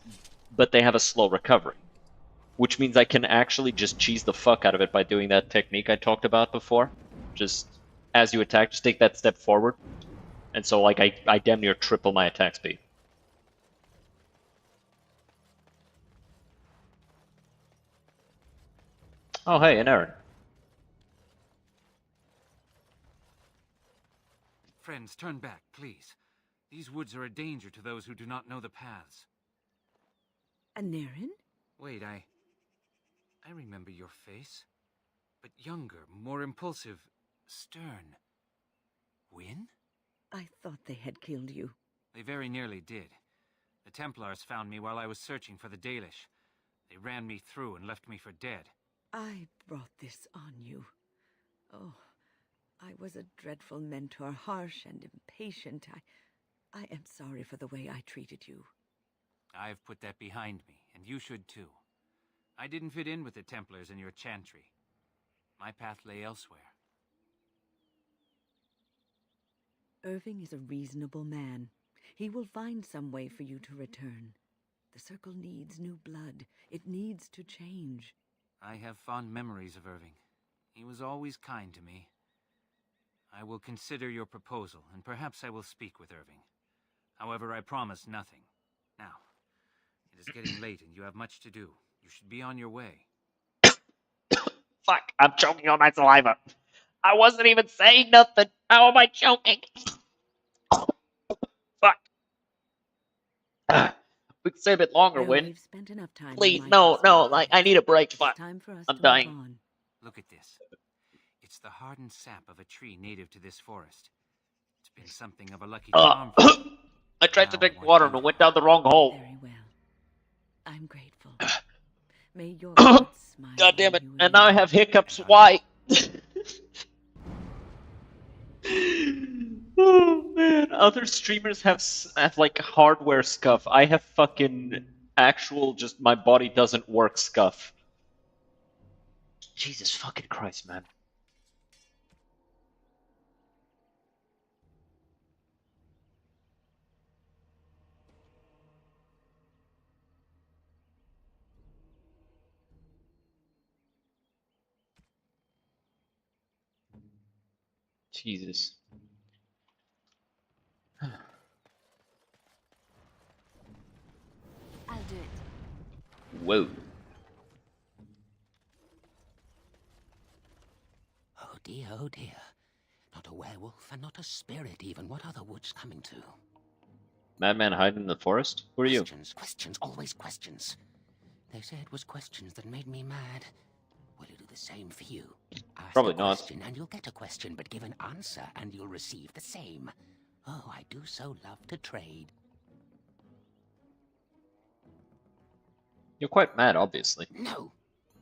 but they have a slow recovery. Which means I can actually just cheese the fuck out of it by doing that technique I talked about before. Just, as you attack, just take that step forward. And so, like, I damn near triple my attack speed. Oh, hey, an errand. Friends, turn back, please. These woods are a danger to those who do not know the paths. A Naren? Wait, I remember your face. But younger, more impulsive, stern. Wynn? I thought they had killed you. They very nearly did. The Templars found me while I was searching for the Dalish. They ran me through and left me for dead. I brought this on you. Oh, I was a dreadful mentor, harsh and impatient. I am sorry for the way I treated you. I've put that behind me, and you should too. I didn't fit in with the Templars in your chantry. My path lay elsewhere. Irving is a reasonable man. He will find some way for you to return. The Circle needs new blood. It needs to change. I have fond memories of Irving. He was always kind to me. I will consider your proposal, and perhaps I will speak with Irving. However, I promise nothing. Now, it is getting late and you have much to do. You should be on your way. Fuck, I'm choking on my saliva. I wasn't even saying nothing. How am I choking? Fuck. We can stay a bit longer, Well, Win. we've spent enough time. Please, no, like, I need a break. Fuck. Time for us I'm to dying. move on. Look at this. It's the hardened sap of a tree native to this forest. It's been something of a lucky charm for me. I tried to drink water and it went down the wrong hole. Very well. I'm grateful. May your heart smile. God damn it. And now I have hiccups. Why? Oh man, other streamers have like hardware scuff. I have fucking actual just my body doesn't work scuff. Jesus fucking Christ, man. Jesus. I'll do it. Whoa. Oh dear, oh dear. Not a werewolf and not a spirit even. What are the woods coming to? Madman hiding in the forest? Who are you? Questions, always questions. They say it was questions that made me mad. Will it do the same for you? Ask Probably a not. question and you'll get a question, but give an answer and you'll receive the same. Oh, I do so love to trade. You're quite mad, obviously. No,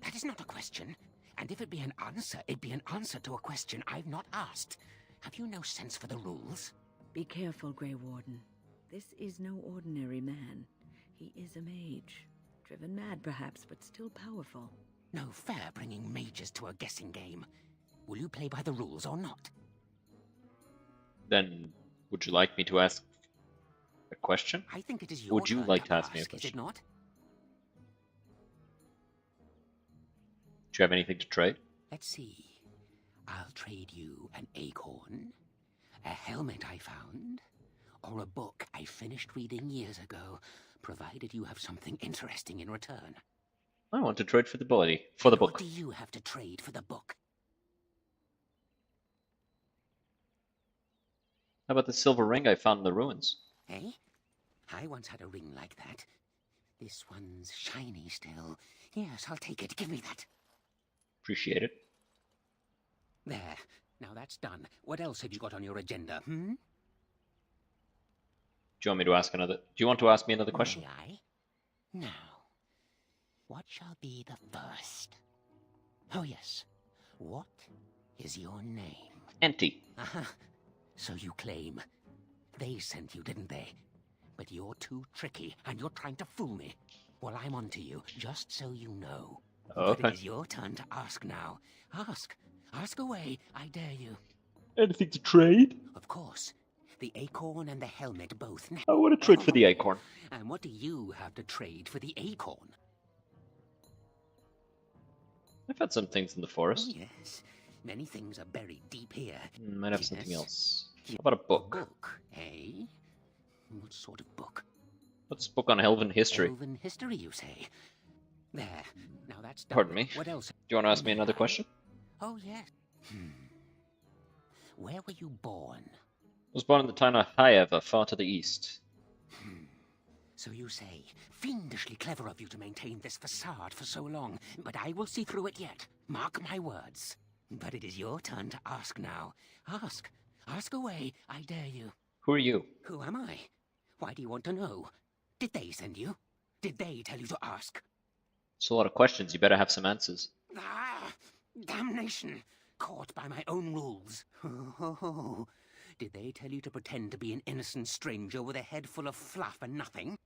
that is not a question. And if it be an answer, it'd be an answer to a question I've not asked. Have you no sense for the rules? Be careful, Grey Warden. This is no ordinary man. He is a mage. Driven mad, perhaps, but still powerful. No fair bringing mages to a guessing game. Will you play by the rules or not? Then, would you like me to ask a question? I think it is your Would you turn like to to ask me a Is it question? not? Do you have anything to trade? Let's see. I'll trade you an acorn, a helmet I found, or a book I finished reading years ago, provided you have something interesting in return. I want to trade for the body, for the What book. do you have to trade for the book? How about the silver ring I found in the ruins? Eh? I once had a ring like that. This one's shiny still. Yes, I'll take it. Give me that. Appreciate it. There. Now that's done. What else have you got on your agenda, hmm? Do you want me to ask another? Do you want to ask me another question? May I? Now, what shall be the first? Oh yes. What is your name? Empty. Aha. So you claim. They sent you, didn't they? But you're too tricky, and you're trying to fool me. Well, I'm on to you, just so you know. But Okay. it is your turn to ask now. Ask. Ask away, I dare you. Anything to trade? Of course. The acorn and the helmet both. I want to trade for the acorn. And what do you have to trade for the acorn? I've had some things in the forest. Oh, yes. Many things are buried deep here. Might have Yes. something else. How about a book? A book, eh? What sort of book? What's a book on Elven history? Elven history, you say? There. Now that's done. Pardon me? What else? Do you want to ask me another question? Oh, yes. Where were you born? I was born in the town of Hayeva, far to the east. So you say. Fiendishly clever of you to maintain this facade for so long, but I will see through it yet. Mark my words. But it is your turn to ask now. Ask. Ask away, I dare you. Who are you? Who am I? Why do you want to know? Did they send you? Did they tell you to ask? It's a lot of questions. You better have some answers. Ah! Damnation! Caught by my own rules. Oh, did they tell you to pretend to be an innocent stranger with a head full of fluff and nothing?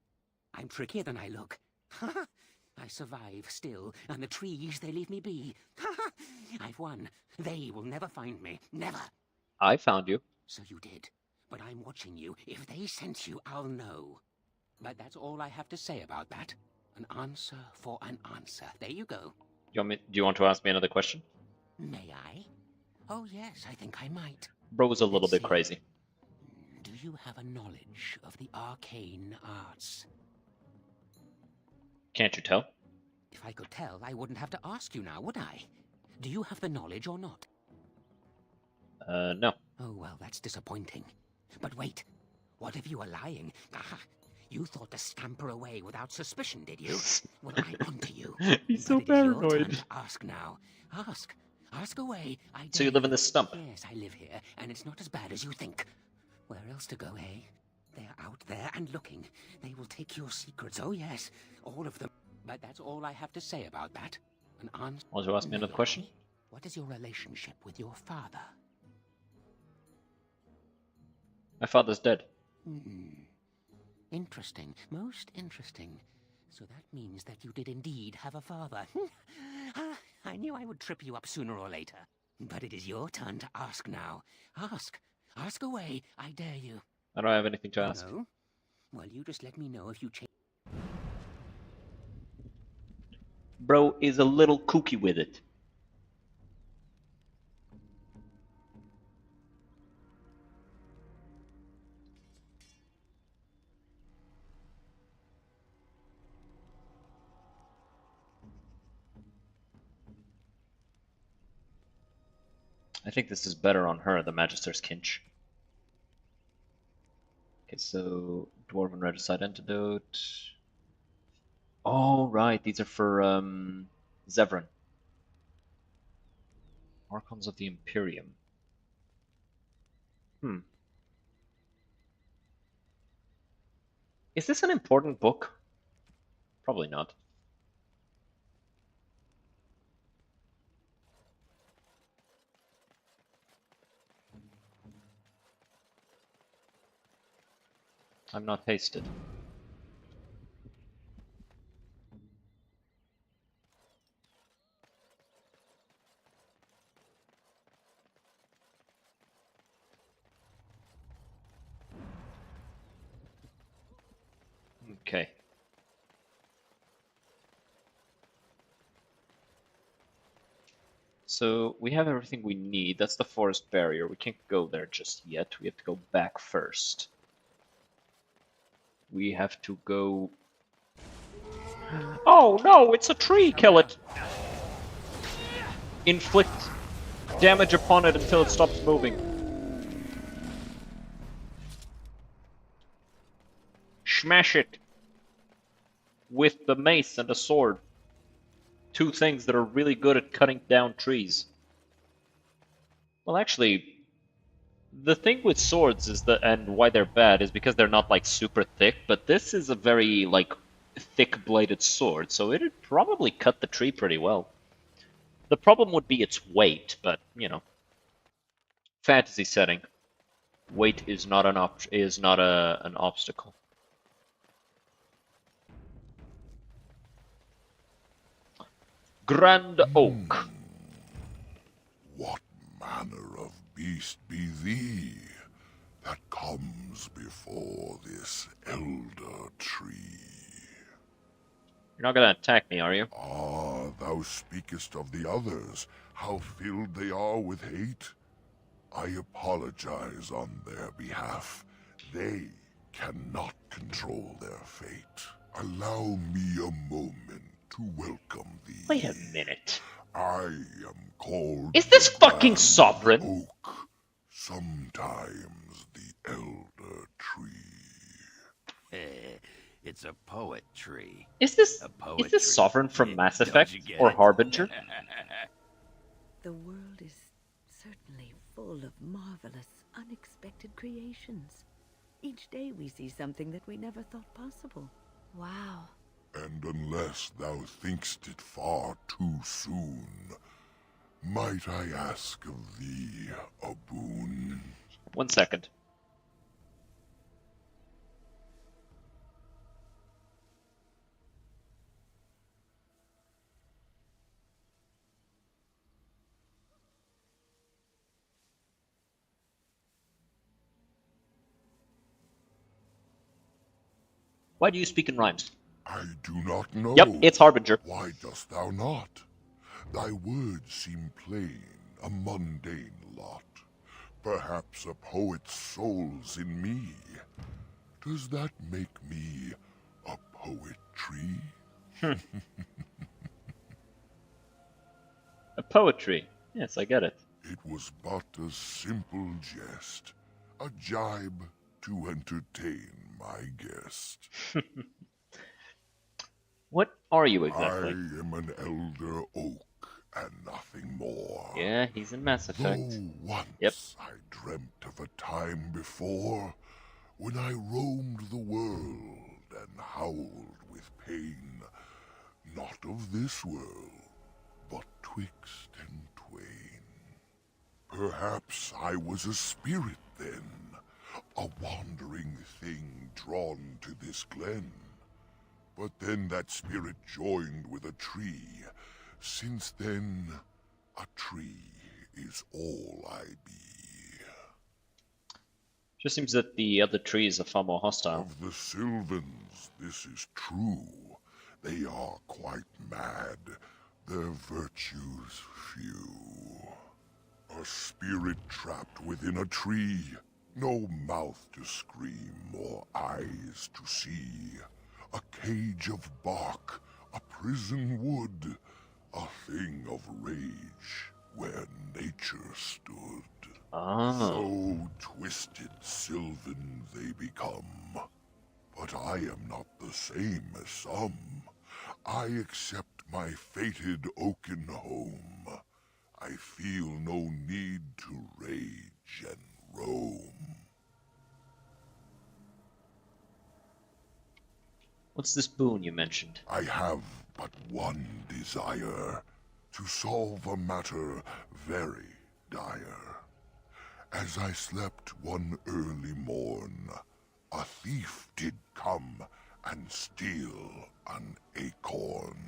I'm trickier than I look. I survive still, and the trees, they leave me be. I've won. They will never find me. Never. I found you. So you did. But I'm watching you. If they sent you, I'll know. But that's all I have to say about that. An answer for an answer. There you go. Do you want to ask me another question? May I? Oh, yes, I think I might. Bro was a little bit crazy. Do you have a knowledge of the arcane arts? Can't you tell? If I could tell, I wouldn't have to ask you now, would I? Do you have the knowledge or not? No. Oh, well, that's disappointing. But wait, what if you are lying? Aha! You thought to scamper away without suspicion, did you? Well, I'm onto you. He's so But it is your turn paranoid. to ask now. Ask. Ask away. I So you dare live in this stump? Yes, I live here, and it's not as bad as you think. Where else to go, eh? They're out there and looking. They will take your secrets. Oh, yes, all of them. But that's all I have to say about that. An answer. Want to ask me another question? What is your relationship with your father? My father's dead. Interesting. Most interesting. So that means that you did indeed have a father. I knew I would trip you up sooner or later. But it is your turn to ask now. Ask. Ask away. I dare you. I don't have anything to ask. No? Well, you just let me know if you change. Bro is a little kooky with it. I think this is better on her, the Magister's Kinch. Okay, so Dwarven Regicide Antidote. Oh, right, these are for Zevran. Archons of the Imperium. Is this an important book? Probably not. I'm not hasted. Okay. So we have everything we need. That's the forest barrier. We can't go there just yet. We have to go back first. We have to go... Oh no, it's a tree! Kill it! Inflict damage upon it until it stops moving. Smash it with the mace and the sword. Two things that are really good at cutting down trees. Well, actually, the thing with swords is that, and why they're bad, is because they're not like super thick, but this is a very like thick-bladed sword, so it'd probably cut the tree pretty well. The problem would be its weight, but you know, fantasy setting, weight is not an obstacle. Grand Oak. What manner of beast be thee that comes before this elder tree? You're not gonna attack me, are you? Ah, thou speakest of the others, how filled they are with hate. I apologize on their behalf. They cannot control their fate. Allow me a moment to welcome thee. Wait a minute. I am called Is this the fucking Grand Sovereign? Oak, sometimes the Elder Tree. It's a poet tree. Is this poetry. Sovereign from Mass Don't Effect you get or it? Harbinger? The world is certainly full of marvelous, unexpected creations. Each day we see something that we never thought possible. Wow. And unless thou thinkst it far too soon, might I ask of thee a boon? 1 second. Why do you speak in rhymes? I do not know. Yep, it's Harbinger. Why dost thou not? Thy words seem plain, a mundane lot. Perhaps a poet's soul's in me. Does that make me a poetry? A poetry. Yes, I get it. It was but a simple jest, a jibe to entertain my guest. What are you I exactly? am an elder oak and nothing more. Yeah, he's in Mass Effect. Though once I dreamt of a time before when I roamed the world and howled with pain, not of this world, but twixt and twain. Perhaps I was a spirit then, a wandering thing drawn to this glen. But then that spirit joined with a tree. Since then, a tree is all I be. Just seems that the other trees are far more hostile. Of the Sylvans, this is true. They are quite mad, their virtues few. A spirit trapped within a tree, no mouth to scream or eyes to see. A cage of bark, a prison wood, a thing of rage where nature stood. So twisted Sylvan they become. But I am not the same as some. I accept my fated oaken home. I feel no need to rage and roam. What's this boon you mentioned? I have but one desire, to solve a matter very dire. As I slept one early morn, a thief did come and steal an acorn.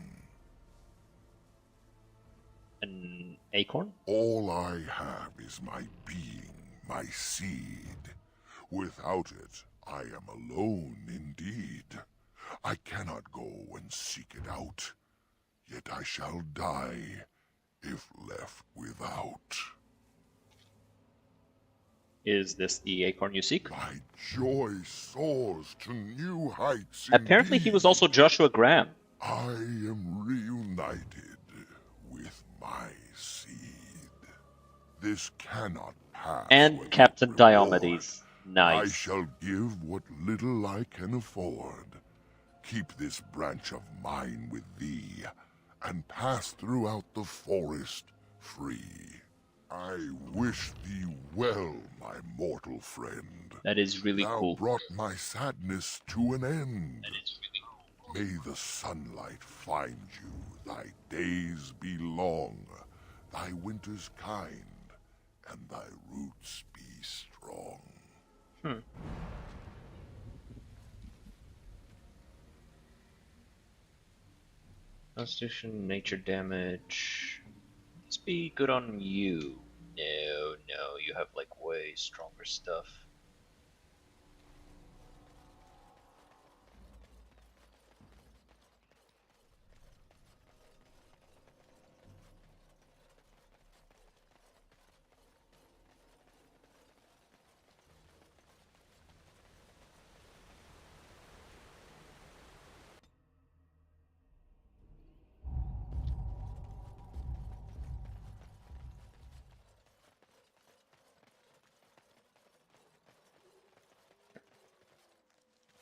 An acorn? All I have is my being, my seed. Without it, I am alone indeed. I cannot go and seek it out, yet I shall die if left without. Is this the acorn you seek? My joy soars to new heights. Apparently he was also Joshua Graham. I am reunited with my seed. This cannot pass. And Captain Diomedes. Nice. I shall give what little I can afford. Keep this branch of mine with thee, and pass throughout the forest free. I wish thee well, my mortal friend. That is really cool. Thou brought my sadness to an end. That is really cool. May the sunlight find you, thy days be long, thy winters kind, and thy roots be strong. Constitution, nature damage. Let's be good on you. No, no, you have like way stronger stuff.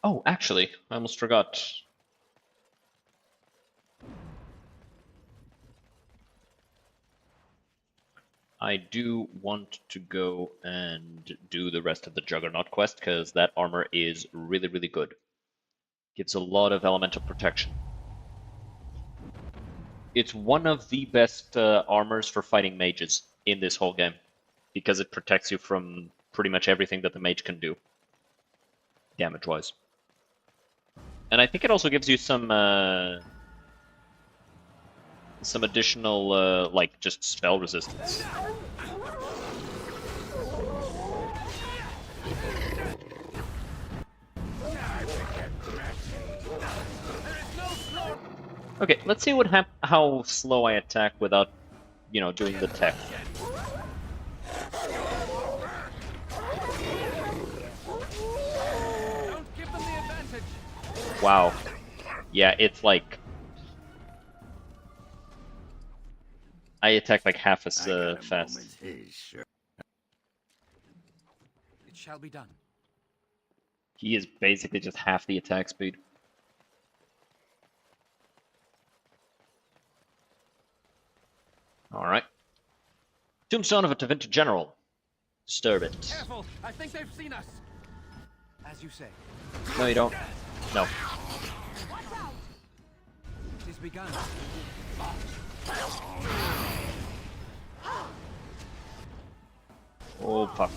Oh, actually, I almost forgot. I do want to go and do the rest of the Juggernaut quest because that armor is really, really good. Gives a lot of elemental protection. It's one of the best armors for fighting mages in this whole game because it protects you from pretty much everything that the mage can do, damage-wise. And I think it also gives you some additional, like, just spell resistance. Okay, let's see how slow I attack without, you know, doing the tech. Don't give them the advantage. Wow. Yeah, it's like I attack like half as fast. It shall be done. He is basically just half the attack speed. Alright. Tombstone of a Tevinter General. Disturb it. Careful! I think they've seen us. As you say. No, you don't. No. It is begun. Oh, fuck.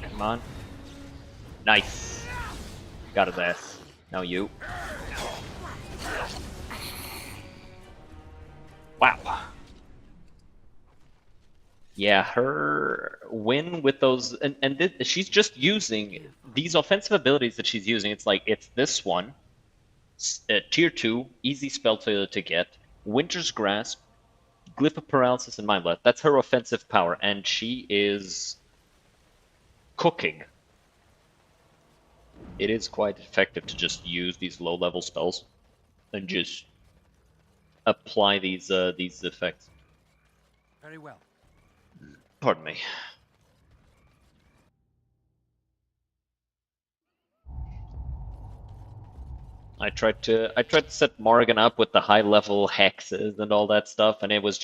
Come on. Nice. Got his ass. Now you. Wow. Yeah, her win with those, and she's just using these offensive abilities that she's using. It's like, it's this one, tier 2, easy spell to get, Winter's Grasp, Glyph of Paralysis, and Mind Blast. That's her offensive power, and she is cooking. It is quite effective to just use these low-level spells and just apply these effects. Very well. Pardon me. I tried to set Morrigan up with the high-level hexes and all that stuff, and it was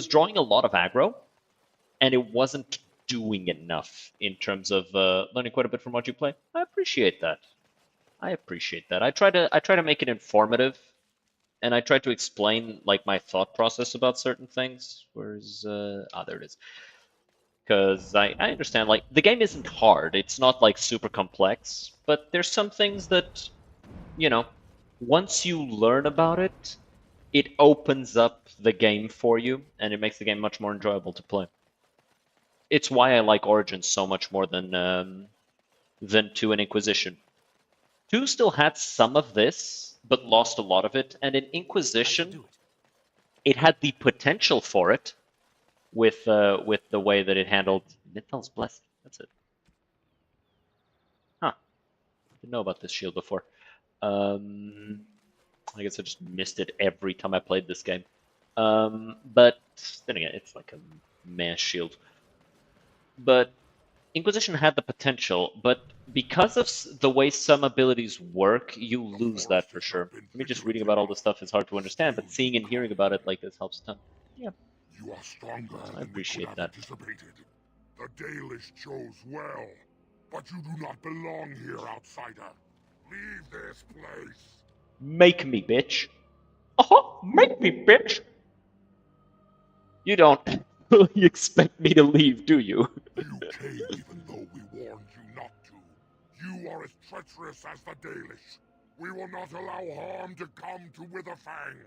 drawing a lot of aggro, and it wasn't doing enough in terms of learning quite a bit from what you play. I appreciate that. I try to make it informative, and I try to explain like my thought process about certain things. Whereas, there it is. Because I understand, like, the game isn't hard. It's not like super complex, but there's some things that, you know, once you learn about it, it opens up the game for you, and it makes the game much more enjoyable to play. It's why I like Origins so much more than 2 and Inquisition. 2 still had some of this, but lost a lot of it, and in Inquisition, it had the potential for it with the way that it handled Nithal's Blessing. That's it. Huh. Didn't know about this shield before. I guess I just missed it every time I played this game. But then again, it's like a mass shield. But Inquisition had the potential, but because of the way some abilities work, you lose that for sure. I mean, just reading about all this stuff is hard to understand, but seeing and hearing about it like this helps a ton. Yeah. You are stronger I appreciate that. anticipated. The Dalish chose well. But you do not belong here, outsider. Leave this place. Make me, bitch. Make me, bitch. You don't fully expect me to leave, do you? You came even though we warned you not to. You are as treacherous as the Dalish. We will not allow harm to come to Witherfang.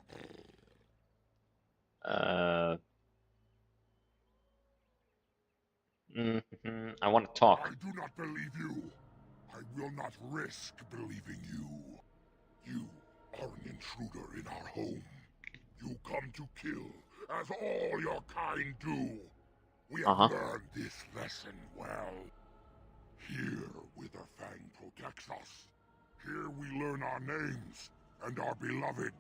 I want to talk. I do not believe you. I will not risk believing you. You are an intruder in our home. You come to kill, as all your kind do. We have learned this lesson well. Here, Witherfang protects us. Here we learn our names and are beloved.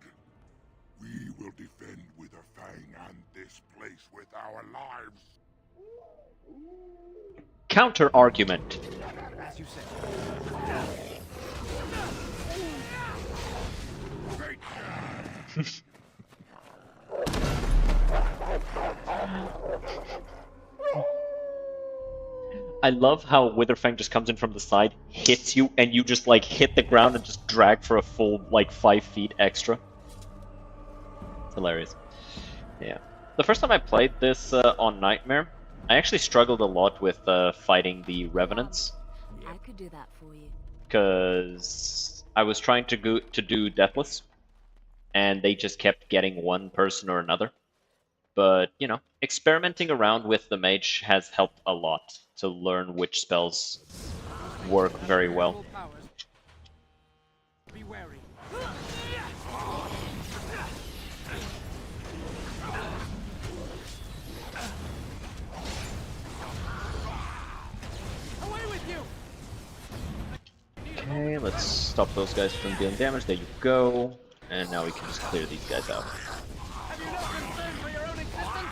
We will defend Witherfang and this place with our lives. Counter argument. As you said. I love how Witherfang just comes in from the side, hits you, and you just like hit the ground and just drag for a full like 5 feet extra. It's hilarious. Yeah. The first time I played this on Nightmare, I actually struggled a lot with fighting the Revenants. I could do that for you. Because I was trying to do Deathless, and they just kept getting one person or another. But, you know, experimenting around with the mage has helped a lot to learn which spells work very well. Be wary. Away with you! Okay, let's stop those guys from dealing damage. There you go. And now we can just clear these guys out. Have you no concern for your own existence?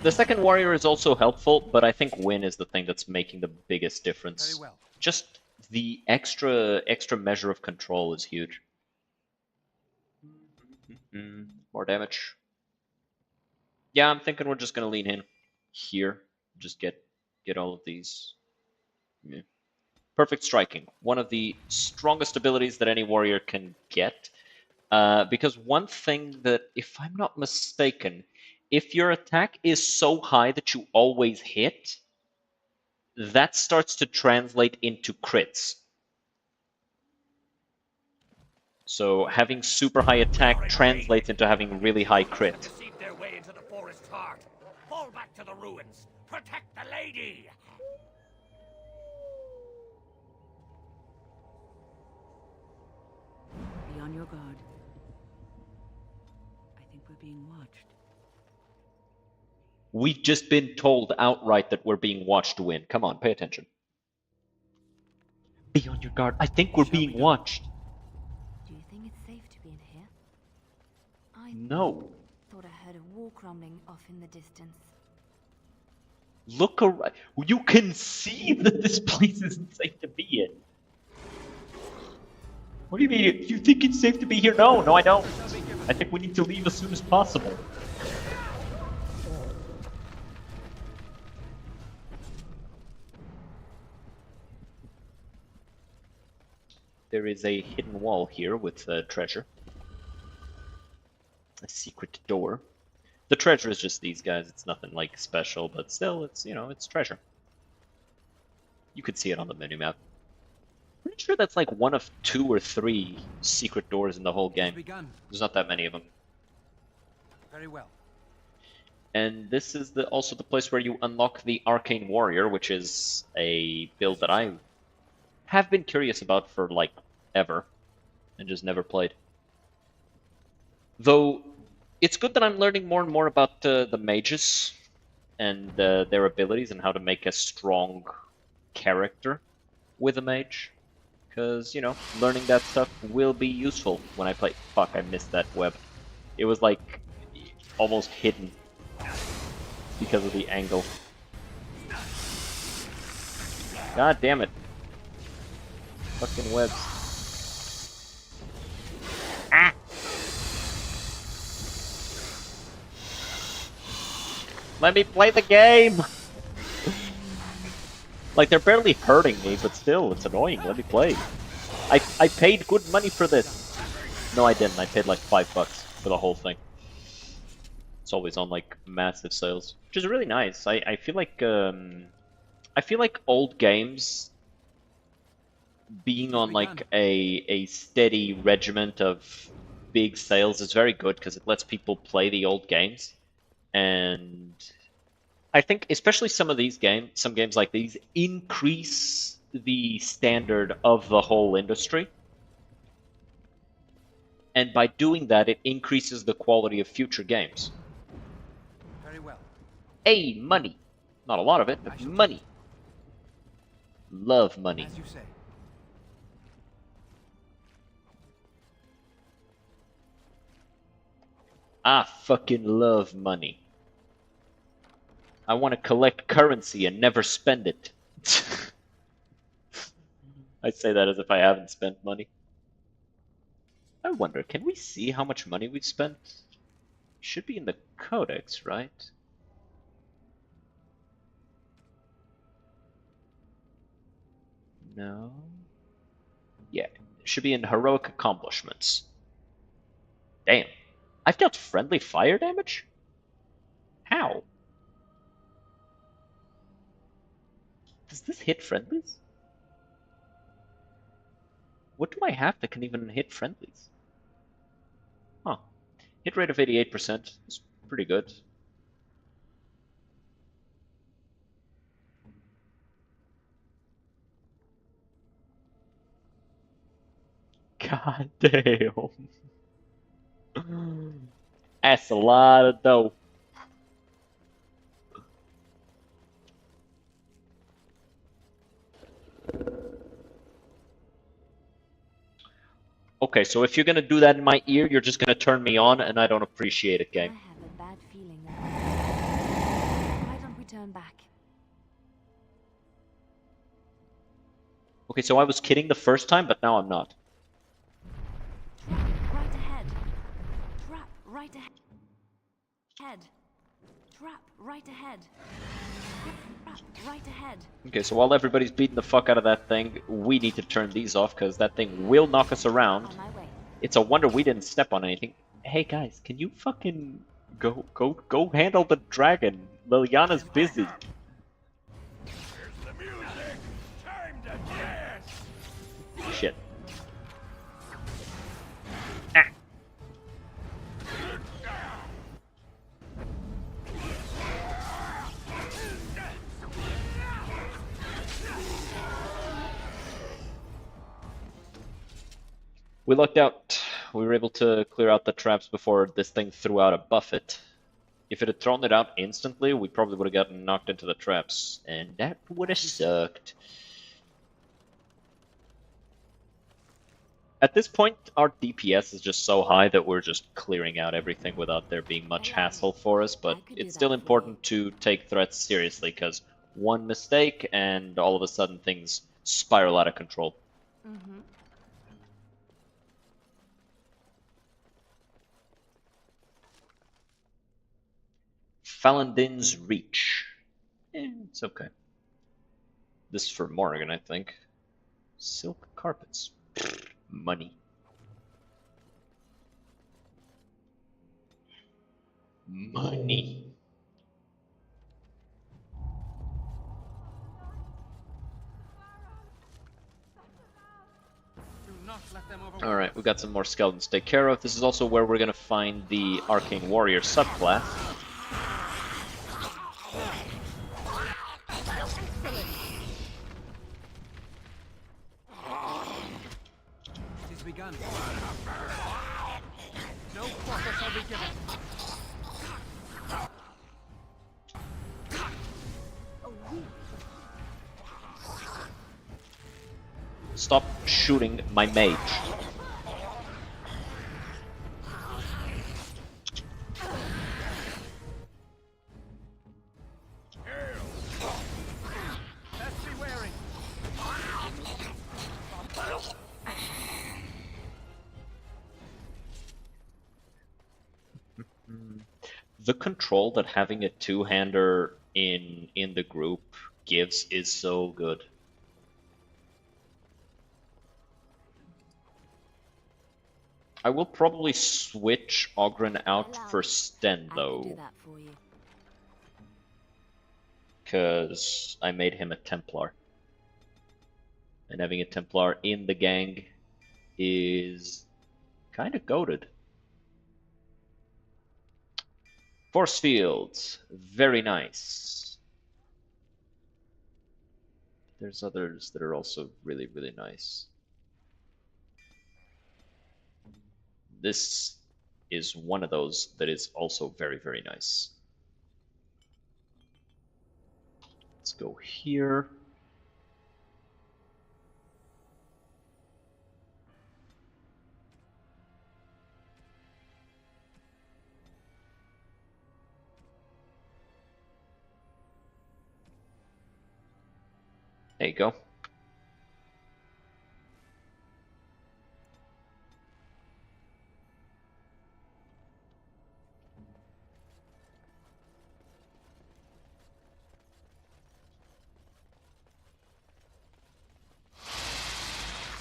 The second warrior is also helpful, but I think Win is the thing that's making the biggest difference. Very well. Just the extra measure of control is huge. More damage. Yeah, I'm thinking we're just gonna lean in here. Just get all of these. Yeah. Perfect striking. One of the strongest abilities that any warrior can get. Because one thing that, if I'm not mistaken, if your attack is so high that you always hit, that starts to translate into crits. So having super high attack translates into having really high crit. Deceived their way into the forest's heart. Fall back to the ruins. Protect the lady. Be on your guard. I think we're being watched. We've just been told outright that we're being watched, Win. Come on, pay attention. Be on your guard. I think we're being watched. Do you think it's safe to be in here? No. Thought I heard a walk rumbling off in the distance. Look around. You can see that this place isn't safe to be in. What do you mean? You think it's safe to be here? No, I don't. I think we need to leave as soon as possible. There is a hidden wall here with treasure. A secret door. The treasure is just these guys. It's nothing like special, but still, it's, you know, it's treasure. You could see it on the minimap. Pretty sure that's like one of 2 or 3 secret doors in the whole game. There's not that many of them. Very well. And this is also the place where you unlock the Arcane Warrior, which is a build that I have been curious about for like ever, and just never played. Though it's good that I'm learning more and more about the mages and their abilities and how to make a strong character with a mage. Because, you know, learning that stuff will be useful when I play. Fuck, I missed that web. It was like almost hidden because of the angle. God damn it. Fucking webs. Ah! Let me play the game! Like, they're barely hurting me, but still, it's annoying. Let me play. I paid good money for this. No, I didn't. I paid like $5 for the whole thing. It's always on like massive sales, which is really nice. I feel like old games being on like a steady regiment of big sales is very good because it lets people play the old games. And I think especially some games like these increase the standard of the whole industry. And by doing that, it increases the quality of future games. Very well. Hey, money. Not a lot of it, but money. Love money. As you say. I fucking love money. I want to collect currency and never spend it. I say that as if I haven't spent money. I wonder, can we see how much money we've spent? Should be in the codex, right? No. Yeah, it should be in heroic accomplishments. Damn. I've dealt friendly fire damage? How? Does this hit friendlies? What do I have that can even hit friendlies? Huh. Hit rate of 88% is pretty good. God damn. That's a lot of dough. Okay, so if you're gonna do that in my ear, you're just gonna turn me on, and I don't appreciate it, game. I have a bad feeling that... Why don't we turn back? Okay, so I was kidding the first time, but now I'm not. Right ahead. Trap right ahead. Trap right ahead. Trap right ahead. Okay, so while everybody's beating the fuck out of that thing, we need to turn these off, because that thing will knock us around. On my way. It's a wonder we didn't step on anything. Hey guys, can you fucking go handle the dragon? Liliana's busy. Shit. Ah. We lucked out. We were able to clear out the traps before this thing threw out a buffet. If it had thrown it out instantly, we probably would have gotten knocked into the traps, and that would have sucked. At this point, our DPS is just so high that we're just clearing out everything without there being much hassle for us, but it's still important to take threats seriously, because one mistake and all of a sudden things spiral out of control. Mm-hmm. Falandin's Reach. It's okay. This is for Morrigan, I think. Silk carpets. Money. Money. Alright, we got some more skeletons to take care of. This is also where we're gonna find the Arcane Warrior subclass. It is begun. No quarter shall be given. Stop shooting my mage. the control that having a two-hander in the group gives is so good. I will probably switch Ogren out for Sten though, because I made him a Templar, and having a Templar in the gang is kind of goated. Force fields, very nice. There's others that are also really, really nice. This is one of those that is also very, very nice. Let's go here. There you go.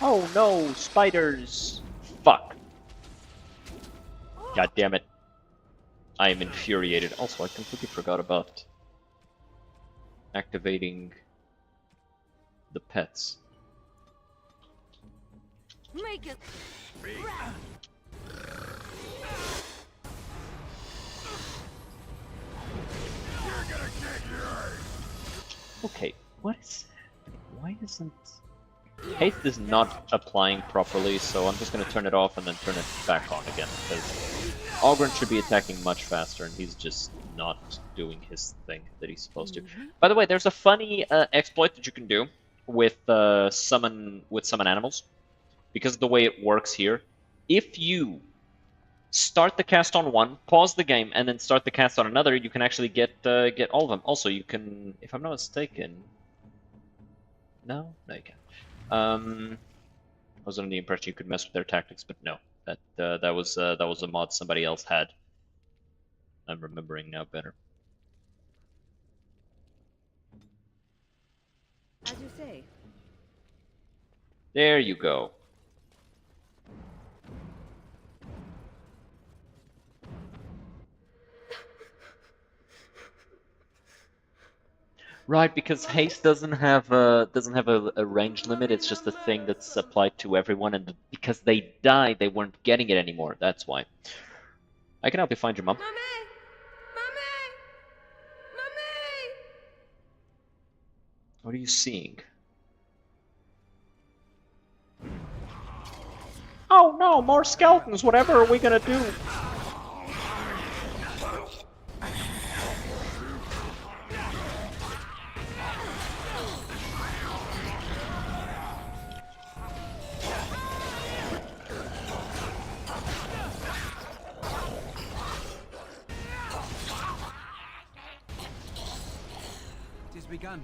Oh no, spiders! Fuck. God damn it. I am infuriated. Also, I completely forgot about activating the pets. Make it. Okay, what is happening? Why isn't... Haste is not applying properly, so I'm just going to turn it off and then turn it back on again, because Ogren should be attacking much faster, and he's just not doing his thing that he's supposed to. By the way, there's a funny exploit that you can do with summon animals, because of the way it works here. If you start the cast on one, pause the game, and then start the cast on another, you can actually get all of them. Also, you can, if I'm not mistaken... No? No, you can't. I was under the impression you could mess with their tactics, but no. That was a mod somebody else had. I'm remembering now better. As you say. There you go. Right, because haste doesn't have a range limit. It's just a thing that's applied to everyone, and because they died, they weren't getting it anymore. That's why. I can help you find your mom. What are you seeing? Oh no, more skeletons! Whatever are we gonna do? It is begun.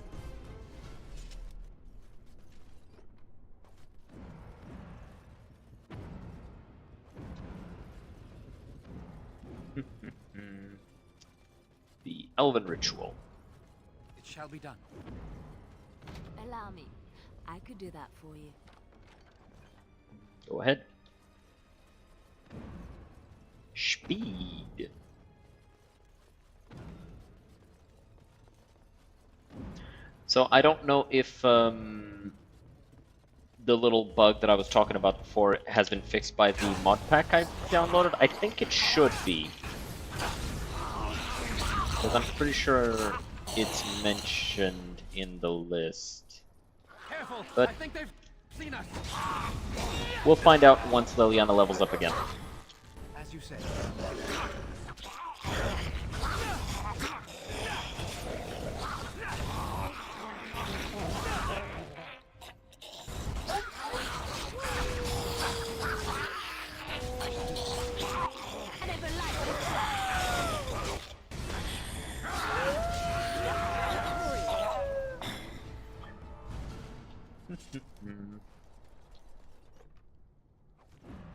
The Elven Ritual. It shall be done. Allow me. I could do that for you. Go ahead. Speed. So I don't know if the little bug that I was talking about before has been fixed by the mod pack I downloaded. I think it should be. Because I'm pretty sure it's mentioned in the list. Careful! But I think they've seen us. We'll find out once Liliana levels up again. As you say.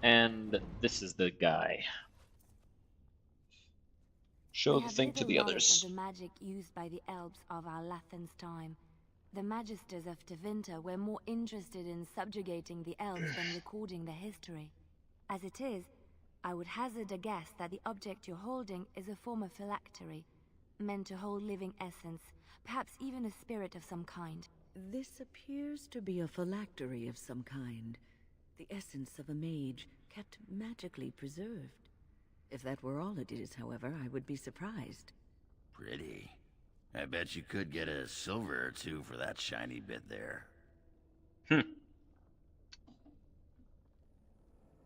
And this is the guy. Show I the have thing to little the knowledge others. of the magic used by the elves of our Lathan's time. The magisters of Tevinter were more interested in subjugating the elves than recording their history. As it is, I would hazard a guess that the object you're holding is a form of phylactery, meant to hold living essence, perhaps even a spirit of some kind. This appears to be a phylactery of some kind. The essence of a mage, kept magically preserved. If that were all it is, however, I would be surprised. Pretty. I bet you could get a silver or two for that shiny bit there.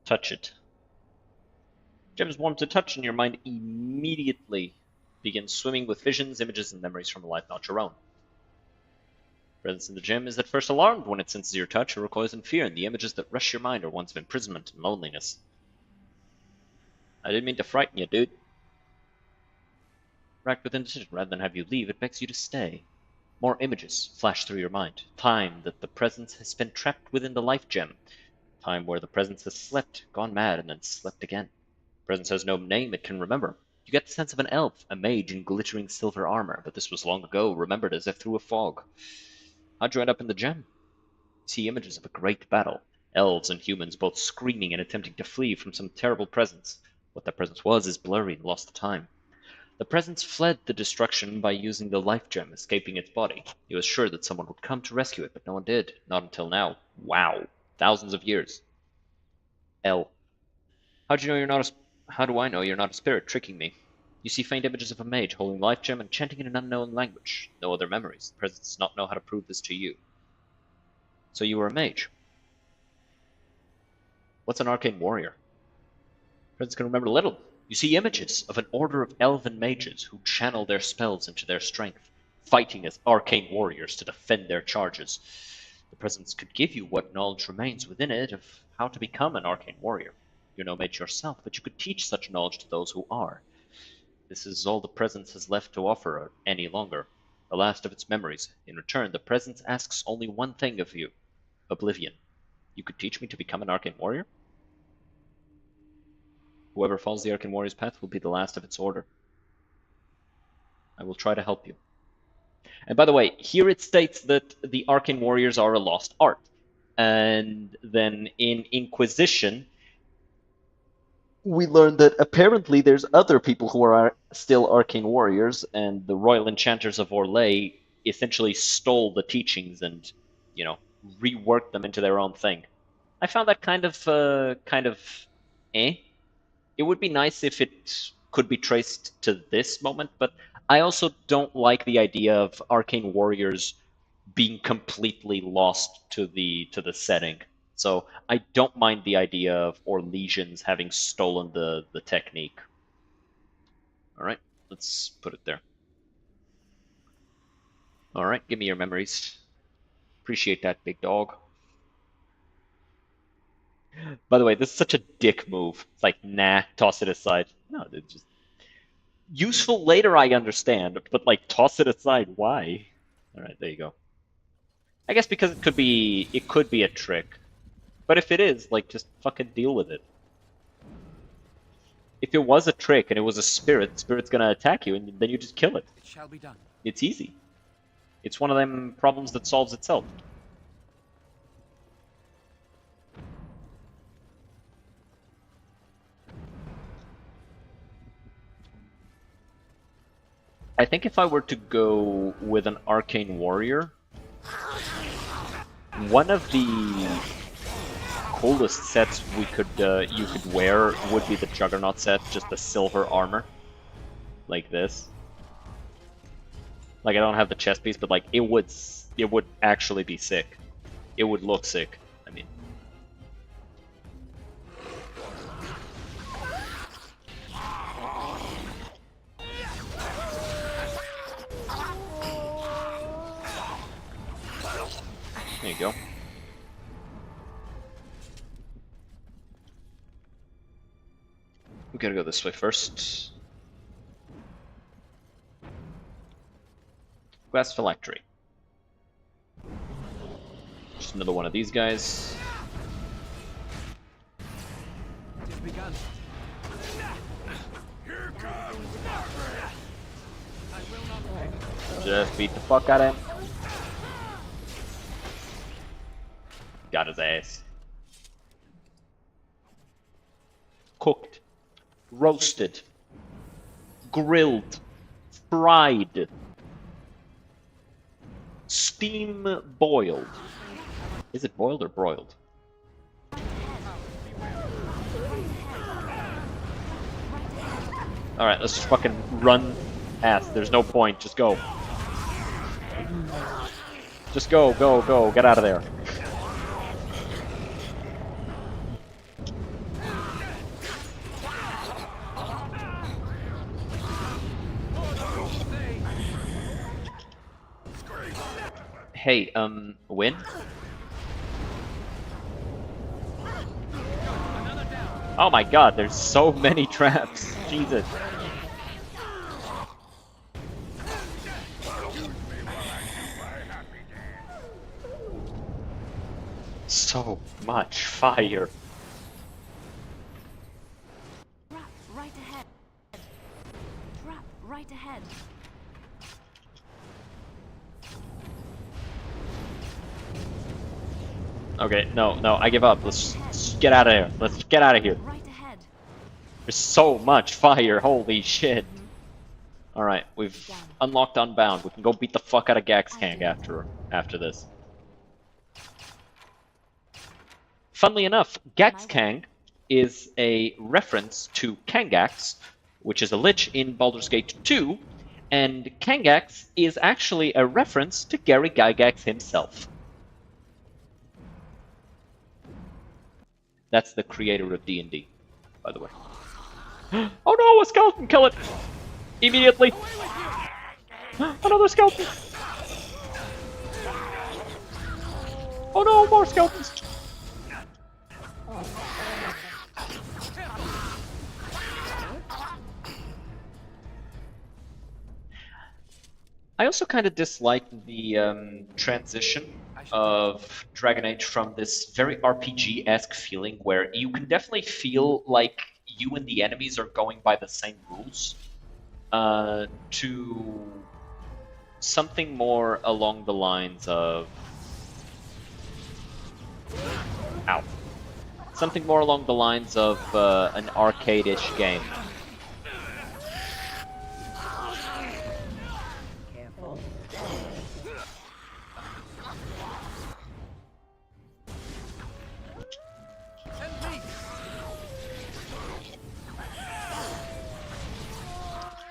Touch it. Gems warm to touch, and your mind immediately begins swimming with visions, images, and memories from a life not your own. Presence in the gem is at first alarmed when it senses your touch or recoils in fear, and the images that rush your mind are ones of imprisonment and loneliness. I didn't mean to frighten you, dude. Racked with indecision, rather than have you leave, it begs you to stay. More images flash through your mind. Time that the presence has been trapped within the life gem. Time where the presence has slept, gone mad, and then slept again. Presence has no name it can remember. You get the sense of an elf, a mage in glittering silver armor, but this was long ago, remembered as if through a fog. How'd you end up in the gem? You see images of a great battle. Elves and humans both screaming and attempting to flee from some terrible presence. What that presence was is blurry and lost to time. The presence fled the destruction by using the life gem, escaping its body. He was sure that someone would come to rescue it, but no one did. Not until now. Wow. Thousands of years. L. How do I know you're not a spirit tricking me? You see faint images of a mage holding life gem and chanting in an unknown language. No other memories. The presence does not know how to prove this to you. So you were a mage. What's an arcane warrior? Presence can remember little. You see images of an order of elven mages who channel their spells into their strength, fighting as arcane warriors to defend their charges. The presence could give you what knowledge remains within it of how to become an arcane warrior. You're no mage yourself, but you could teach such knowledge to those who are. This is all the presence has left to offer any longer, the last of its memories. In return, the presence asks only one thing of you: oblivion. You could teach me to become an arcane warrior? Whoever follows the arcane warrior's path will be the last of its order. I will try to help you. And by the way, here it states that the arcane warriors are a lost art. And then in Inquisition, we learned that apparently there's other people who are still arcane warriors, and the royal enchanters of Orlais essentially stole the teachings and, reworked them into their own thing. I found that kind of eh. It would be nice if it could be traced to this moment, but I also don't like the idea of arcane warriors being completely lost to the setting. So I don't mind the idea of Orlesians having stolen the technique. All right, let's put it there. All right, give me your memories. Appreciate that, big dog. By the way, this is such a dick move. It's like, nah, toss it aside. No, it's just useful later, I understand, but like, toss it aside. Why? All right, there you go. I guess because it could be a trick. But if it is, like, just fucking deal with it. If it was a trick and it was a spirit, spirit's gonna attack you, and then you just kill it. It shall be done. It's easy. It's one of them problems that solves itself. I think if I were to go with an arcane warrior, one of the coolest sets you could wear would be the Juggernaut set, just the silver armor, like this. Like, I don't have the chest piece, but like it would actually be sick. It would look sick. I mean. There you go. We gotta go this way first. Glass phylactery. Just another one of these guys. It is begun. Here comes Margaret! Just beat the fuck out of him. Got his ass. Cooked, roasted, grilled, fried, steam boiled. Is it boiled or broiled? Alright, let's just fucking run past. There's no point. Just go. Just go, go, go. Get out of there. Hey, win? Oh my god, there's so many traps. Jesus. So much fire. Trap right ahead. Trap right ahead. Okay, no, I give up. Let's get out of here. Let's get out of here. Right ahead. There's so much fire. Holy shit. Alright, we've unlocked Unbound. We can go beat the fuck out of Gaxkang after this. Funnily enough, Gaxkang is a reference to Kangax, which is a lich in Baldur's Gate 2, and Kangax is actually a reference to Gary Gygax himself. That's the creator of D&D, by the way. Oh no, a skeleton! Kill it! Immediately! Another skeleton! Oh no, more skeletons! I also kind of dislike the transition of Dragon Age from this very RPG-esque feeling where you can definitely feel like you and the enemies are going by the same rules, to something more along the lines of... Ow. Something more along the lines of an arcade-ish game. Careful.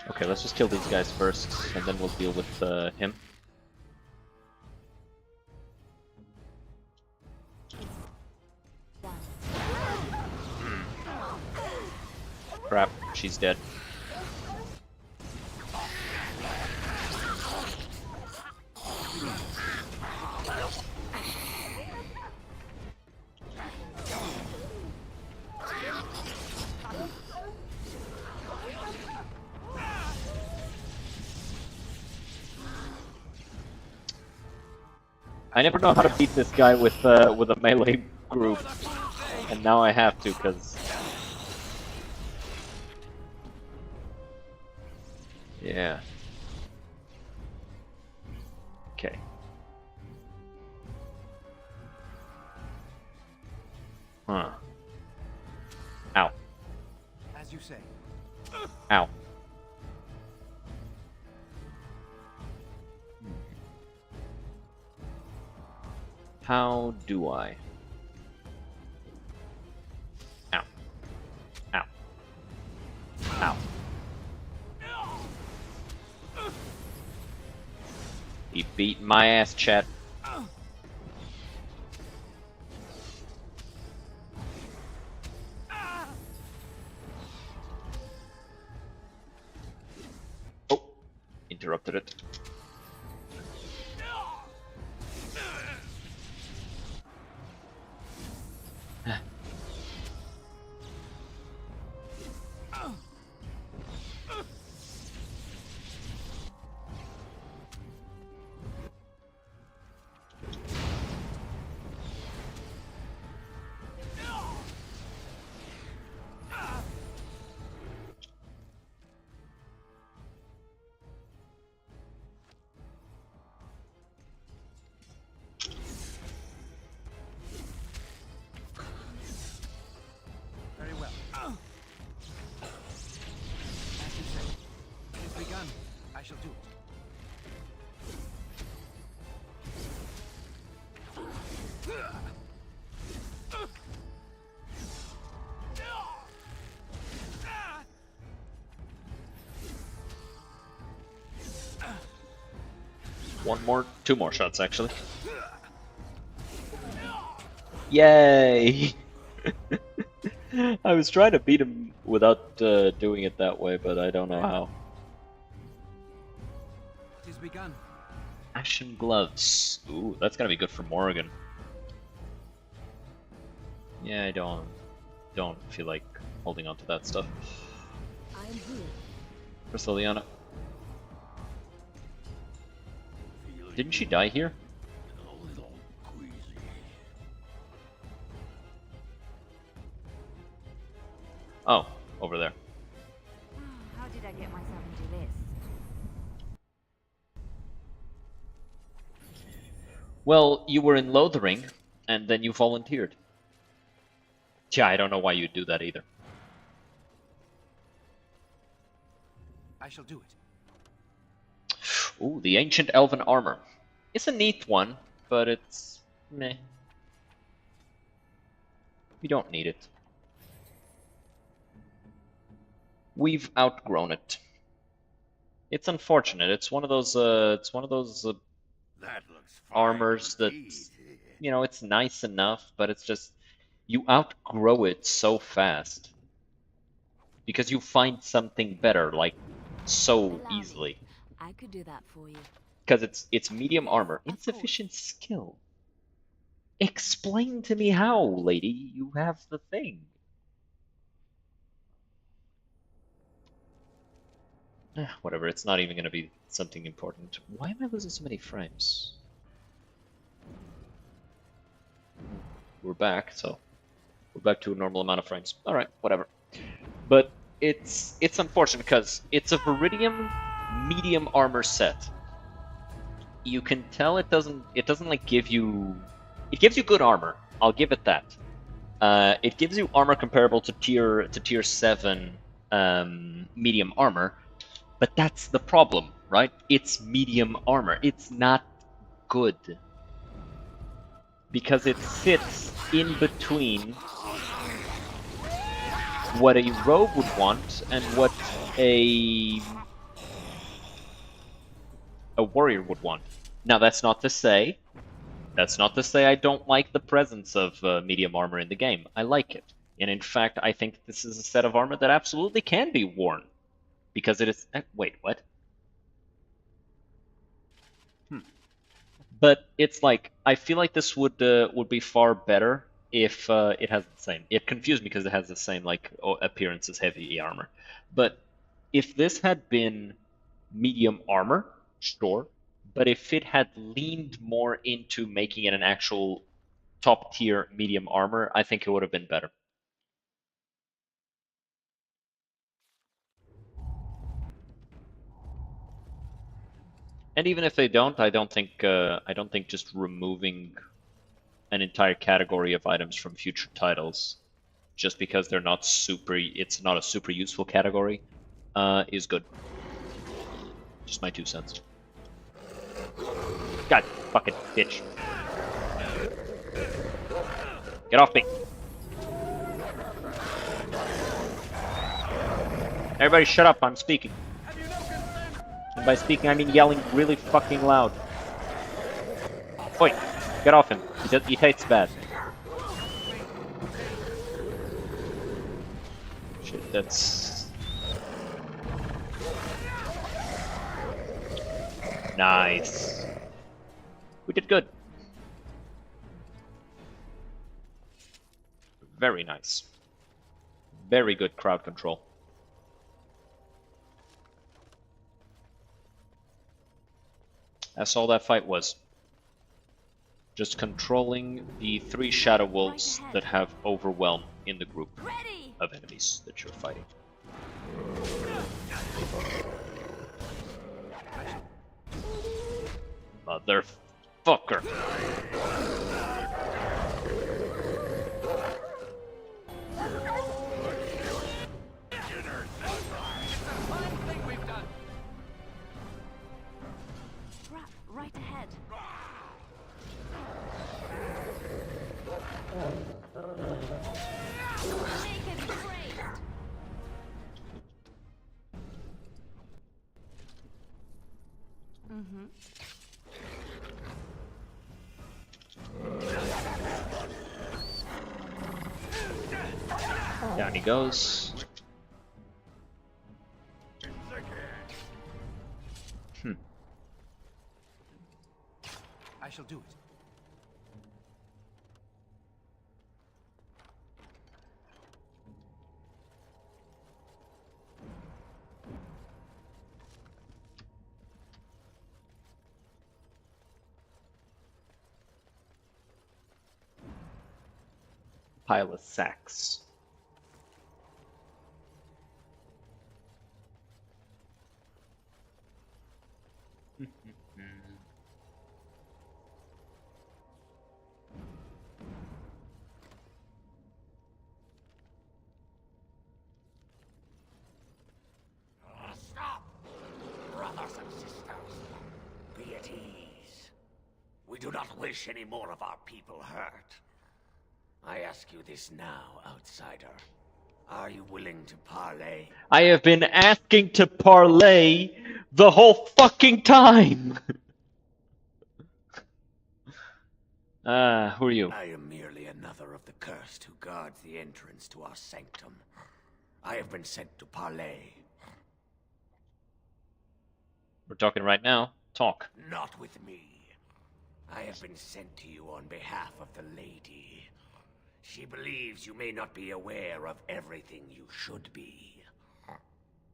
Okay, let's just kill these guys first, and then we'll deal with him. Crap, she's dead. I never know how to beat this guy with a melee group, and now I have to, because... Yeah. Okay. Huh. Ow. As you say. Ow. How do I? Ow. Ow. Ow. He beat my ass, chat. Oh, interrupted it. shall do Two more shots actually. Yay! I was trying to beat him without doing it that way, but I don't know how. it. It is begun. Ashen gloves. Ooh, that's gonna be good for Morrigan. Yeah, I don't feel like holding on to that stuff. I'm here. For Liliana. Didn't she die here? Oh, over there. How did I get myself into this? Well, you were in Lothering, and then you volunteered. Yeah, I don't know why you'd do that either. I shall do it. Ooh, the Ancient Elven Armor. It's a neat one, but it's meh. We don't need it. We've outgrown it. It's unfortunate. It's one of those. It's one of those That looks armors that, you know, it's nice enough, but it's just you outgrow it so fast because you find something better, like so easily. I could do that for you. Because it's medium armor, insufficient skill. Explain to me how, lady. You have the thing. Whatever, it's not even going to be something important. Why am I losing so many frames? We're back, so we're back to a normal amount of frames. Alright, whatever. But it's unfortunate because it's a Viridium medium armor set. You can tell it doesn't like give you, it gives you good armor. I'll give it that. It gives you armor comparable to tier 7 medium armor, but that's the problem, right? It's medium armor. It's not good because it sits in between what a rogue would want and what a warrior would want. Now that's not to say I don't like the presence of medium armor in the game. I like it. And in fact, I think this is a set of armor that absolutely can be worn. Because it is... wait, what? But it's like, I feel like this would be far better if it has the same. It confused me because it has the same like appearance as heavy armor. But if this had been medium armor, sure. But if it had leaned more into making it an actual top tier medium armor, I think it would have been better. And even if they don't, I don't think just removing an entire category of items from future titles just because they're not it's not a super useful category is good. Just my 2 cents. God fucking bitch. Get off me. Everybody shut up, I'm speaking. And by speaking, I mean yelling really fucking loud. Oi, get off him. He tastes bad. Shit, that's... Nice. We did good. Very nice. Very good crowd control. That's all that fight was. Just controlling the 3 Shadow Wolves that have overwhelm in the group of enemies that you're fighting. Motherfucker. Mm-hmm. Down he goes. I shall do it. Pile of sacks. Stop! Brothers and sisters, be at ease. We do not wish any more of our people hurt. I ask you this now, outsider. Are you willing to parley? I have been asking to parlay the whole fucking time! Who are you? I am merely another of the cursed who guards the entrance to our sanctum. I have been sent to parley. We're talking right now. Talk. Not with me. I have been sent to you on behalf of the lady. She believes you may not be aware of everything you should be.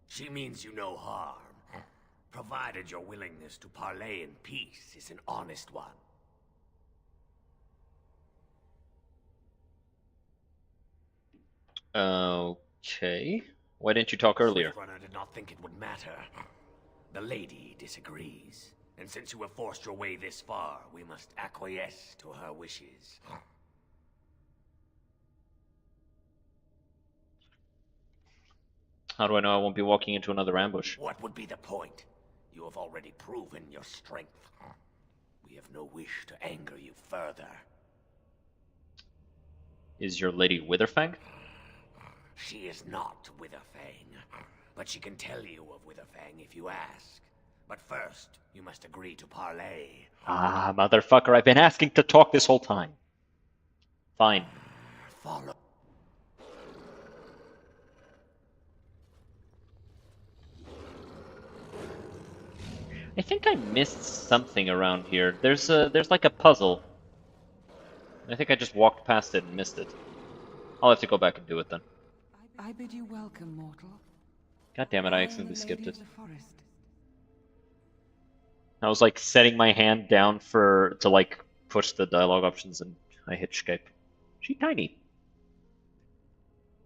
She means you no harm, provided your willingness to parley in peace is an honest one. Okay. Why didn't you talk earlier? Runner did not think it would matter. The lady disagrees. And since you have forced your way this far, we must acquiesce to her wishes. How do I know I won't be walking into another ambush? What would be the point? You have already proven your strength. We have no wish to anger you further. Is your lady Witherfang? She is not Witherfang, but she can tell you of Witherfang if you ask. But first, you must agree to parley. Ah, motherfucker, I've been asking to talk this whole time. Fine. Follow. I think I missed something around here. There's like a puzzle. I think I just walked past it and missed it. I'll have to go back and do it then. I bid you welcome, mortal. God damn it, I accidentally the skipped Lady it. of the Forest. I was like setting my hand down to like push the dialogue options and I hit escape. She tiny.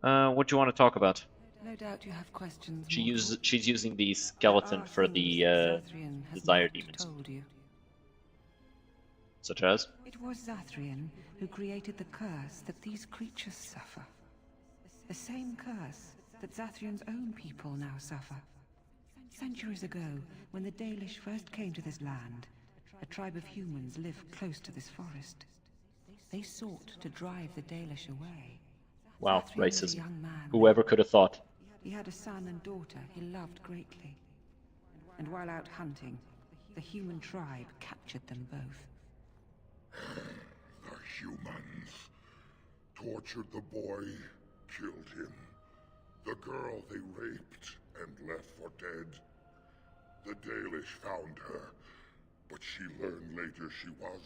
What do you want to talk about? No doubt you have questions. She's using the skeleton for the desire demons. Told you. Such as? It was Zathrian who created the curse that these creatures suffer. The same curse that Zathrian's own people now suffer. Centuries ago, when the Dalish first came to this land, a tribe of humans lived close to this forest. They sought to drive the Dalish away. Wow, Zathrian was a racism. young man. Whoever could have thought. He had a son and daughter he loved greatly. And while out hunting, the human tribe captured them both. The humans tortured the boy, killed him. The girl they raped and left for dead. The Dalish found her, but she learned later she was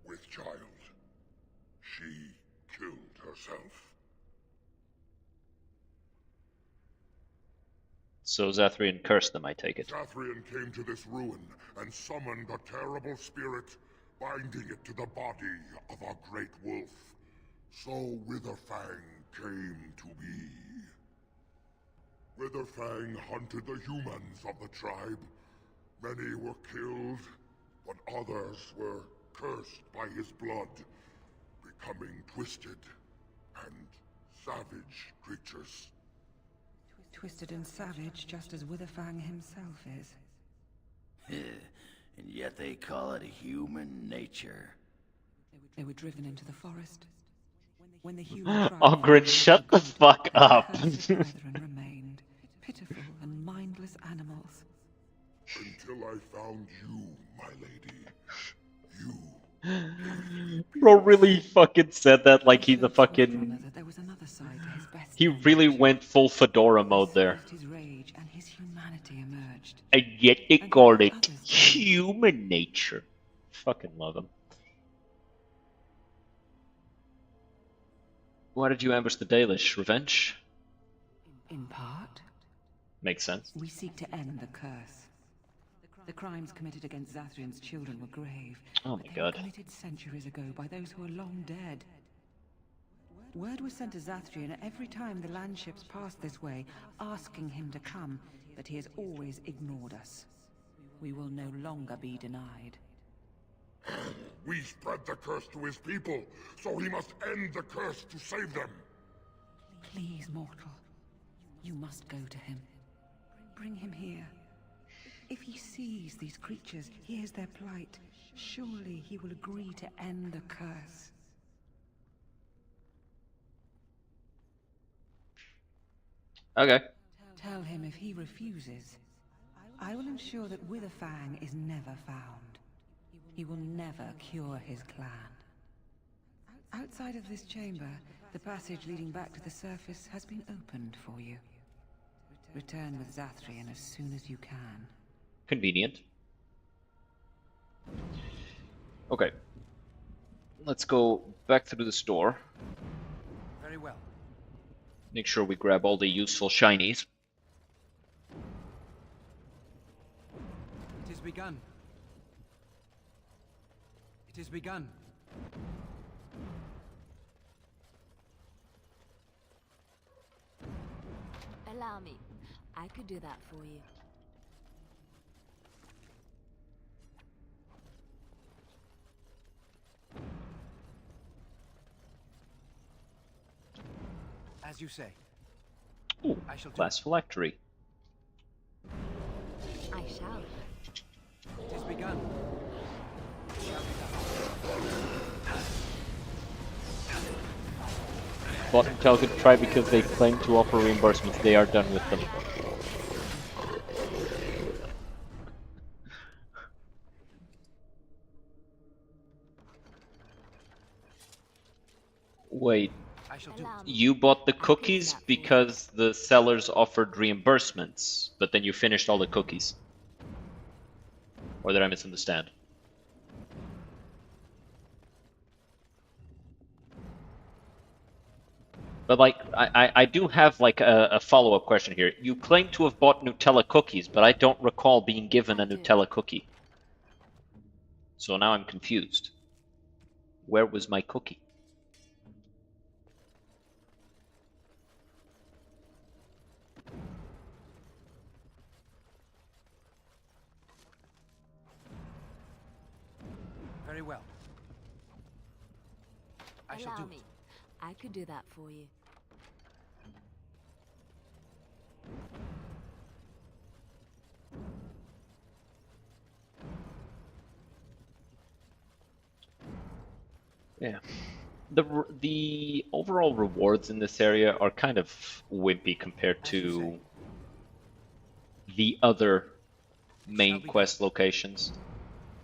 with child. She killed herself. So Zathrian cursed them, I take it. Zathrian came to this ruin and summoned a terrible spirit, binding it to the body of a great wolf. So Witherfang came to be. Witherfang hunted the humans of the tribe. Many were killed, but others were cursed by his blood, becoming twisted and savage creatures. Twisted and savage, just as Witherfang himself is. And yet they call it human nature. They were driven into the forest. When the human tribe Ogren, shut the fuck up. brethren remained, pitiful and mindless animals. Until I found you, my lady. You. Bro really fucking said that like he's a Father fucking... that there was another side to his best He nature. really went full Fedora mode there. His rage and his humanity emerged. And yet they call it human nature. Fucking love him. Why did you ambush the Dalish? Revenge? In part, Makes sense. we seek to end the curse. The crimes committed against Zathrian's children were grave. Oh my god. Committed centuries ago by those who are long dead. Word was sent to Zathrian every time the landships passed this way, asking him to come, but he has always ignored us. We will no longer be denied. We spread the curse to his people, so he must end the curse to save them. Please, mortal. You must go to him. Bring him here. If he sees these creatures, hears their plight, surely he will agree to end the curse. Okay. Tell him if he refuses, I will ensure that Witherfang is never found. He will never cure his clan. Outside of this chamber, the passage leading back to the surface has been opened for you. Return with Zathrian as soon as you can. Convenient. Okay. Let's go back through the store. Very well. Make sure we grab all the useful shinies. It is begun. It is begun. Allow me. I could do that for you. As you say. Ooh, I shall do class phylactery. I shall. It is begun. Bot and Tel could try because they claim to offer reimbursements. They are done with them. Wait, you bought the cookies because the sellers offered reimbursements, but then you finished all the cookies? Or did I misunderstand? But like, I do have like a follow-up question here. You claim to have bought Nutella cookies, but I don't recall being given a Nutella cookie. So now I'm confused. Where was my cookie? Very well. I shall do Allow me. I could do that for you. Yeah. The overall rewards in this area are kind of wimpy compared to the other main quest locations.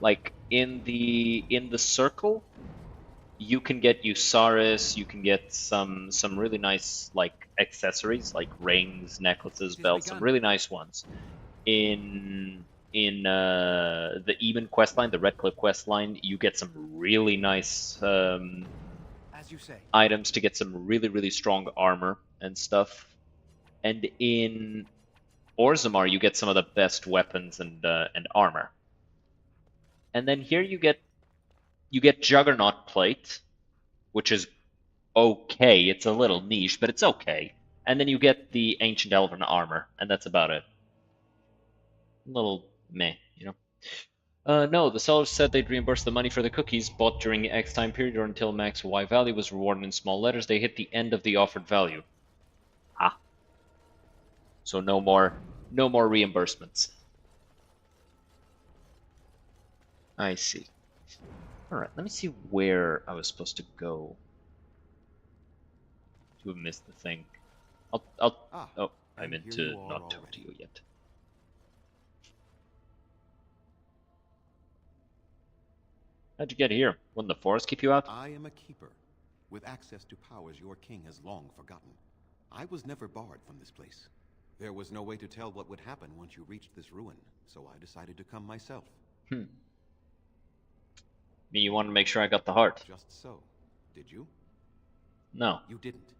Like in the circle, you can get Usaris, you can get some really nice like accessories like rings, necklaces, belts, some really nice ones. In the Eben questline, the Red Cliff questline, you get some really nice As you say. items to get some really strong armor and stuff. And in Orzammar, you get some of the best weapons and armor. And then here you get Juggernaut Plate, which is okay. It's a little niche, but it's okay. And then you get the Ancient Elven armor, and that's about it. A little meh, you know. No, the sellers said they'd reimburse the money for the cookies bought during the X time period or until max Y value was rewarded in small letters. They hit the end of the offered value. Ah. So no more reimbursements. I see. Alright, let me see where I was supposed to go to have missed the thing. Oh, I meant to not talk to you yet. How'd you get here? Wouldn't the forest keep you out? I am a keeper, with access to powers your king has long forgotten. I was never barred from this place. There was no way to tell what would happen once you reached this ruin, so I decided to come myself. Me, you wanted to make sure I got the heart. Just so. Did you? No. You didn't.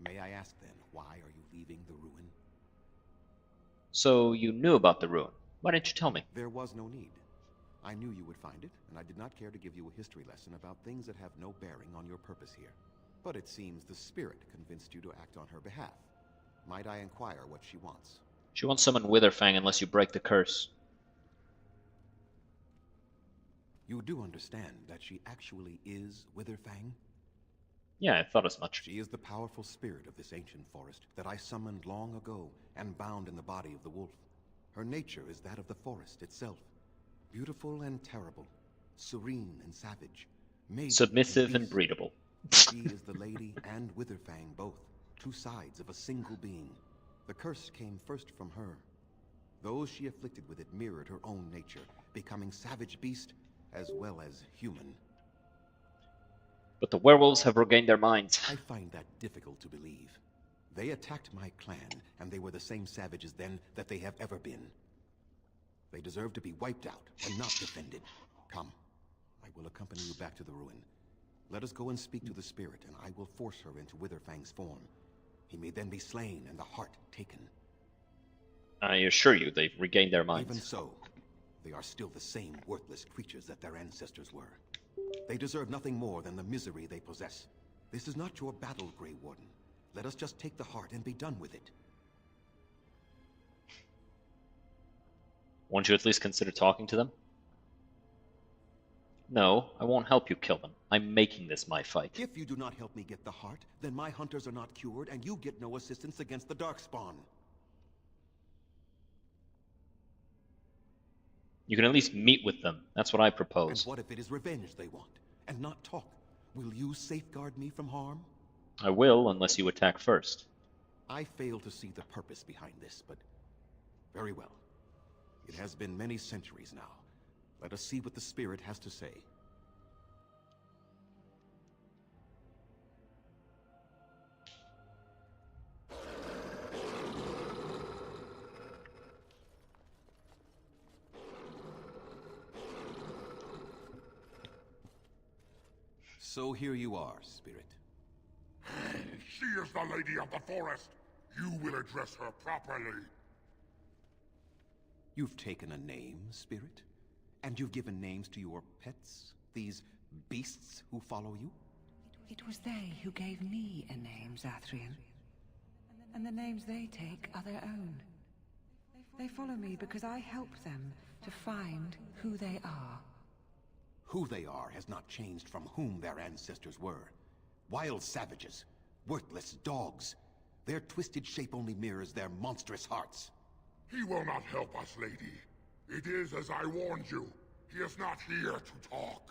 May I ask then, why are you leaving the ruin? So you knew about the ruin. Why didn't you tell me? There was no need. I knew you would find it, and I did not care to give you a history lesson about things that have no bearing on your purpose here. But it seems the spirit convinced you to act on her behalf. Might I inquire what she wants? She won't summon Witherfang unless you break the curse. You do understand that she actually is Witherfang? Yeah, I thought as much. She is the powerful spirit of this ancient forest that I summoned long ago and bound in the body of the wolf. Her nature is that of the forest itself. Beautiful and terrible, serene and savage, submissive and breedable. She is the lady and Witherfang both, two sides of a single being. The curse came first from her. Those she afflicted with it mirrored her own nature, becoming savage beast as well as human. But the werewolves have regained their minds. I find that difficult to believe. They attacked my clan, and they were the same savages then that they have ever been. They deserve to be wiped out and not defended. Come, I will accompany you back to the ruin. Let us go and speak to the spirit, and I will force her into Witherfang's form. He may then be slain and the heart taken. I assure you, they've regained their minds. Even so, they are still the same worthless creatures that their ancestors were. They deserve nothing more than the misery they possess. This is not your battle, Grey Warden. Let us just take the heart and be done with it. Won't you at least consider talking to them? No, I won't help you kill them. I'm making this my fight. If you do not help me get the heart, then my hunters are not cured, and you get no assistance against the Darkspawn. You can at least meet with them. That's what I propose. And what if it is revenge they want, and not talk? Will you safeguard me from harm? I will, unless you attack first. I fail to see the purpose behind this, but very well. It has been many centuries now. Let us see what the spirit has to say. So here you are, spirit. She is the lady of the forest. You will address her properly. You've taken a name, spirit? And you've given names to your pets? These beasts who follow you? It was they who gave me a name, Zathrian. And the names they take are their own. They follow me because I help them to find who they are. Who they are has not changed from whom their ancestors were. Wild savages, worthless dogs. Their twisted shape only mirrors their monstrous hearts. He will not help us, lady. It is as I warned you. He is not here to talk.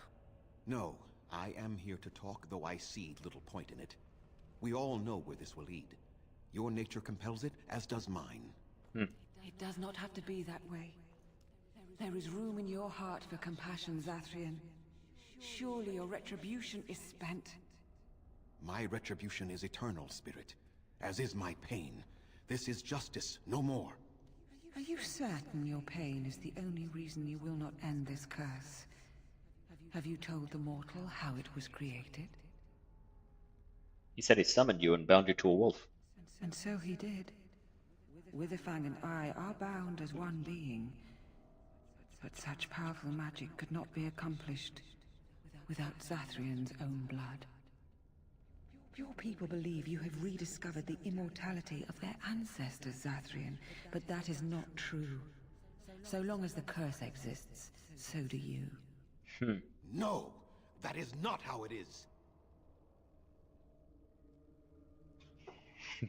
No, I am here to talk, though I see little point in it. We all know where this will lead. Your nature compels it, as does mine. It does not have to be that way. There is room in your heart for compassion, Zathrian. Surely your retribution is spent. My retribution is eternal, spirit, as is my pain. This is justice, no more. Are you certain your pain is the only reason you will not end this curse? Have you told the mortal how it was created? He said he summoned you and bound you to a wolf. And so he did. Witherfang and I are bound as one being. But such powerful magic could not be accomplished without Zathrian's own blood. Your people believe you have rediscovered the immortality of their ancestors, Zathrian, but that is not true. So long as the curse exists, so do you. No, that is not how it is.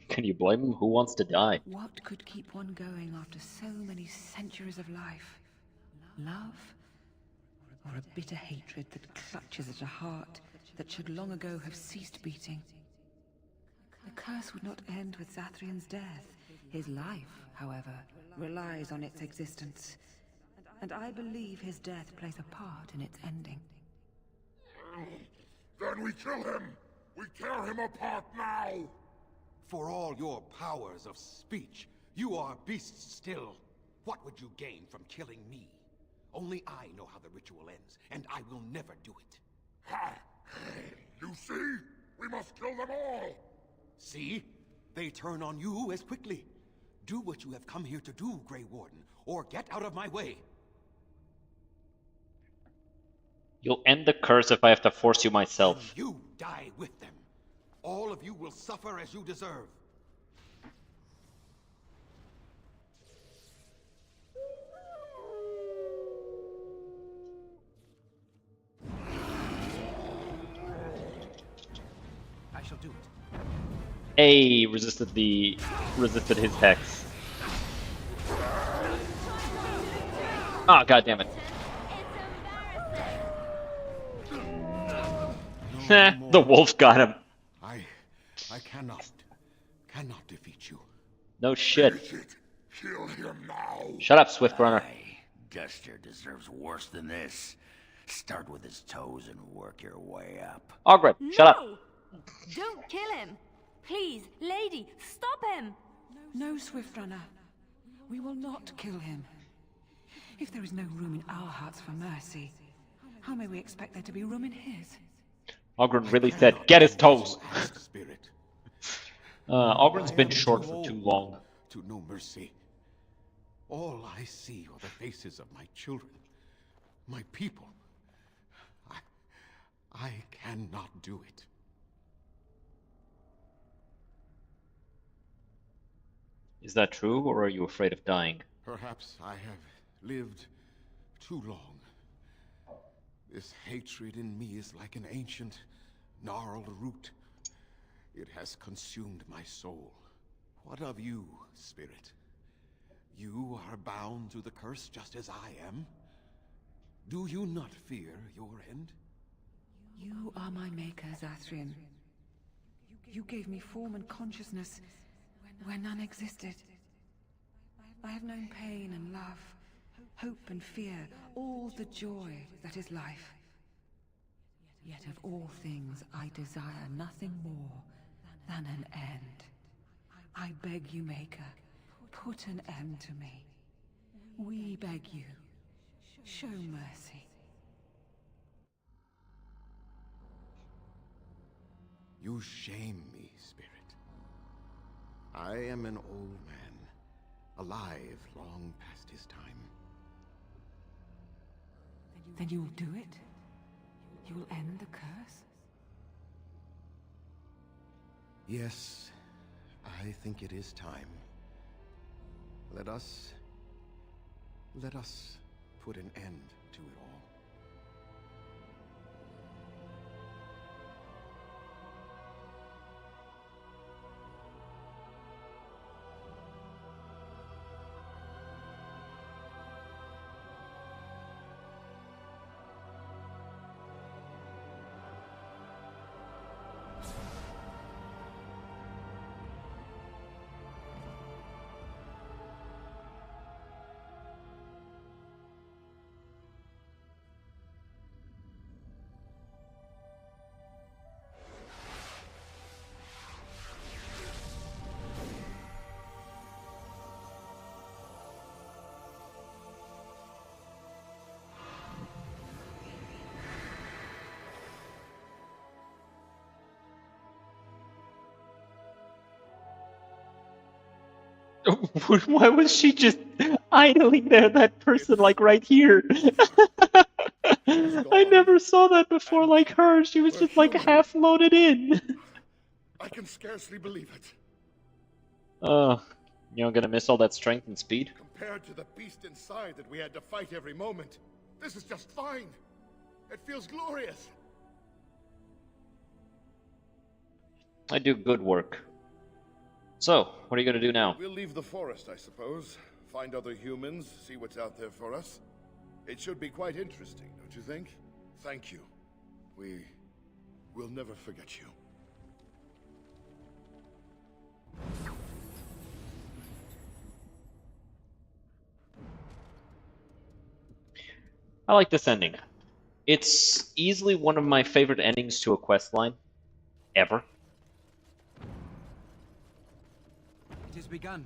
Can you blame him? Who wants to die? What could keep one going after so many centuries of life? Love? Or a bitter hatred that clutches at a heart that should long ago have ceased beating? The curse would not end with Zathrian's death. His life, however, relies on its existence. And I believe his death plays a part in its ending. Then we kill him! We tear him apart now! For all your powers of speech, you are beasts still. What would you gain from killing me? Only I know how the ritual ends, and I will never do it. Ha! You see? We must kill them all! See? They turn on you as quickly. Do what you have come here to do, Grey Warden, or get out of my way. You'll end the curse if I have to force you myself. You die with them. All of you will suffer as you deserve. I shall do it. A resisted his hex. Ah, god damn it. The wolf got him. I cannot defeat you. No shit. Kill him now. Shut up, Swift Runner. Duster deserves worse than this. Start with his toes and work your way up. Ogren, shut up. Don't kill him! Please, lady, stop him! No, Swift Runner. We will not kill him. If there is no room in our hearts for mercy, how may we expect there to be room in his? Ogren really said, get his toes! Spirit. Ogren's been short for too long. To no mercy. All I see are the faces of my children, my people. I cannot do it. Is that true, or are you afraid of dying? Perhaps I have lived too long. This hatred in me is like an ancient, gnarled root. It has consumed my soul. What of you, Spirit? You are bound to the curse just as I am. Do you not fear your end? You are my maker, Zathrian. You gave me form and consciousness where none existed. I have known pain and love, hope and fear, all the joy that is life. Yet of all things I desire nothing more than an end. I beg you, Maker, put an end to me. We beg you, show mercy. You shame me, Spirit. I am an old man, alive long past his time. Then you will do it? You will end the curse? Yes, I think it is time. Let us put an end to it all. Why was she just idling there, that person, like right here? I never saw that before, like her. She was just like half loaded in. I can scarcely believe it. You're gonna miss all that strength and speed? Compared to the beast inside that we had to fight every moment, this is just fine. It feels glorious. I do good work. So, what are you gonna do now? We'll leave the forest, I suppose. Find other humans, see what's out there for us. It should be quite interesting, don't you think? Thank you. We'll never forget you. I like this ending. It's easily one of my favorite endings to a quest line ever. It has begun.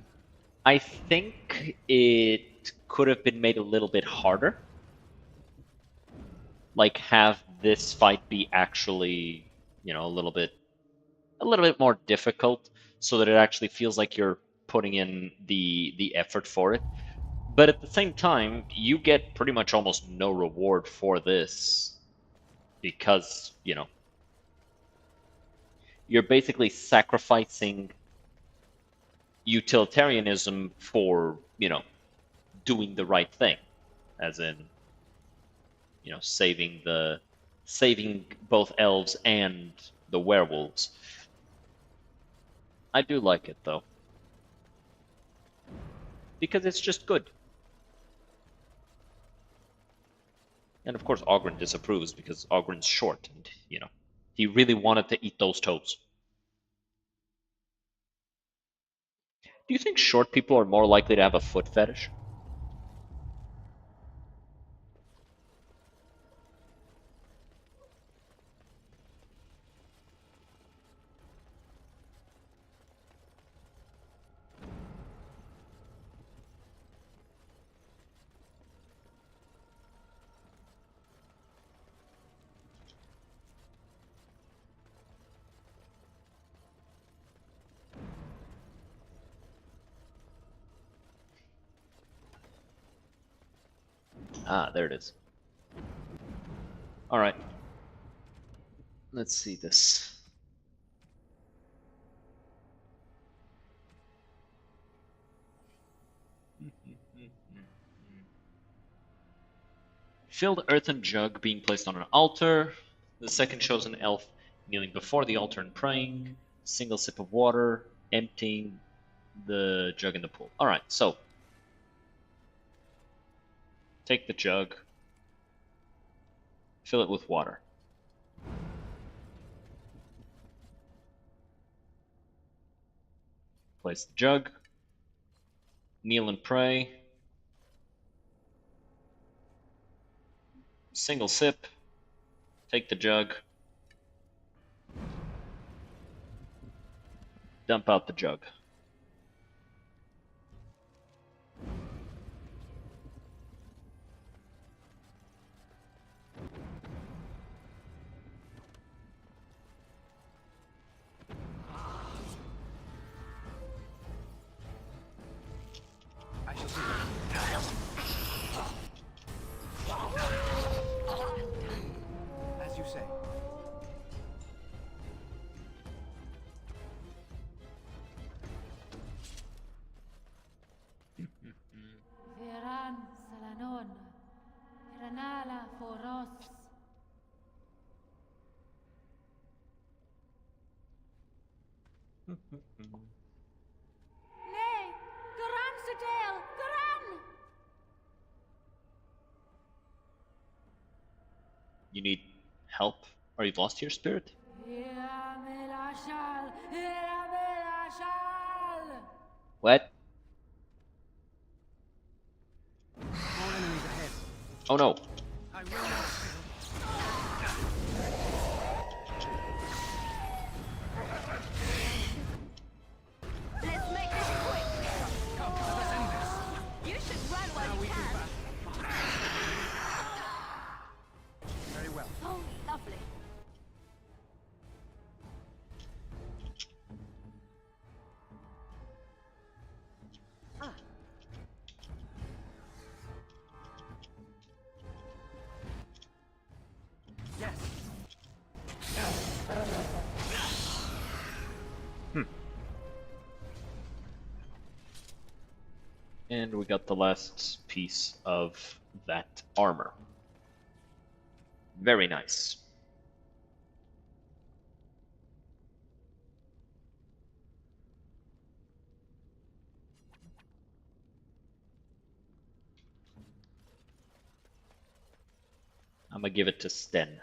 I think it could have been made a little bit harder. Like have this fight be actually, you know, a little bit more difficult so that it actually feels like you're putting in the effort for it. But at the same time, you get pretty much almost no reward for this because, you know, you're basically sacrificing utilitarianism for, you know, doing the right thing, as in, you know, saving both elves and the werewolves. I do like it though, because it's just good. And of course, Ogren disapproves because Ogren's short, and you know, he really wanted to eat those toes. Do you think short people are more likely to have a foot fetish? Ah, there it is. All right. Let's see this. Filled earthen jug being placed on an altar. The second shows an elf kneeling before the altar and praying. Single sip of water, emptying the jug in the pool. All right, so take the jug, fill it with water. Place the jug, kneel and pray. Single sip, take the jug, dump out the jug. I shall see. As you say. Viran Salanon, Ranala Foros. Nay, Garan Sudale, Garan! You need help? Or you've lost your spirit? What? More enemies ahead. Oh no. I will not fail. Let's make this quick! Come, let us end this. You should run while Now you we can. can back. Very well. Oh, lovely. Yes. And we got the last piece of that armor. Very nice. I'm gonna give it to Sten.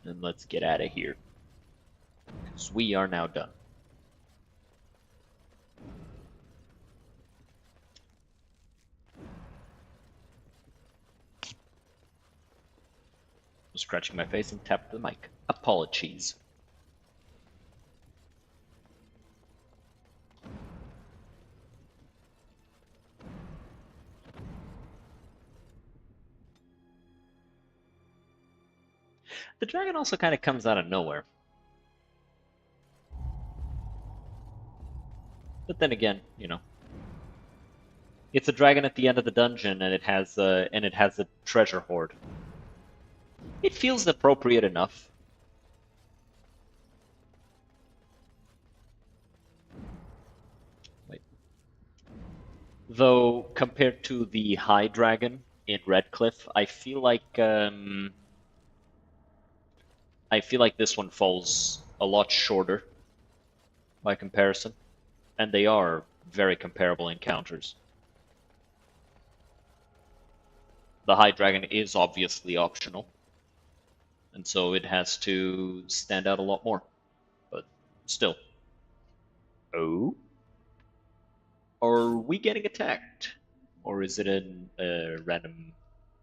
And let's get out of here. Because we are now done. I'm scratching my face and tapped the mic. Apologies. The dragon also kind of comes out of nowhere. But then again, you know, it's a dragon at the end of the dungeon, and it has a treasure hoard. It feels appropriate enough. Wait. Though compared to the high dragon in Redcliffe, I feel like this one falls a lot shorter by comparison, and they are very comparable encounters. The high dragon is obviously optional, and so it has to stand out a lot more, but still. Oh? Are we getting attacked? Or is it a random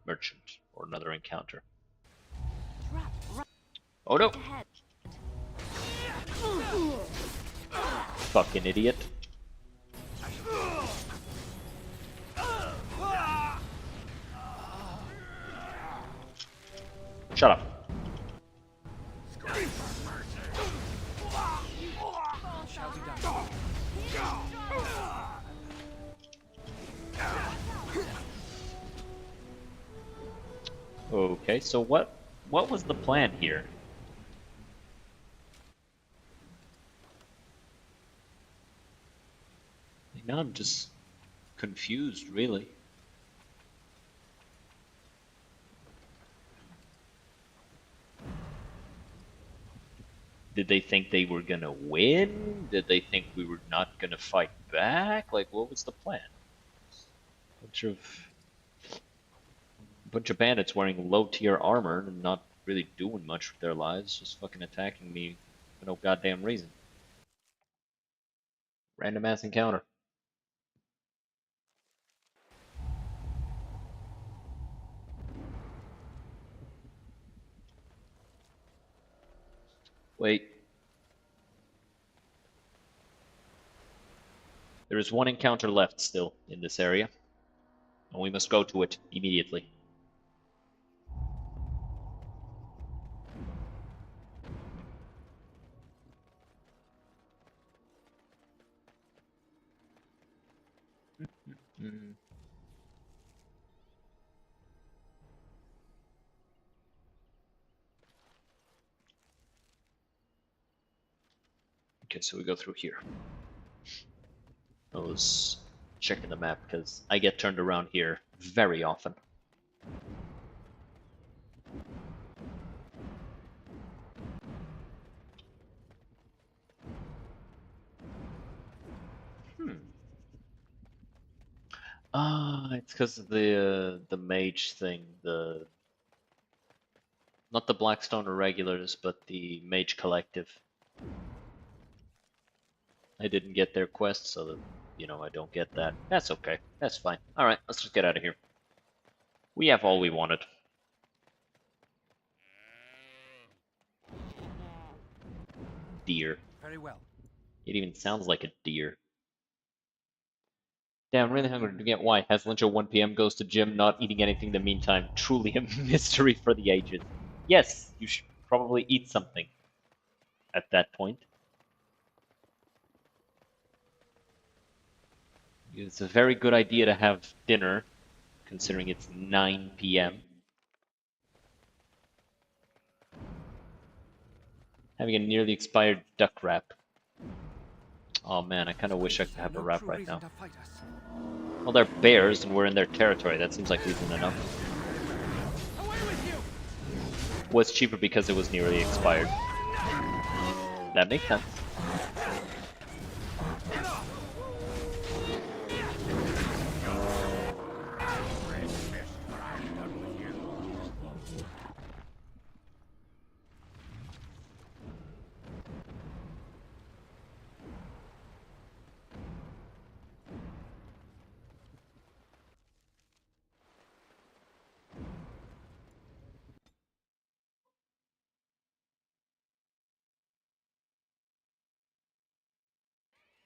merchant or another encounter? Oh no! Fucking idiot. Shut up. Okay, so what was the plan here? Now I'm just confused, really. Did they think they were gonna win? Did they think we were not gonna fight back? Like, what was the plan? Bunch of bandits wearing low-tier armor and not really doing much with their lives, just fucking attacking me for no goddamn reason. Random ass encounter. Wait. There is one encounter left still in this area, and we must go to it immediately. Okay, so we go through here. I was checking the map because I get turned around here very often. It's because of the mage thing, not the Blackstone Irregulars, but the Mage Collective. I didn't get their quest, so that, you know, I don't get that. That's okay. That's fine. Alright, let's just get out of here. We have all we wanted. Deer. Very well. It even sounds like a deer. Damn, I'm really hungry to get why. Has lunch at 1 p.m. Goes to gym, not eating anything in the meantime. Truly a mystery for the ages. Yes, you should probably eat something at that point. It's a very good idea to have dinner, considering it's 9 p.m. Having a nearly expired duck wrap. Oh man, I kind of wish I could have a wrap right now. Well, they're bears and we're in their territory. That seems like reason enough. Was cheaper because it was nearly expired. That makes sense.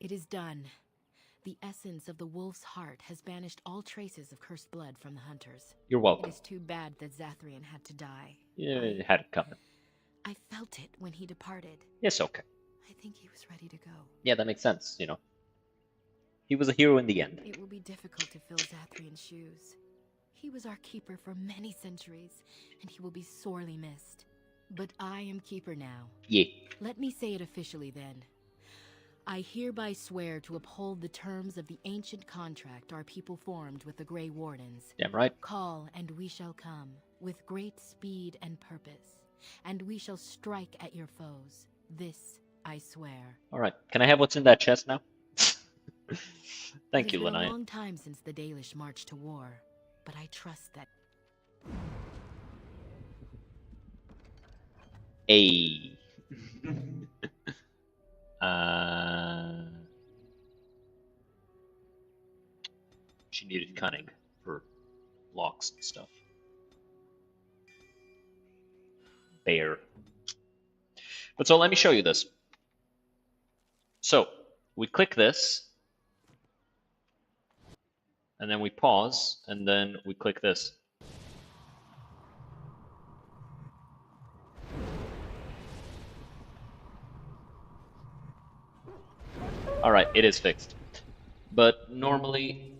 It is done. The essence of the wolf's heart has banished all traces of cursed blood from the hunters. You're welcome. It is too bad that Zathrian had to die. Yeah, it had it coming. I felt it when he departed. It's okay. I think he was ready to go. Yeah, that makes sense, you know. He was a hero in the end. It will be difficult to fill Zathrian's shoes. He was our keeper for many centuries, and he will be sorely missed. But I am keeper now. Yeah. Let me say it officially then. I hereby swear to uphold the terms of the ancient contract our people formed with the Grey Wardens. Damn right. Call, and we shall come, with great speed and purpose, and we shall strike at your foes. This I swear. Alright, can I have what's in that chest now? Thank you, It has been Lanai. a long time since the Dalish marched to war, but I trust that... Hey. She needed cunning for locks and stuff. Bear. But so let me show you this. So we click this, and then we pause, and then we click this. Alright, it is fixed. But normally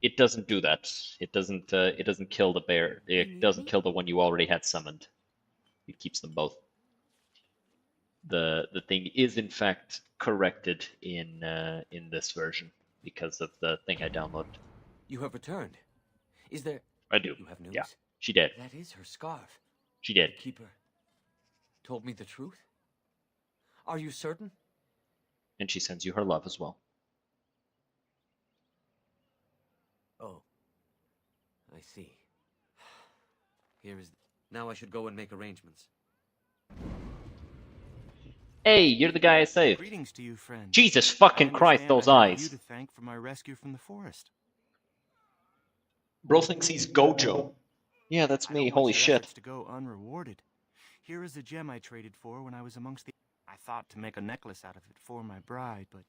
it doesn't do that. It doesn't kill the bear. It doesn't kill the one you already had summoned. It keeps them both. The thing is in fact corrected in this version because of the thing I downloaded. You have returned. Is there... I do. You have news? Yeah, she did. That is her scarf. She did. The keeper told me the truth? Are you certain? And she sends you her love as well. Oh. I see. Here is... Now I should go and make arrangements. Hey, you're the guy I saved. Greetings to you, friend. Jesus fucking Christ, those I have eyes. you to thank for my rescue from the forest. Bro thinks he's Gojo. Yeah, that's me. Holy shit. To go unrewarded. Here is the gem I traded for when I was amongst the... I thought to make a necklace out of it for my bride, but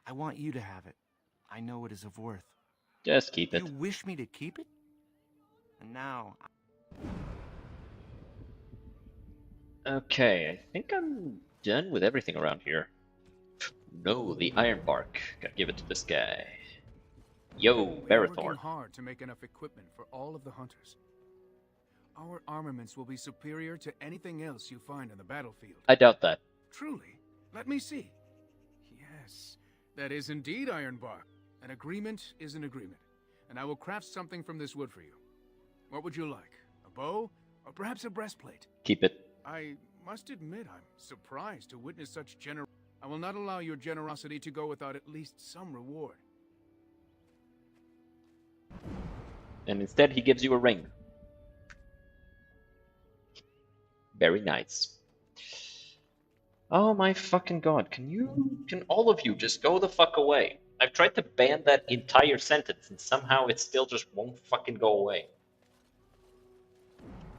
I want you to have it. I know it is of worth. Just keep it. You wish me to keep it? And now... Okay, I think I'm done with everything around here. No, the iron bark. Gotta give it to this guy. Yo, We're working Barathorn. hard to make enough equipment for all of the hunters. Our armaments will be superior to anything else you find on the battlefield. I doubt that. Truly? Let me see. Yes, that is indeed ironbark. An agreement is an agreement, and I will craft something from this wood for you. What would you like? A bow, or perhaps a breastplate? Keep it. I must admit I'm surprised to witness such I will not allow your generosity to go without at least some reward. And instead he gives you a ring. Very nice. Oh my fucking god, can all of you just go the fuck away? I've tried to ban that entire sentence and somehow it still just won't fucking go away.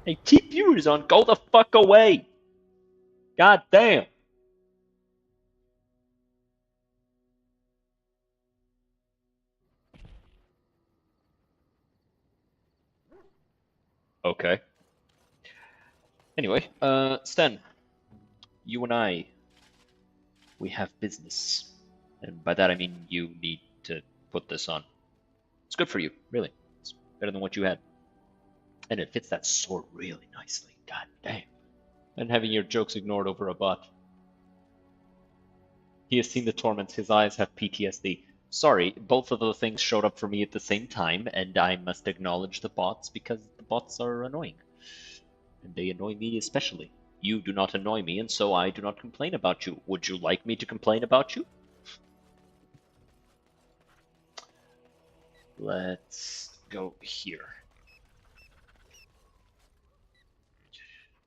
Hey, keep viewers on, go the fuck away! God damn! Okay. Anyway, Sten, you and I, we have business. And by that I mean you need to put this on. It's good for you, really. It's better than what you had. And it fits that sword really nicely, god damn. And having your jokes ignored over a bot. He has seen the torments, his eyes have PTSD. Sorry, both of those things showed up for me at the same time, and I must acknowledge the bots because the bots are annoying. And they annoy me especially. You do not annoy me, and so I do not complain about you. Would you like me to complain about you? Let's go here.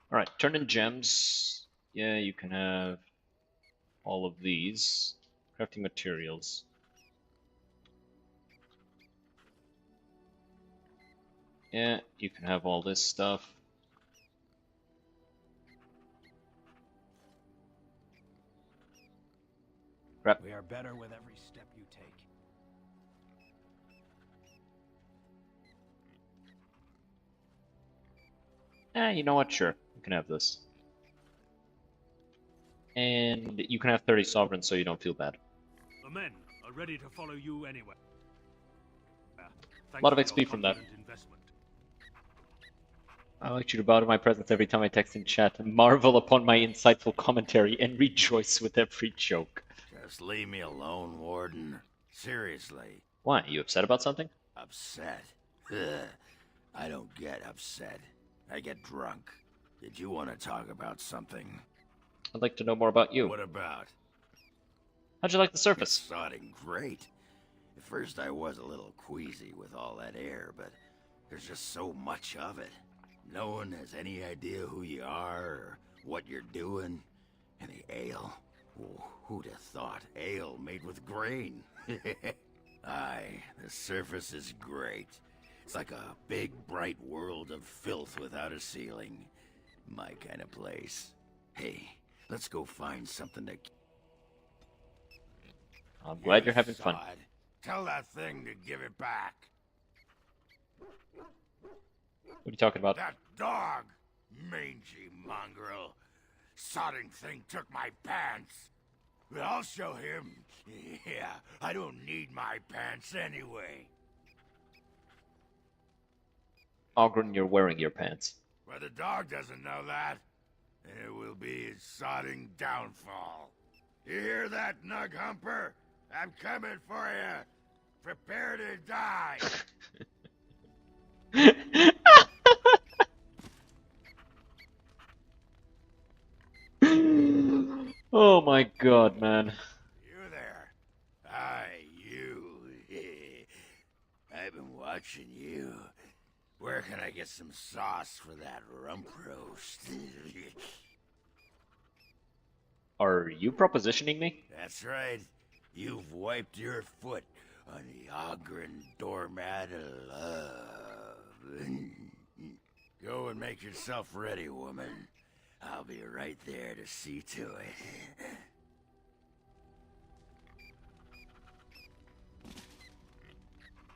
Alright, turn in gems. Yeah, you can have all of these. Crafting materials. Yeah, you can have all this stuff. Crap. fare better with every step you take. You know what? Sure. You can have this. And you can have 30 sovereigns so you don't feel bad. The men are ready to follow you anyway. A lot of XP from that. I like you to bow to my presence every time I text in chat, marvel upon my insightful commentary, and rejoice with every joke. Just leave me alone, Warden. Seriously. Why? Are you upset about something? Upset? Ugh. I don't get upset. I get drunk. Did you want to talk about something? I'd like to know more about you. What about? How'd you like the surface? It's sodding great. At first I was a little queasy with all that air, but there's just so much of it. No one has any idea who you are or what you're doing. And the ale. Oh, who'd have thought ale made with grain? Aye, the surface is great. It's like a big, bright world of filth without a ceiling. My kind of place. Hey, let's go find something to... I'm glad you're having fun. Sod. Tell that thing to give it back. What are you talking about? That dog! Mangy mongrel. Sodding thing took my pants. But I'll show him. Yeah, I don't need my pants anyway. Ogren, you're wearing your pants. But the dog doesn't know that. And it will be his sodding downfall. You hear that, Nug Humper? I'm coming for you. Prepare to die. Oh my god, man. You there. Aye, you. I've been watching you. Where can I get some sauce for that rump roast? Are you propositioning me? That's right. You've wiped your foot on the Ogren doormat of love. Go and make yourself ready, woman. I'll be right there to see to it.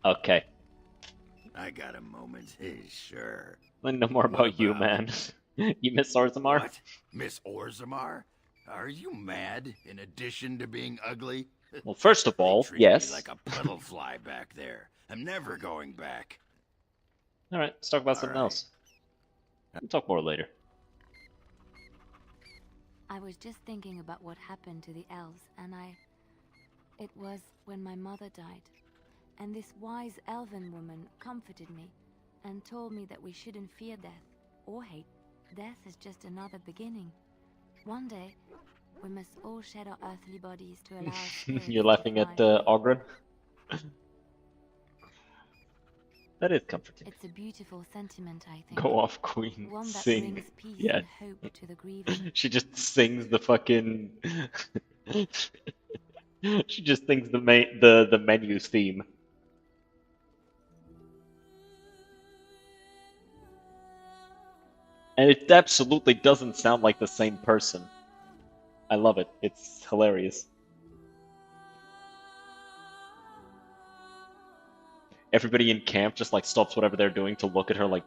Okay. I got a moment, sure. Let me know more about you, man. You miss Orzammar? What? Miss Orzammar? Are you mad, in addition to being ugly? Well, first of all, Treat yes. me like a puddle fly back there. I'm never going back. Alright, let's talk about something else. We'll talk more later. I was just thinking about what happened to the elves, and it was when my mother died. And this wise elven woman comforted me and told me that we shouldn't fear death or hate. Death is just another beginning. One day, we must all shed our earthly bodies to allow our spirits You're to laughing fly at free. Ogren? That is comforting. It's a beautiful sentiment, I think. Go off, Queen. One that Sing. brings peace Yeah. and hope to the grieving. She just sings the fucking... She just sings the menu theme. And it absolutely doesn't sound like the same person. I love it. It's hilarious. Everybody in camp just like stops whatever they're doing to look at her like...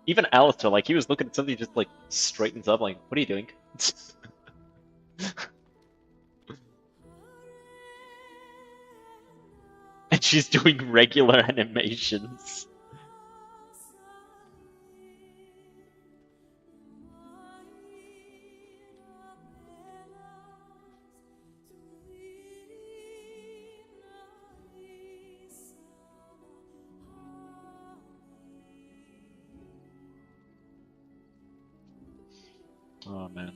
Even Alistair, like he was looking at something, just like straightens up like, what are you doing? And she's doing regular animations. Oh man.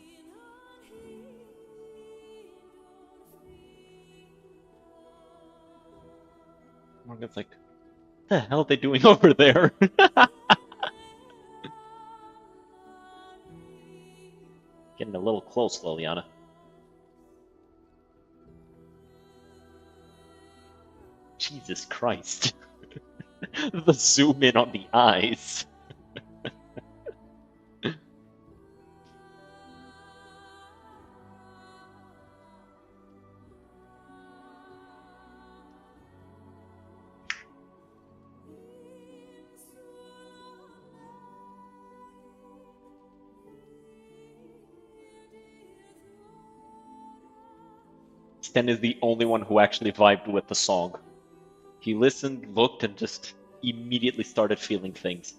Morgan's like, what the hell are they doing over there? Getting a little close, Liliana. Jesus Christ. The zoom in on the eyes. Sten is the only one who actually vibed with the song. He listened, looked, and just immediately started feeling things.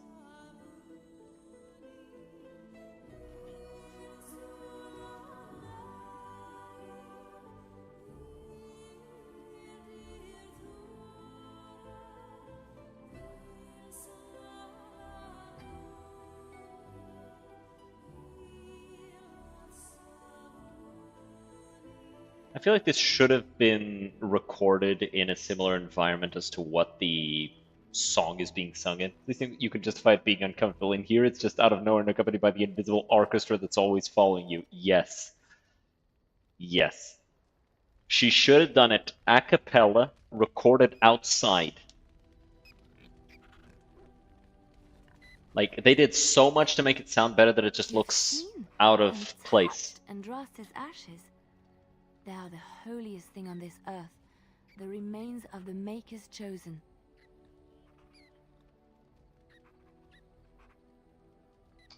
I feel like this should have been recorded in a similar environment as to what the song is being sung in. I think you can justify it being uncomfortable. In here, it's just out of nowhere and accompanied by the invisible orchestra that's always following you. Yes. Yes. She should have done it a cappella, recorded outside. Like, they did so much to make it sound better that it just looks out of place. And rust as ashes. They are the holiest thing on this earth, the remains of the Maker's chosen.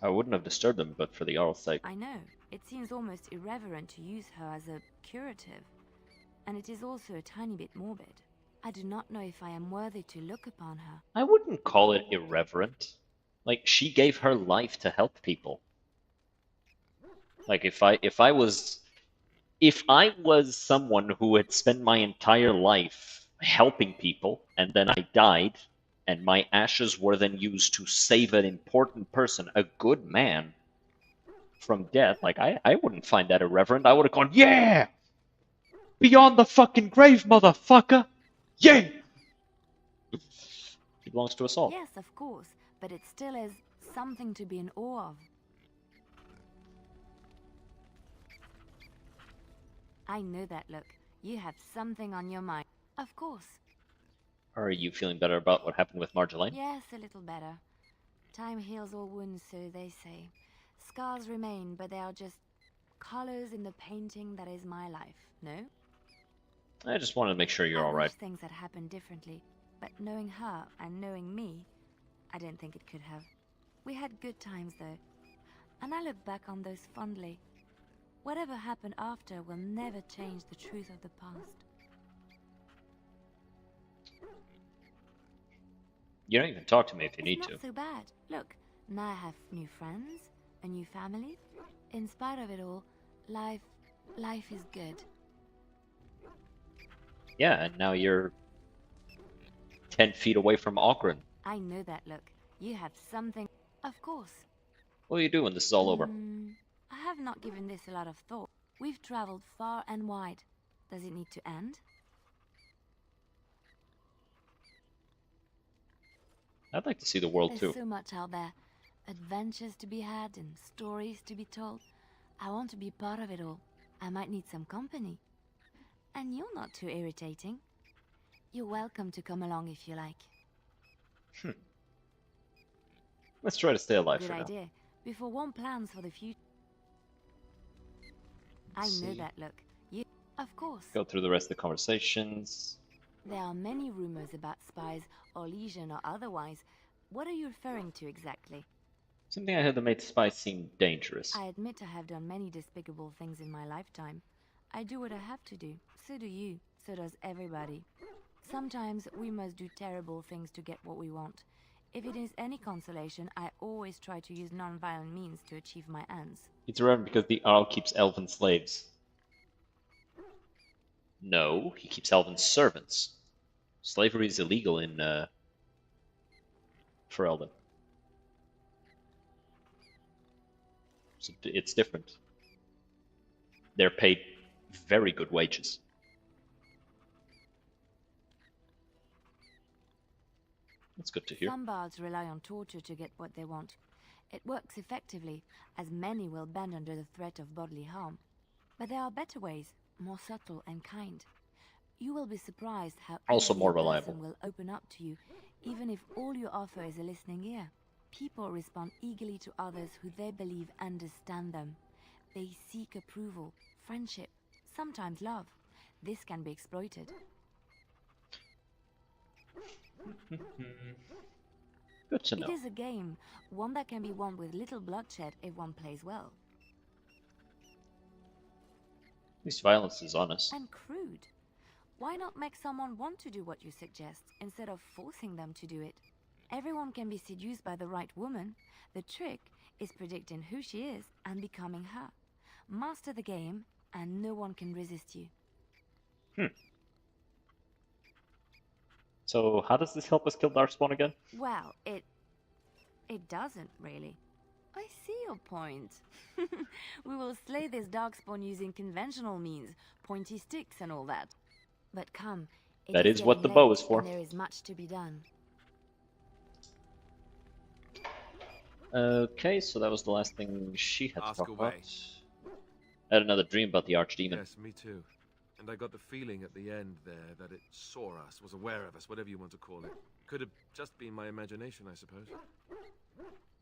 I wouldn't have disturbed them, but for the Jarl's sake. I know, it seems almost irreverent to use her as a curative, and it is also a tiny bit morbid. I do not know if I am worthy to look upon her. I wouldn't call it irreverent. Like, she gave her life to help people. Like, if I was someone who had spent my entire life helping people, and then I died, and my ashes were then used to save an important person, a good man, from death, like, I wouldn't find that irreverent. I would have gone, yeah! Beyond the fucking grave, motherfucker! Yeah! She belongs to us all. Yes, of course, but it still is something to be in awe of. I know that look. You have something on your mind. Of course. Are you feeling better about what happened with Marjolaine? Yes, a little better. Time heals all wounds, so they say. Scars remain, but they are just colors in the painting that is my life, no? I just wanted to make sure you're alright. Things had happened differently, but knowing her and knowing me, I don't think it could have. We had good times, though, and I look back on those fondly. Whatever happened after will never change the truth of the past. You don't even talk to me if you need It's to. not so bad. Look, now I have new friends, a new family. In spite of it all, life is good. Yeah, and now you're 10 feet away from Auckland. I know that look. You have something. Of course. What will you do when this is all over? I have not given this a lot of thought. We've traveled far and wide. Does it need to end? I'd like to see the world too. There's so much out there. Adventures to be had and stories to be told. I want to be part of it all. I might need some company. And you're not too irritating. You're welcome to come along if you like. Let's try to stay alive Good for now. idea. Before one plans for the future. I know that look. You, of course. Go through the rest of the conversations. There are many rumors about spies, or legion or otherwise. What are you referring to exactly? Something I heard that made spies seem dangerous. I admit I have done many despicable things in my lifetime. I do what I have to do. So do you. So does everybody. Sometimes we must do terrible things to get what we want. If it is any consolation, I always try to use non-violent means to achieve my ends. It's irrelevant because the Jarl keeps elven slaves. No, he keeps elven servants. Slavery is illegal in Ferelden. So it's different. They're paid very good wages. That's good to hear. Some bards rely on torture to get what they want. It works effectively, as many will bend under the threat of bodily harm. But there are better ways, more subtle and kind. You will be surprised how Also easily more a person reliable. will open up to you, even if all you offer is a listening ear. People respond eagerly to others who they believe understand them. They seek approval, friendship, sometimes love. This can be exploited. Good to know. It is a game, one that can be won with little bloodshed if one plays well. least violence is honest. And crude. Why not make someone want to do what you suggest instead of forcing them to do it? Everyone can be seduced by the right woman. The trick is predicting who she is and becoming her. Master the game, and no one can resist you. So how does this help us kill Darkspawn again? Well, it doesn't really. I see your point. We will slay this darkspawn using conventional means, pointy sticks and all that. But come, That is what the bow is for. And there is much to be done. Okay, so that was the last thing she had to Ask talk away. about. I had another dream about the Archdemon. Yes, me too. And I got the feeling at the end there that it saw us, was aware of us, whatever you want to call it. Could have just been my imagination, I suppose.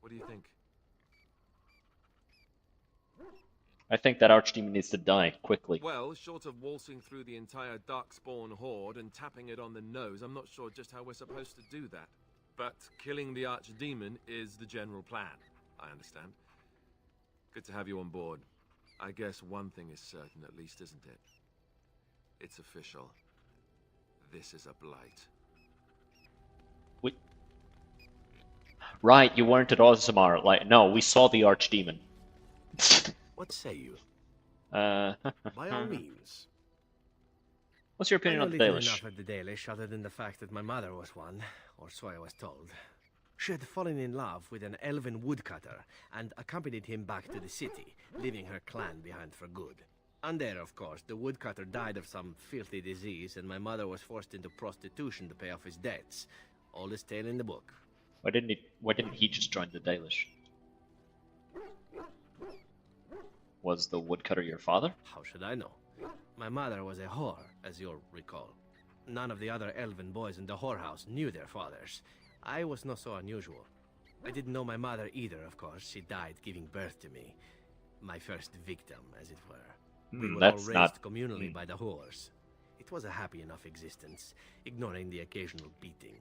What do you think? I think that Archdemon needs to die quickly. Well, short of waltzing through the entire Darkspawn horde and tapping it on the nose, I'm not sure just how we're supposed to do that. But killing the Archdemon is the general plan, I understand. Good to have you on board. I guess one thing is certain at least, isn't it? It's official. This is a blight. Wait. Right, you weren't at Ozmar. Like, no, we saw the Archdemon. What say you? By By all means. What's your opinion I on know the little Dalish? enough of the Dalish, other than the fact that my mother was one, or so I was told. She had fallen in love with an elven woodcutter and accompanied him back to the city, leaving her clan behind for good. And there, of course, the woodcutter died of some filthy disease, and my mother was forced into prostitution to pay off his debts. Oldest tale in the book. Why didn't he just join the Dalish? Was the woodcutter your father? How should I know? My mother was a whore, as you'll recall. None of the other elven boys in the whorehouse knew their fathers. I was not so unusual. I didn't know my mother either, of course. She died giving birth to me. My first victim, as it were. We were all That's raised not... communally by the whores. It was a happy enough existence, ignoring the occasional beating.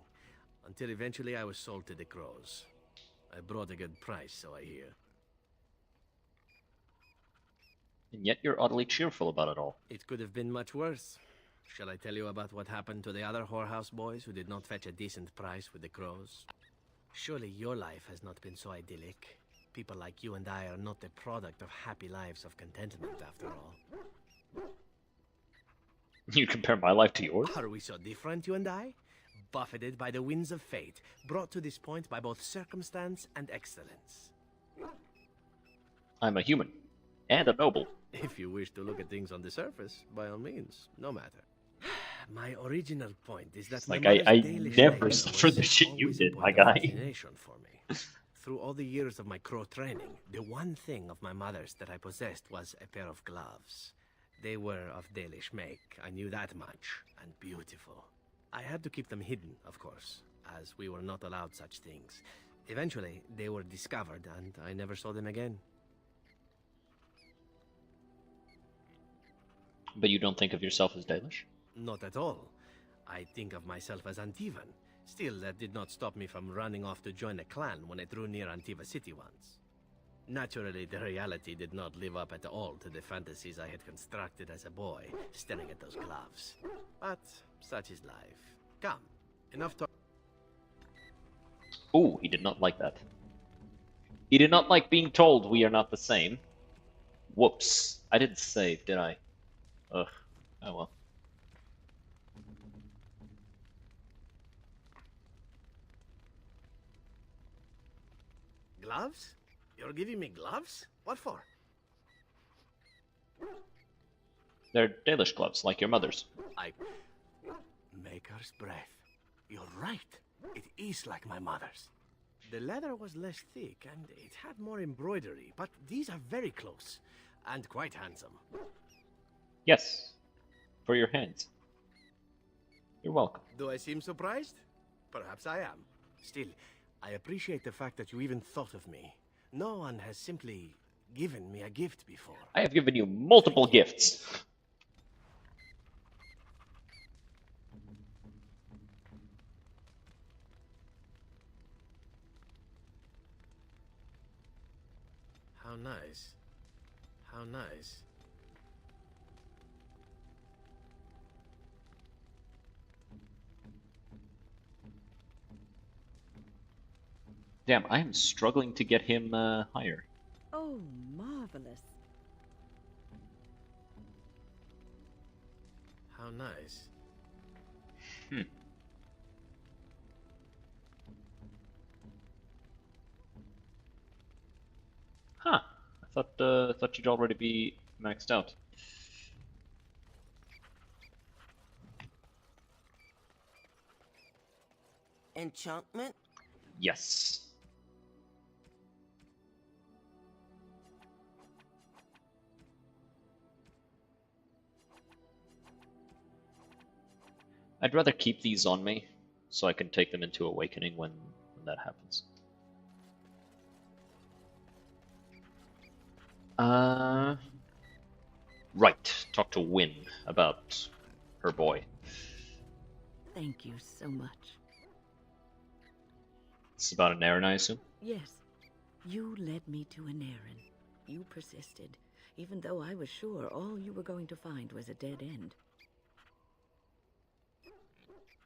Until eventually I was sold to the crows. I brought a good price, so I hear. And yet you're oddly cheerful about it all. It could have been much worse. Shall I tell you about what happened to the other whorehouse boys who did not fetch a decent price with the crows? Surely your life has not been so idyllic. People like you and I are not the product of happy lives of contentment, after all. You compare my life to yours? Are we so different, you and I? Buffeted by the winds of fate, brought to this point by both circumstance and excellence. I'm a human. And a noble. If you wish to look at things on the surface, by all means, no matter. My original point is that It's my like mother's I Dalish never name suffered the was shit you always a did, point my of guy. fascination for me. Through all the years of my crow training, the one thing of my mother's that I possessed was a pair of gloves. They were of Dalish make, I knew that much, and beautiful. I had to keep them hidden, of course, as we were not allowed such things. Eventually, they were discovered, and I never saw them again. But you don't think of yourself as Dalish? Not at all. I think of myself as Antivan. Still, that did not stop me from running off to join a clan when I drew near Antiva City once. Naturally, the reality did not live up at all to the fantasies I had constructed as a boy, staring at those gloves. But such is life. Come, enough talk. Ooh, he did not like that. He did not like being told we are not the same. Whoops. I didn't save, did I? Ugh. Oh well. Gloves? You're giving me gloves? What for? They're Dalish gloves, like your mother's. Maker's breath. You're right. It is like my mother's. The leather was less thick and it had more embroidery, but these are very close and quite handsome. Yes. For your hands. You're welcome. Do I seem surprised? Perhaps I am. Still, I appreciate the fact that you even thought of me. No one has simply given me a gift before. I have given you multiple gifts. How nice. How nice. Damn, I am struggling to get him higher. Oh, marvelous. How nice. Hmm. Huh. I thought you'd already be maxed out. Enchantment? Yes. I'd rather keep these on me, so I can take them into Awakening when that happens. Right. Talk to Win about her boy. Thank you so much. It's about an errand, I assume? Yes, you led me to an errand. You persisted, even though I was sure all you were going to find was a dead end.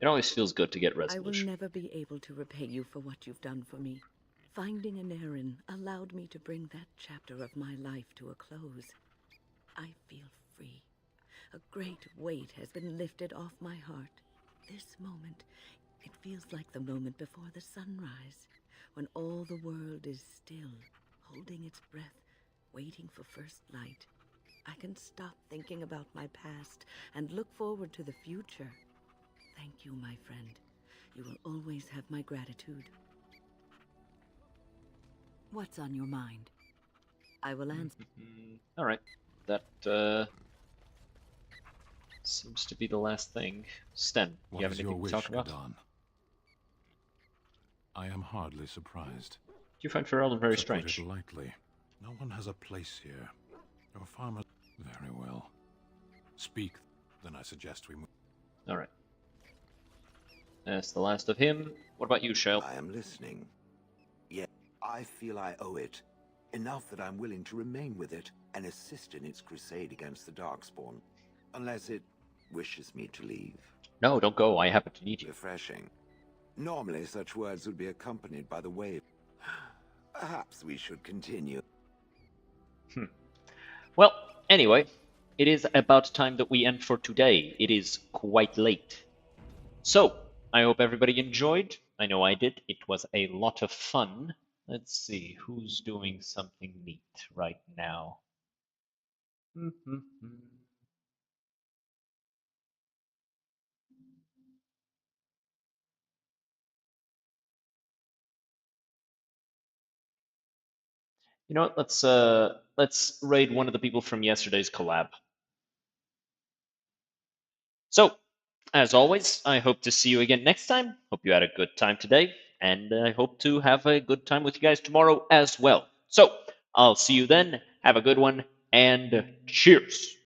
It always feels good to get I will resolution. never be able to repay you for what you've done for me. Finding an errand allowed me to bring that chapter of my life to a close. I feel free. A great weight has been lifted off my heart. This moment, it feels like the moment before the sunrise, when all the world is still, holding its breath, waiting for first light. I can stop thinking about my past and look forward to the future. Thank you, my friend. You will always have my gratitude. What's on your mind? I will answer. Alright. That, seems to be the last thing. Sten, What you have is anything your to talk wish, about? Gadon? I am hardly surprised. You find Ferelden very To put strange. it lightly, no one has a place here. Your farmer... Very well. Speak, then I suggest we move. Alright. That's the last of him. What about you, Shale? I am listening. Yet, I feel I owe it. Enough that I'm willing to remain with it and assist in its crusade against the Darkspawn. Unless it wishes me to leave. No, don't go. I happen to need you. Refreshing. Normally, such words would be accompanied by the wave. Perhaps we should continue. Well, anyway, it is about time that we end for today. It is quite late. So, I hope everybody enjoyed. I know I did. It was a lot of fun. Let's see, who's doing something neat right now? You know what? Let's raid one of the people from yesterday's collab. So, as always, I hope to see you again next time. Hope you had a good time today, and I hope to have a good time with you guys tomorrow as well. So, I'll see you then. Have a good one, and cheers.